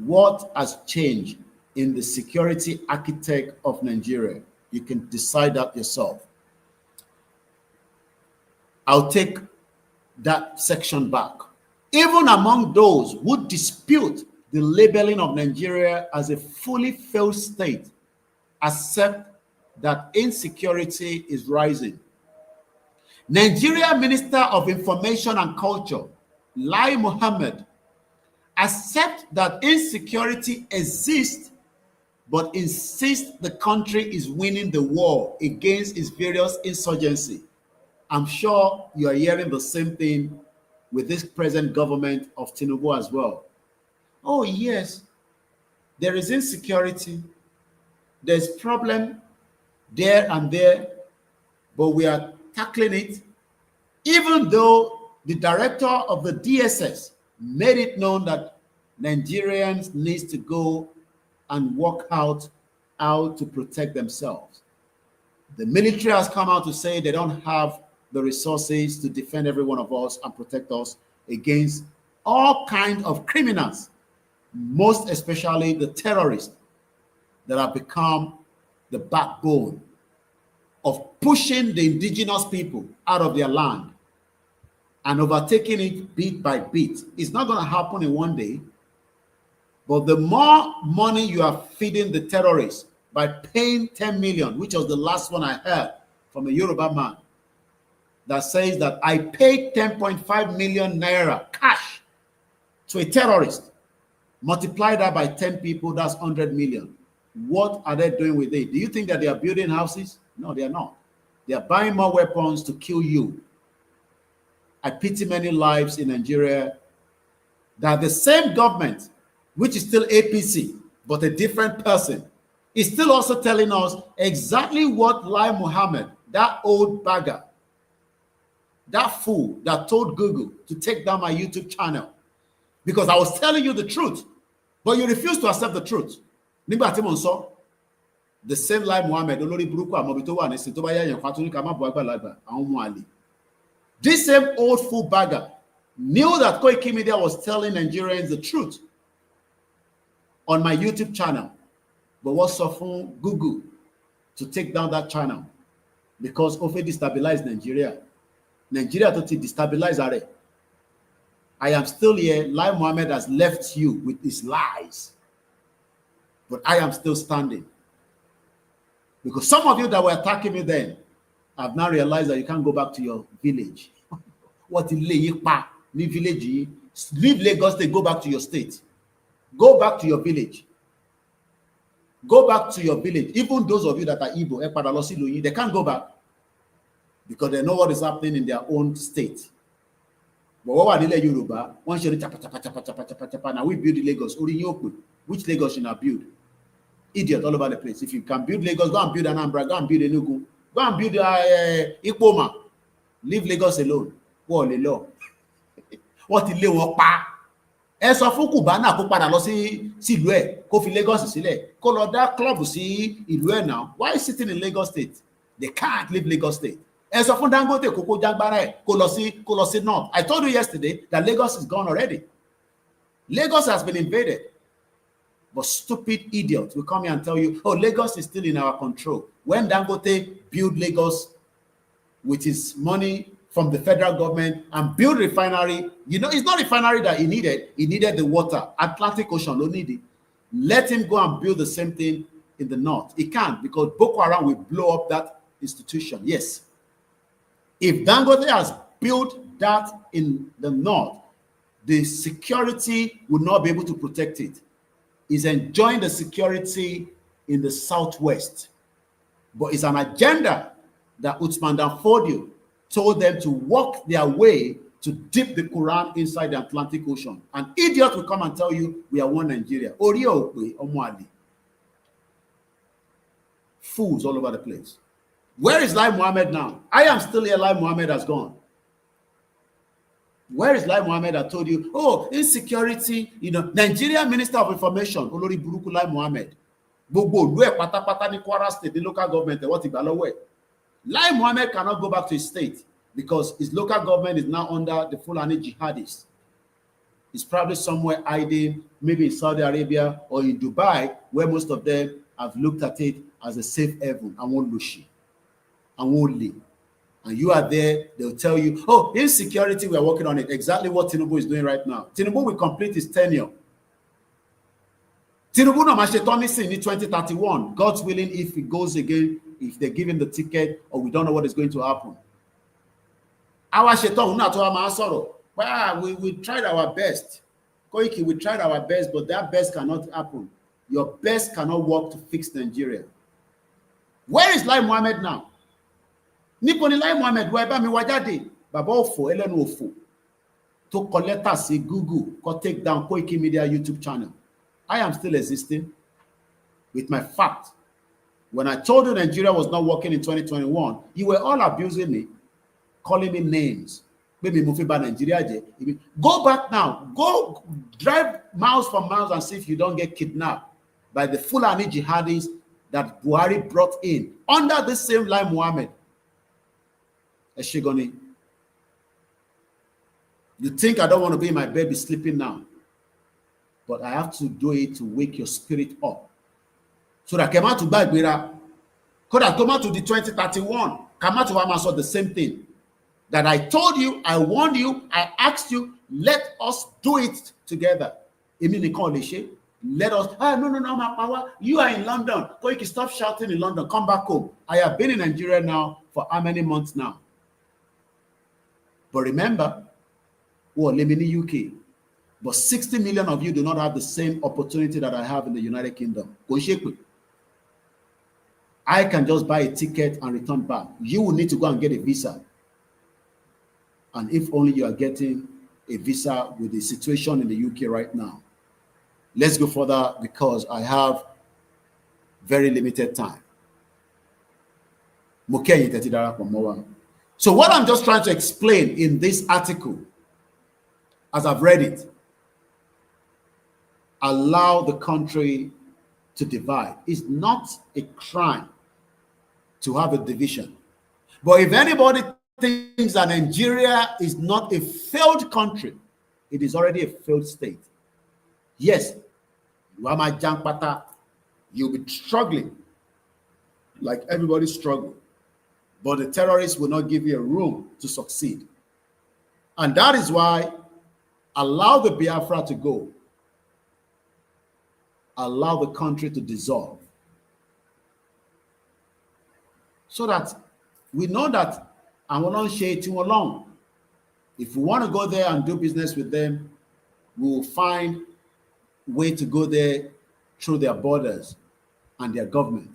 what has changed in the security architect of Nigeria? You can decide that yourself. I'll take that section back. Even among those who dispute the labeling of Nigeria as a fully failed state, accept that insecurity is rising. Nigeria Minister of Information and Culture, Lai Mohammed, accepts that insecurity exists, but insists the country is winning the war against its various insurgency. I'm sure you are hearing the same thing with this present government of Tinubu as well. Oh yes, there is insecurity, there's problem there and there, but we are tackling it, even though the director of the DSS made it known that Nigerians need to go and work out how to protect themselves. The military has come out to say they don't have the resources to defend every one of us and protect us against all kinds of criminals, most especially the terrorists that have become the backbone of pushing the indigenous people out of their land and overtaking it bit by bit. It's not going to happen in one day, but the more money you are feeding the terrorists by paying 10 million, which was the last one I heard from a Yoruba man that says that I paid 10.5 million naira cash to a terrorist, multiply that by 10 people, that's 100 million. What are they doing with it? Do you think that they are building houses? No, they are not. They are buying more weapons to kill you. I pity many lives in Nigeria that the same government, which is still APC, but a different person, is still also telling us exactly what Lai Mohammed, that old bagger, that fool that told Google to take down my YouTube channel because I was telling you the truth, but you refuse to accept the truth. The same Lai Mohammed, this same old fool bagger knew that Koikimedia was telling Nigerians the truth on my YouTube channel, but was suffering Google to take down that channel because of it destabilized Nigeria. Nigeria to destabilize Are. I am still here. Lai Mohammed has left you with his lies, but I am still standing. Because some of you that were attacking me then have now realized that you can't go back to your village. What in village? Leave Lagos State, go back to your state. Go back to your village. Go back to your village. Even those of you that are Igbo, they can't go back because they know what is happening in their own state. But what are they Yoruba? Once you now we build the Lagos. Which Lagos should not build? Idiot all over the place. If you can build Lagos, go and build Anambra, go and build Enugu, go and build Ikpoma. Leave Lagos alone. What the law? What the law? Ẹ sọ fún Cubana kó padà lọ sí ìlú ẹ̀, kó fi Lagos sílẹ̀, kó lọ dá club sí ìlú ẹ̀ now. Why is sitting in Lagos State? They can't leave Lagos State. Ẹ sọ fún Dangote kó jágbára ẹ̀, kó lọ sí north. I told you yesterday that Lagos is gone already. Lagos has been invaded. But stupid idiots will come here and tell you, oh, Lagos is still in our control. When Dangote built Lagos, with his money from the federal government and build refinery. You know, it's not refinery that he needed. He needed the water. Atlantic Ocean, don't need it. Let him go and build the same thing in the north. He can't, because Boko Haram will blow up that institution. Yes. If Dangote has built that in the north, the security would not be able to protect it. He's enjoying the security in the southwest. But it's an agenda that Usman Dan Fodio told them to walk their way to dip the Quran inside the Atlantic Ocean. An idiot will come and tell you we are one Nigeria. Fools all over the place. Where is Lai Mohammed now? I am still here. Lai Mohammed has gone. Where is Lai Mohammed? I told you, oh, insecurity, you know, Nigeria Minister of Information, Olori Buruku Lai Mohammed. Pata ni Kwara State, the local government, what Lai Mohammed cannot go back to his state because his local government is now under the Fulani jihadists. He's probably somewhere hiding, maybe in Saudi Arabia or in Dubai, where most of them have looked at it as a safe haven and won't lushi and won't leave. And you are there, they'll tell you, oh, insecurity, we are working on it. Exactly what Tinubu is doing right now. Tinubu will complete his tenure. Tinubu no mashetoni in 2031. God's willing, if he goes again, if they give him the ticket, or we don't know what is going to happen. Our sheton, not our sorrow. Well, we tried our best. Koiki, we tried our best, but that best cannot happen. Your best cannot work to fix Nigeria. Where is Lai Mohammed now? Niponi Lai Mohammed, where mi wajade, baba ofo, elenu ofo. To collect us in Google, or take down Koikimedia YouTube channel. I am still existing with my fact. When I told you Nigeria was not working in 2021, you were all abusing me, calling me names. Maybe Mufiba Nigeria. Go back now. Go drive miles from miles and see if you don't get kidnapped by the Fulani jihadis that Buhari brought in under the same Lai Mohammed. Eshigoni. You think I don't want to be in my bed, be sleeping now. But I have to do it to wake your spirit up. So that I came out to Bagbira, could have come out to the 2031, come out to Amaso, the same thing. That I told you, I warned you, I asked you, let us do it together. Let us, no, my power. You are in London. Koiki, stop shouting in London. Come back home. I have been in Nigeria now for how many months now? But remember, we're living in the UK. But 60 million of you do not have the same opportunity that I have in the United Kingdom. I can just buy a ticket and return back. You will need to go and get a visa. And if only you are getting a visa with the situation in the UK right now. Let's go further because I have very limited time. So what I'm just trying to explain in this article, as I've read it, allow the country to divide. It's not a crime to have a division. But if anybody thinks that Nigeria is not a failed country, it is already a failed state. Yes, you are my jankpata. You'll be struggling like everybody struggling. But the terrorists will not give you a room to succeed. And that is why allow the Biafra to go. Allow the country to dissolve. So that we know that and we're not sharing along. If we want to go there and do business with them, we will find a way to go there through their borders and their government.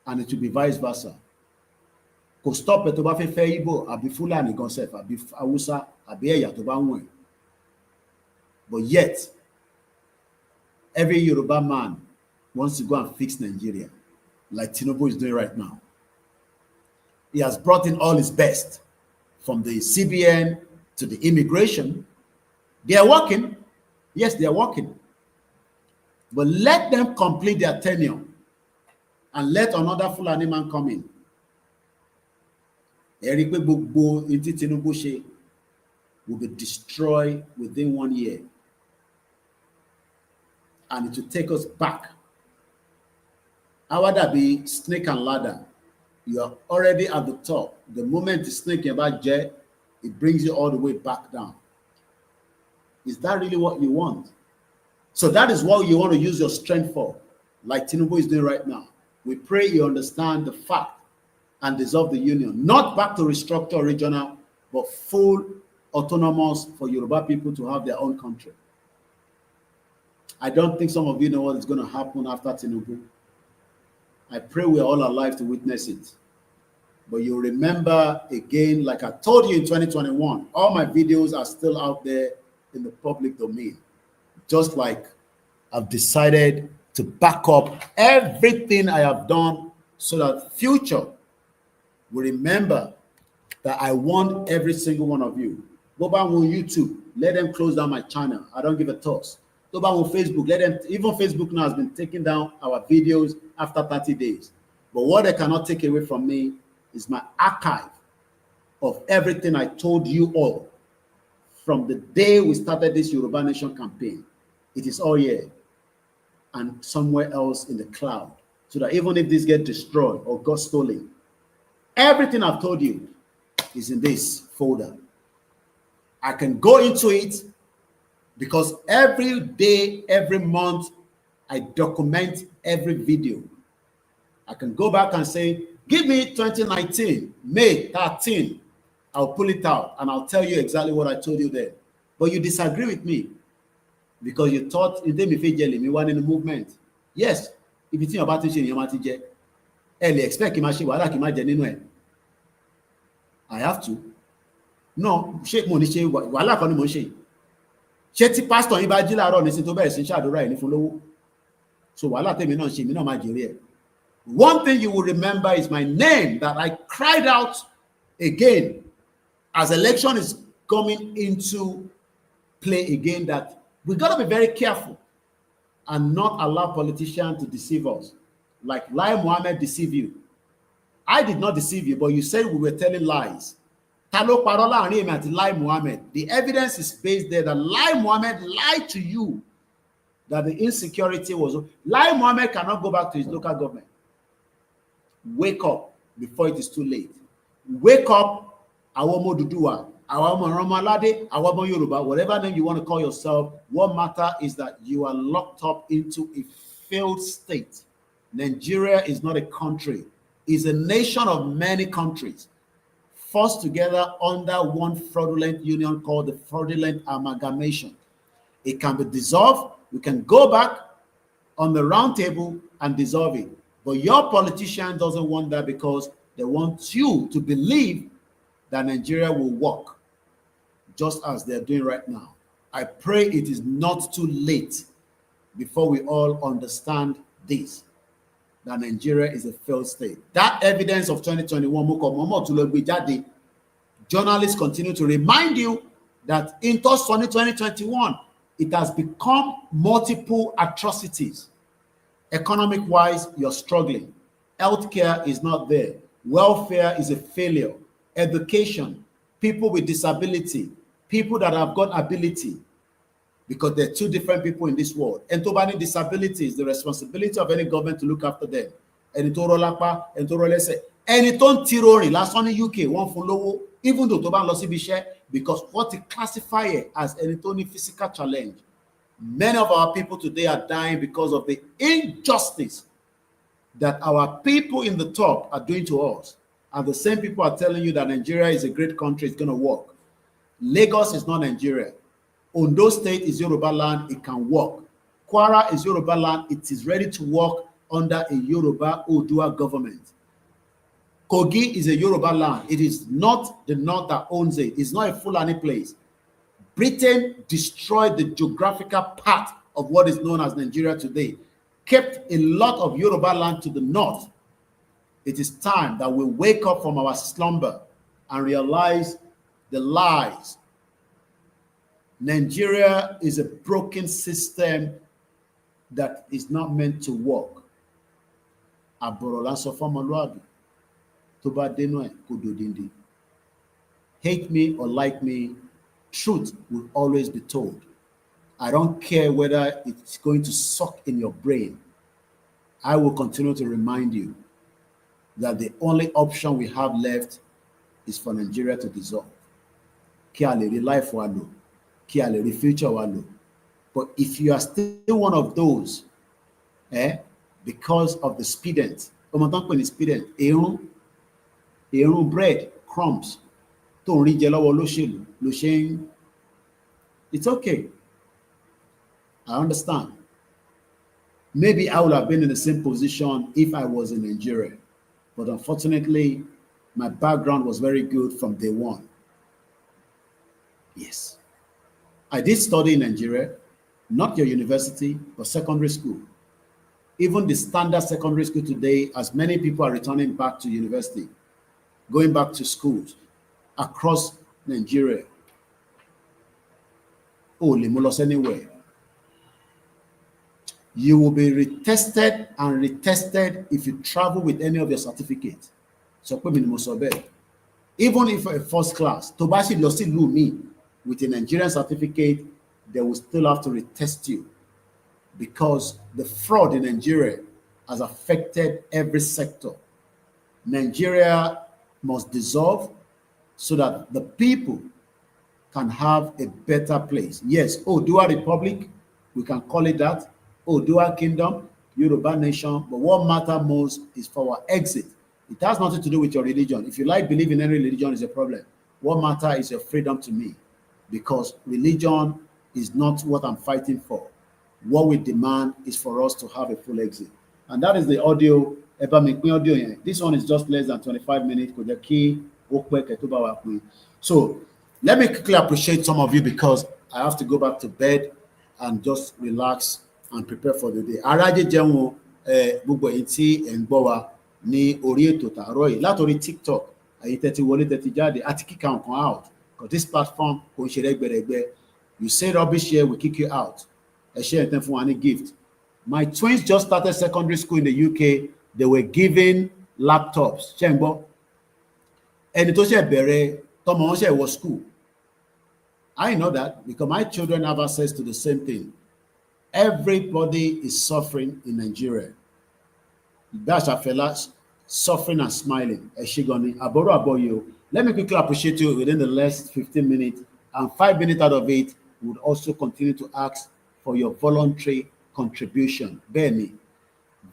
And it will be vice versa. Because stop it over Feibo, Abi Fulani concept, Abi Awusa, Abi Eya to Banwe. But yet, every Yoruba man wants to go and fix Nigeria, like Tinubu is doing right now. He has brought in all his best, from the CBN to the immigration. They are working. Yes, they are working. But let them complete their tenure and let another Fulani man come in. Will be destroyed within 1 year. And it will take us back. How would that be snake and ladder? You are already at the top. The moment the snake about jet, it brings you all the way back down. Is that really what you want? So that is what you want to use your strength for, like Tinubu is doing right now. We pray you understand the fact and dissolve the union, not back to restructure regional, but full autonomous for Yoruba people to have their own country. I don't think some of you know what is going to happen after Tinubu. I pray we're all alive to witness it. But you remember again, like I told you in 2021, all my videos are still out there in the public domain. Just like I've decided to back up everything I have done so that future will remember that I want every single one of you. Go back on YouTube, let them close down my channel. I don't give a toss. Go back on Facebook, let them, even Facebook now has been taking down our videos after 30 days. But what they cannot take away from me is my archive of everything I told you all from the day we started this Yoruba Nation campaign. It is all here and somewhere else in the cloud, so that even if this gets destroyed or got stolen, everything I've told you is in this folder. I can go into it because every day, every month, I document every video. I can go back and say, give me 2019, May 13. I'll pull it out and I'll tell you exactly what I told you then. But you disagree with me because you thought it didn't feel me one in the movement. Yes, if you think about it, you might expect I have to. No, shake money, shake wàhálà kan ni mo ṣe. Ṣé tí pastor yín bá jí láàárọ̀ nísìn tó bẹ̀rẹ̀ sí ṣàdúrà ẹ̀ ní fún lówó. So wàhálà tèmi náà ṣe, mi náà máa jèrè ẹ̀. One thing you will remember is my name that I cried out again as election is coming into play again, that we got to be very careful and not allow politicians to deceive us. Like Lai Mohammed deceived you. I did not deceive you, but you said we were telling lies. Talo Parola and Lai Mohammed. The evidence is based there that Lai Mohammed lied to you that the insecurity was. Lai Mohammed cannot go back to his local government. Wake up before it is too late. Wake up, Awomo Dudua, Awomo Romalade, Awomo Yoruba, whatever name you want to call yourself. What matter is that you are locked up into a failed state. Nigeria is not a country. It's a nation of many countries forced together under one fraudulent union called the fraudulent amalgamation. It can be dissolved. We can go back on the round table and dissolve it. But your politician doesn't want that because they want you to believe that Nigeria will work just as they're doing right now. I pray it is not too late before we all understand this, that Nigeria is a failed state. That evidence of 2021, journalists continue to remind you that in 2021, it has become multiple atrocities. Economic-wise, you're struggling. Healthcare is not there. Welfare is a failure. Education, people with disability, people that have got ability, because there are two different people in this world. And to any disability is the responsibility of any government to look after them. And to rolapa, and to roll say, and don't tirori last one in UK, one for low, even though to ban lossy be share, because what it classify it as any physical challenge. Many of our people today are dying because of the injustice that our people in the top are doing to us. And the same people are telling you that Nigeria is a great country, it's going to work. Lagos is not Nigeria. Ondo State is Yoruba land, it can work. Kwara is Yoruba land, it is ready to work under a Yoruba Odua government. Kogi is a Yoruba land, it is not the north that owns it, it's not a Fulani place. Britain destroyed the geographical part of what is known as Nigeria today, kept a lot of Yoruba land to the north. It is time that we wake up from our slumber and realize the lies. Nigeria is a broken system that is not meant to work. Hate me or like me, truth will always be told. I don't care whether it's going to suck in your brain. I will continue to remind you that the only option we have left is for Nigeria to dissolve. Kí a lè rí life wa lò, kí a lè rí future wa lò. But if you are still one of those, because of the expedient, ọmọ tán pè ní expedient, èrún bread, crumbs, tó ń rí jẹ lọ́wọ́ olóṣèlú ló ṣe ń. It's okay. I understand. Maybe I would have been in the same position if I was in Nigeria. But unfortunately, my background was very good from day one. Yes. I did study in Nigeria, not your university, but secondary school. Even the standard secondary school today, as many people are returning back to university, going back to schools across Nigeria. Oh, Limulos anywhere. You will be retested and retested if you travel with any of your certificates. So, even if you're a first class, Tobashi Losi Lumi with a Nigerian certificate, they will still have to retest you because the fraud in Nigeria has affected every sector. Nigeria must dissolve so that the people can have a better place. Yes, Odua Republic, we can call it that. Odua Kingdom, Yoruba Nation, but what matters most is for our exit. It has nothing to do with your religion. If you like believe in any religion, is a problem. What matters is your freedom to me, because religion is not what I'm fighting for. What we demand is for us to have a full exit. And that is the audio. This one is just less than 25 minutes. So let me quickly appreciate some of you because I have to go back to bed and just relax and prepare for the day. Araje jẹun gbogbo èyí tí ẹ ń gbọ́ wa ní orí ètò tààrọ̀ yìí látòrí TikTok èyí tẹ́tí wọlé tẹ́tí jáde àti kíkà nǹkan out because this platform kò ń ṣe rẹ́gbẹ̀rẹ́gbẹ́. You say rubbish here, we kick you out. Ẹ ṣe ẹ̀tẹ́ fún wa ní gift. My twins just started secondary school in the UK. They were given laptops. Ṣé ń gbọ́? Ẹni tó ṣe bẹ̀rẹ̀ tọmọ wọn ṣe wọ school. I know that because my children have access to the same thing. Everybody is suffering in Nigeria. That's a fella suffering and smiling. Let me quickly appreciate you within the last 15 minutes, and 5 minutes out of it, we would also continue to ask for your voluntary contribution. Benny,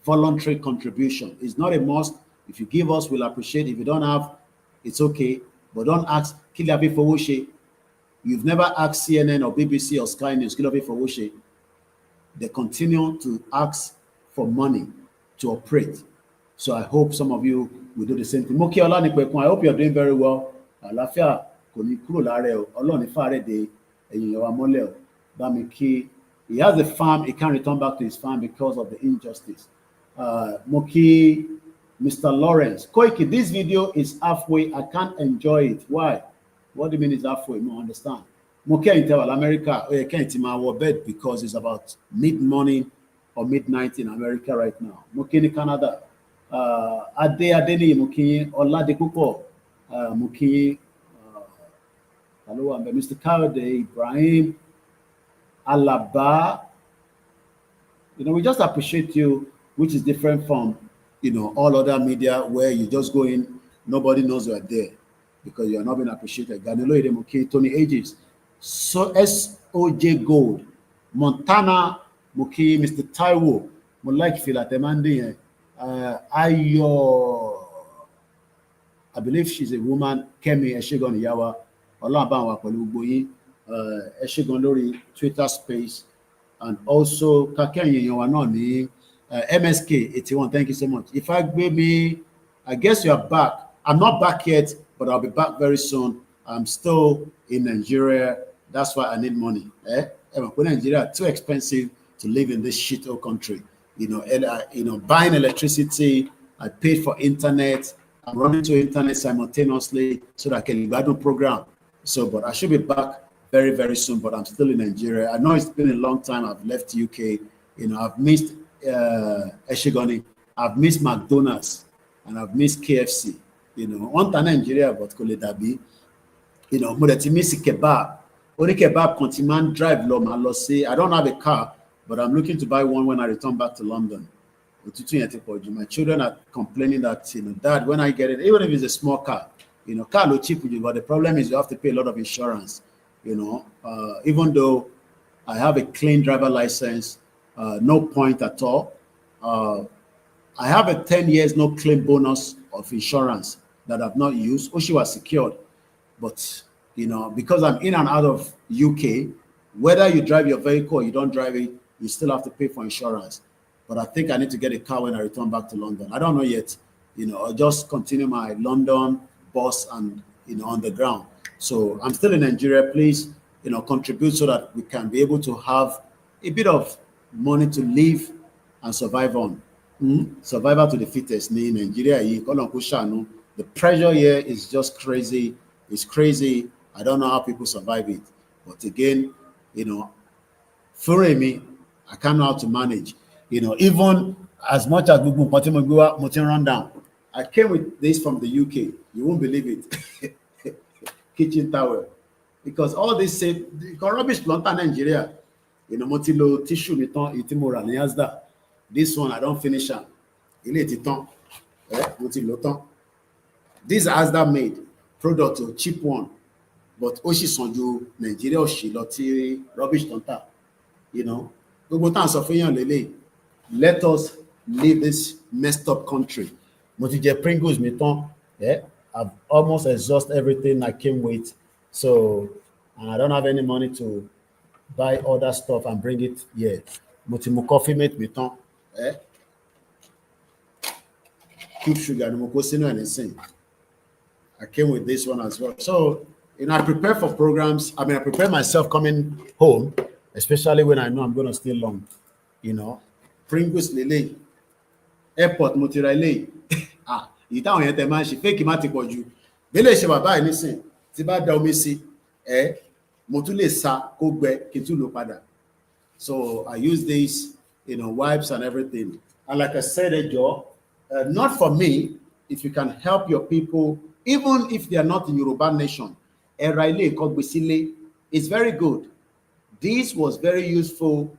voluntary contribution is not a must. If you give us, we'll appreciate. If you don't have, it's okay. But don't ask Kilabi Fowoshe. You've never asked CNN or BBC or Sky News, Kilabi Fowoshe. They continue to ask for money to operate. So I hope some of you will do the same thing. Moki Olanipekun, I hope you're doing very well. Àlàáfíà kò ní kúrò lára ẹ o. Ọlọ́run fàárẹ̀ de ẹ̀yìn wa mọ́lẹ̀ o. Bámi kí. He has a farm, he can't return back to his farm because of the injustice. Moki, Mr. Lawrence. Koiki, this video is halfway. I can't enjoy it. Why? What do you mean it's halfway? No, understand. Moki in America, I can't in my bed because it's about mid-morning or midnight in America right now. Moki in Canada. Adeni Moki, Oladipupo, Moki, Mr. Kawade, Ibrahim, Alaba. You know, we just appreciate you, which is different from, you know, all other media where you just go in, nobody knows you are there because you are not being appreciated. Ganilo Idemoki, Tony Ages, so SOJ Gold, Montana Muki, Mr. Taiwo, Mulike Filatemandi, I believe she's a woman, Kemi Eshegon Yawa, Olabanwa Paluboyi, Eshegon Lori, Twitter space, and also Kakenya Yawanoni, MSK 81. Thank you so much. If I maybe, I guess you are back. I'm not back yet, but I'll be back very soon. I'm still in Nigeria. That's why I need money. Nigeria too expensive to live in this shithole country. You know, buying electricity. I paid for internet. I'm running to internet simultaneously so that I can buy the program. So, but I should be back very, very soon. But I'm still in Nigeria. I know it's been a long time. I've left UK. You know, I've missed Eshigoni. I've missed McDonald's and I've missed KFC. You know, one time Nigeria, but Koledabi. You know, but I miss kebab. Only kebab continue drive low. I don't have a car, but I'm looking to buy one when I return back to London. My children are complaining that, Dad, when I get it, even if it's a small car, car low cheap, but the problem is you have to pay a lot of insurance. Even though I have a clean driver license, no point at all. I have a 10 years no claim bonus of insurance that I've not used. Oshi was secured, but because I'm in and out of UK, whether you drive your vehicle or you don't drive it, you still have to pay for insurance. But I think I need to get a car when I return back to London. I don't know yet. I'll just continue my London bus and on the ground. So I'm still in Nigeria. Please, contribute so that we can be able to have a bit of money to live and survive on. Survival to the fittest in Nigeria. The pressure here is just crazy. It's crazy. I don't know how people survive it. But again, for me, I can't know how to manage. Even as much as we run down, I came with this from the UK. You won't believe it. Kitchen towel. Because all this say rubbish long time Nigeria. Motilo tissue this one I don't finish them. These are Asda made product, a cheap one. But Oshi Sonju, Nigeria Oshi Loti rubbish tonta. Let us leave this messed up country. Pringles I've almost exhausted everything I came with. So, and I don't have any money to buy other stuff and bring it here. Coffee mate meton. Keep sugar and anything. I came with this one as well. So, I prepare for programs. I prepare myself coming home, especially when I know I'm going to stay long. Pringles Lele, airport Motirale. You don't have the man, she fake him at you. Bele she baba anything. Tiba da omi si, motule sa kogbe kitulo pada. So I use these, wipes and everything. And like I said, Joe, not for me. If you can help your people, even if they are not in Yoruba nation, it's very good. This was very useful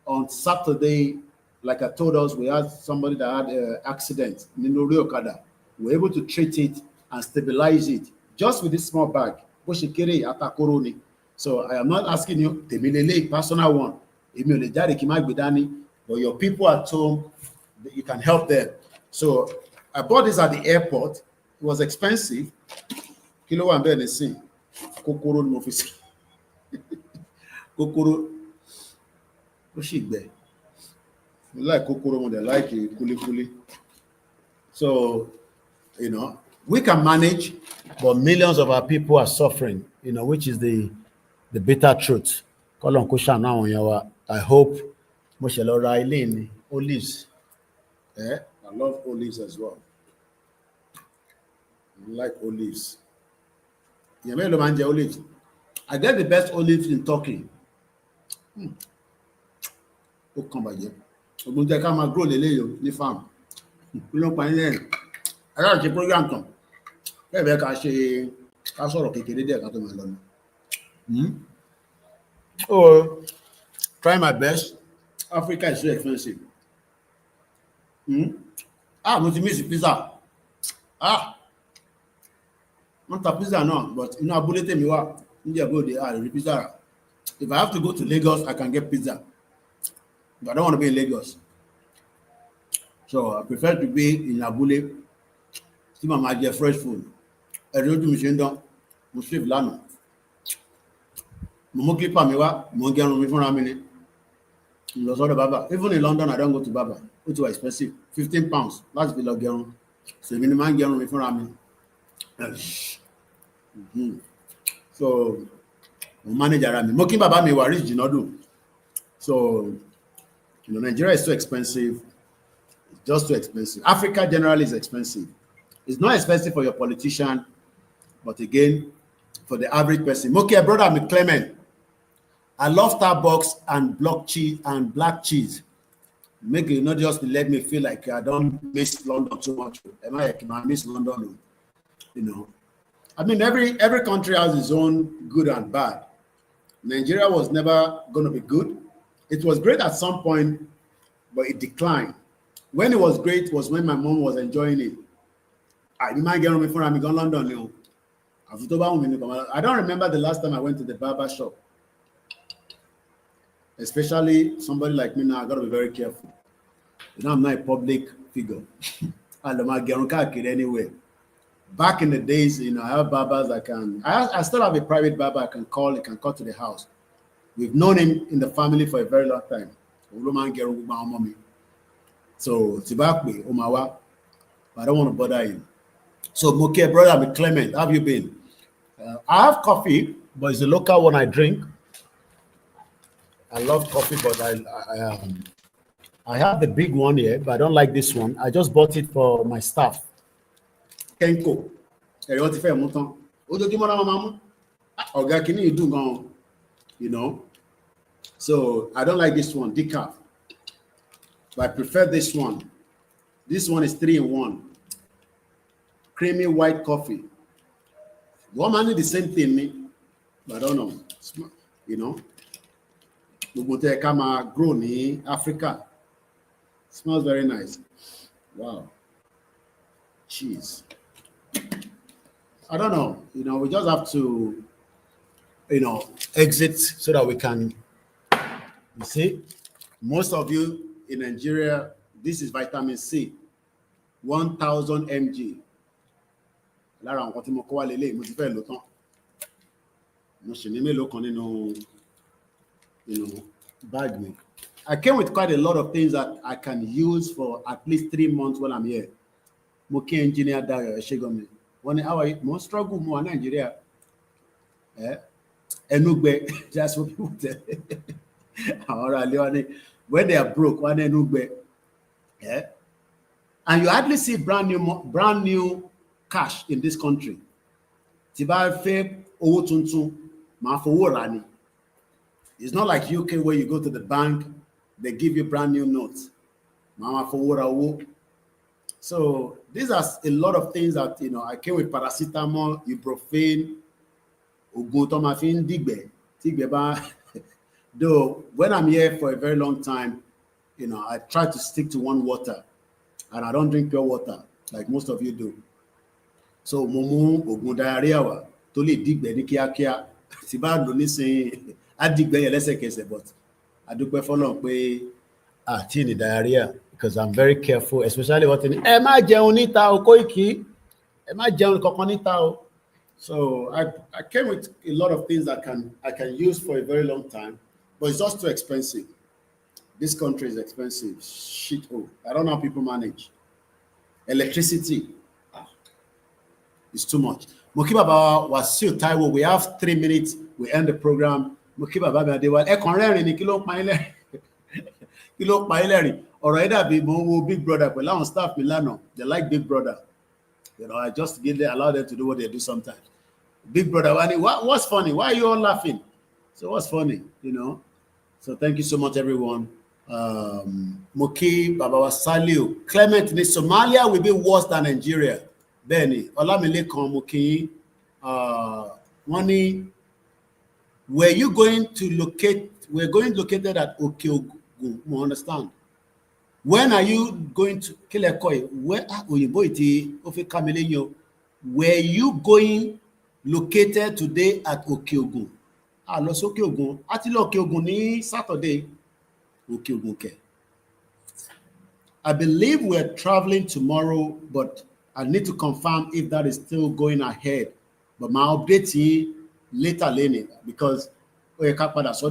on Saturday. Like I told us, we had somebody that had an accident in Okada. We were able to treat it and stabilize it just with this small bag. So I am not asking you, personal one, but your people at home, you can help them. So I bought this at the airport. It was expensive. Kilo and then see. Kokoro no office. Kokoro. Like kokoro, they like kuli. So, we can manage, but millions of our people are suffering, which is the bitter truth. I hope olives. I love olives as well. I like olives. Olives. I get the best olives in Turkey. Come by here. Grow the farm. I got a program come. Oh, try my best. Africa is so expensive. Miss pizza. Not a pizza now, but bullet me what India go the pizza. If I have to go to Lagos, I can get pizza. But I don't want to be in Lagos. So I prefer to be in Abule. See my get fresh food. I don't do machine down. Muslim lano. Momo clip me wa. Mongiano me for a minute. Even in London, I don't go to Baba. It's too expensive. £15. That's the logger. So minimum get me for a minute. So manager me. Moki Baba me wa rich Jinodu. So Nigeria is so expensive. It's just too expensive. Africa generally is expensive. It's not expensive for your politician, but again, for the average person. Okay, brother, me Clement. I love Starbucks and block cheese and black cheese. Make it not just let me feel like I don't miss London too much. I miss London? Every country has its own good and bad. Nigeria was never going to be good. It was great at some point, but it declined. When it was great was when my mom was enjoying it. I might get on before I'm in London now. I don't remember the last time I went to the barber shop. Especially somebody like me now, I gotta be very careful. You know, I'm not a public figure. I don't get anywhere. Back in the days, you know, I have barbers I still have a private barber I can call, he can come to the house. We've known him in the family for a very long time. So, Tibakwe, Omawa, I don't want to bother him. So, Moke, brother, I'm Clement, how have you been? I have coffee, but it's the local one I drink. I love coffee, but I have the big one here, but I don't like this one. I just bought it for my staff. Kenko. You know, so I don't like this one, decaf. But I prefer this one. This one is 3-in-1. Creamy white coffee. Woman the same thing, me. But I don't know. You know, grow in Africa. Smells very nice. Wow. Cheese. I don't know. You know, we just have to, you know, exit so that we can, you see, most of you in Nigeria, this is vitamin C, 1,000 mg. You know, bag me. I came with quite a lot of things that I can use for at least 3 months when I'm here. Moki engineer Dayo Eshegomi. When how are you? Most struggle more in Nigeria. Enugbe, that's what people tell. When they are broke, one enugbe. Yeah. And you hardly see brand new cash in this country. Tiba fe owo tuntun ma fowo rani. It's not like UK where you go to the bank, they give you brand new notes. Mama fowo ra owo. So these are a lot of things that, you know, I came with paracetamol, ibuprofen, oguntomafin, digbe. Though when I'm here for a very long time, you know, I try to stick to one water, and I don't drink pure water like most of you do. So momu ogun diarrhea wa to le digbe ni kíákíá tí bá lò nísìn á digbe yẹn lẹ́sẹ̀kẹsẹ̀, but I dúpẹ́ fọ́lọ́run pé àti ní diarrhea, because I'm very careful, especially what in ẹ má jẹun níta o Koiki, ẹ má jẹun kankan níta o. So I came with a lot of things that I can use for a very long time, but it's just too expensive. This country is expensive. Shit hole. I don't know how people manage. Electricity. It's too much. Mokibaba was still Taiwo. We have 3 minutes. We end the program. Mokibaba Badewa. Ekonrerin ni kilo paile. Kilo paile. Alright, be mo Big Brother. But now staff Milano, they like Big Brother. You know, I just allow them to do what they do sometimes. Big Brother, what's funny? Why are you all laughing? So what's funny? You know. So thank you so much, everyone. Moki Babawa Saliu. Clement, in Somalia will be worse than Nigeria. Benny, Olamilekan Moki. Money. Were you going to locate? We're going located at Okeogun. You understand? When are you going to Kilekoi? Where were you going located today at Okeogun? Los Okeogun. Ati lo Okeogun ni Saturday. Okeogun ke. I believe we're traveling tomorrow, but I need to confirm if that is still going ahead. But my update is later, Lenny, because we can't put us or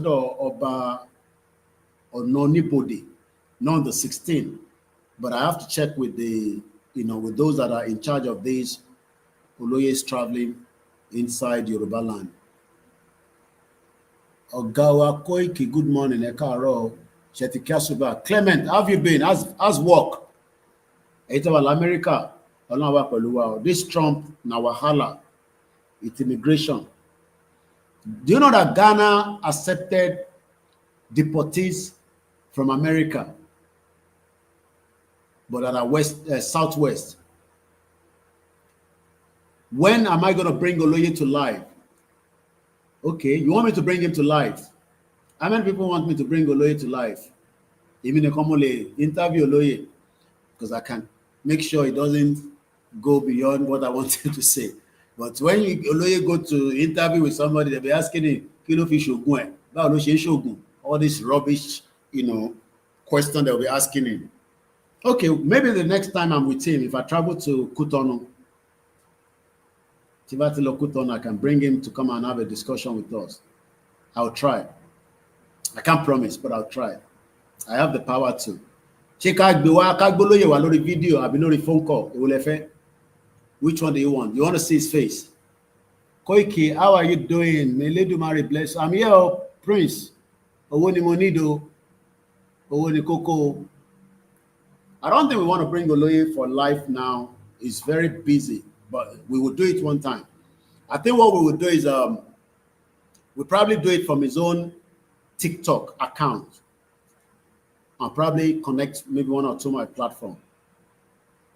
nobody. Not on the 16th, but I have to check with the, you know, with those that are in charge of these Oloyes traveling inside Yoruba land. Ogawa Koiki, good morning. Ekaro, Shetikasuba. Clement, how have you been? How's work? Etawal America. This Trump, Nawahala, it's immigration. Do you know that Ghana accepted deportees from America, but at our southwest? When am I going to bring Oloye to life? Okay, you want me to bring him to life? How many people want me to bring Oloye to life? Even a common interview Oloye. because I can make sure it doesn't go beyond what I wanted to say. But when you go to interview with somebody, they'll be asking him, kilo fi shogun e, báwo ló ṣe ń ṣògùn? All this rubbish, question they'll be asking him. Okay, maybe the next time I'm with him, if I travel to Cotonou, I can bring him to come and have a discussion with us. I'll try. I can't promise, but I'll try. I have the power to. Ṣé ká gbé lóyè wá lórí video àbí lórí phone call? Èwo lẹ fẹ́? Which one do you want? You want to see his face? Koiki, how are you doing? May Elédùmarè bless. I'm here, Prince. Owó ni mo need o. Owó ni kókó. I don't think we want to bring Oloye for life now. He's very busy, but we will do it one time. I think what we will do is we'll probably do it from his own TikTok account. I'll probably connect maybe one or two my platform.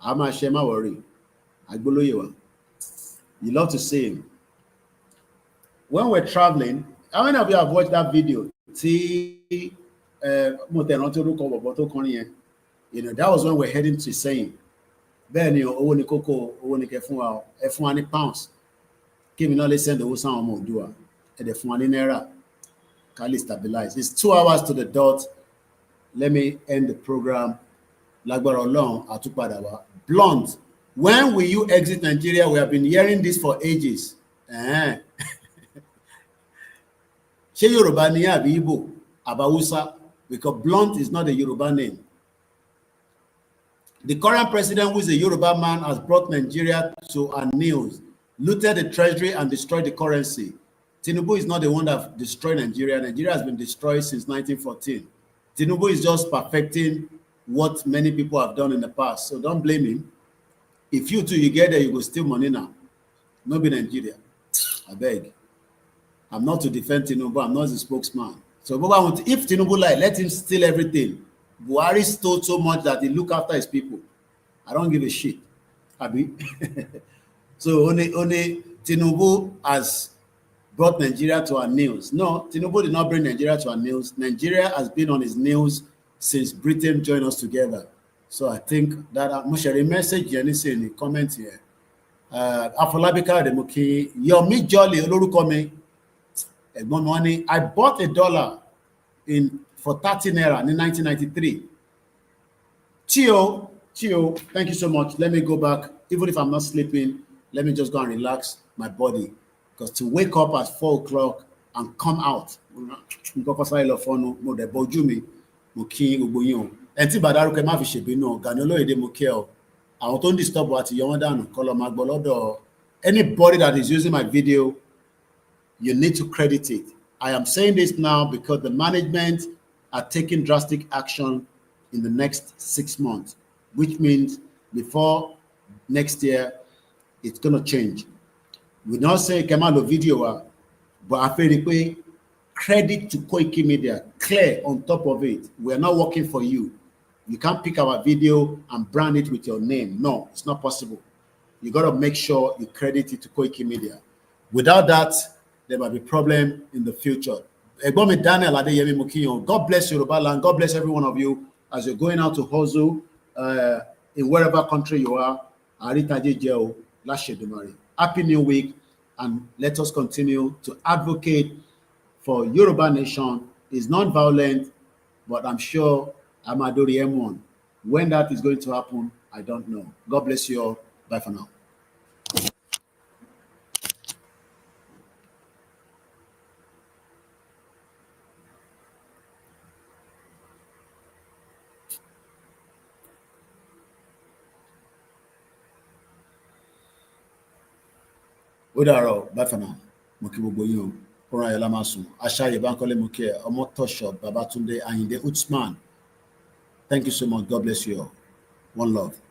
I'm not share my worry. You love to see him. When we're traveling, how many of you have watched that video? That was when we're heading to saying, Benny, owó ni kókó, owó ni kẹ́ fún wa, ẹ fún wa ní pounds. Kí mi náà lè send owó sáwọn ọmọ Oòduà, ẹ dẹ̀ fún wa ní náírà. Can stabilize? It's 2 hours to the dot. Let me end the program. Lágbára Ọlọ́run, àtúpadà wá. Blunt, when will you exit Nigeria? We have been hearing this for ages. Ṣé Yorùbá ni àbí Igbo, àbí Hausa? Because Blunt is not a Yoruba name. The current president, who is a Yoruba man, has brought Nigeria to our knees, looted the treasury and destroyed the currency. Tinubu is not the one that destroyed Nigeria. Nigeria has been destroyed since 1914. Tinubu is just perfecting what many people have done in the past. So don't blame him. If you get there, you go steal money now. No be Nigeria. I beg. I'm not to defend Tinubu. I'm not the spokesman. So if Tinubu lie, let him steal everything. Buhari stole so much that he look after his people. I don't give a shit. Abi. So only Tinubu has brought Nigeria to our knees. No, Tinubu did not bring Nigeria to our knees. Nigeria has been on his knees since Britain joined us together. So I think that I'm sharing a message in the comment here. Afolabika Demoki, Yomi Jolly, Olorúkọ mi. Ẹ̀gbọ́n mi wọ́n ní, I bought $1 for 30 naira in 1993. Chio, thank you so much. Let me go back. Even if I'm not sleeping, let me just go and relax my body. Because to wake up at 4 o'clock and come out, and tí Bàdárúkẹ́ má fi ṣèbínú Gani Olóyèdé mo kí ọ. Àwọn tó ń disturb àti yọ wọ́n dànù kọ́ lọ máa gbọ́ lọ́dọ̀ anybody that is using my video. You need to credit it. I am saying this now because the management are taking drastic action in the next 6 months, which means before next year, it's going to change. We not say Kemalo video, but I feel credit to Koikimedia, clear on top of it. We are not working for you. You can't pick our video and brand it with your name. No, it's not possible. You got to make sure you credit it to Koikimedia. Without that, there might be problem in the future. Daniel Adeyemi Mokinyo, God bless Yoruba land. God bless every one of you as you're going out to hustle in wherever country you are. Happy New Week, and let us continue to advocate for Yoruba nation. Is non-violent, but I'm sure Amadori M1. When that is going to happen, I don't know. God bless you all. Bye for now. Ó dàárọ̀, bye for now. Mo kí gbogbo yín o. Kóran ayọ̀ la máa sùn. Aṣáyè Bánkọ́lé mo kí ẹ. Ọmọ́tọ́ṣọ̀ Babátúndé Àyìndé Utsman. Thank you so much. God bless you all. One love.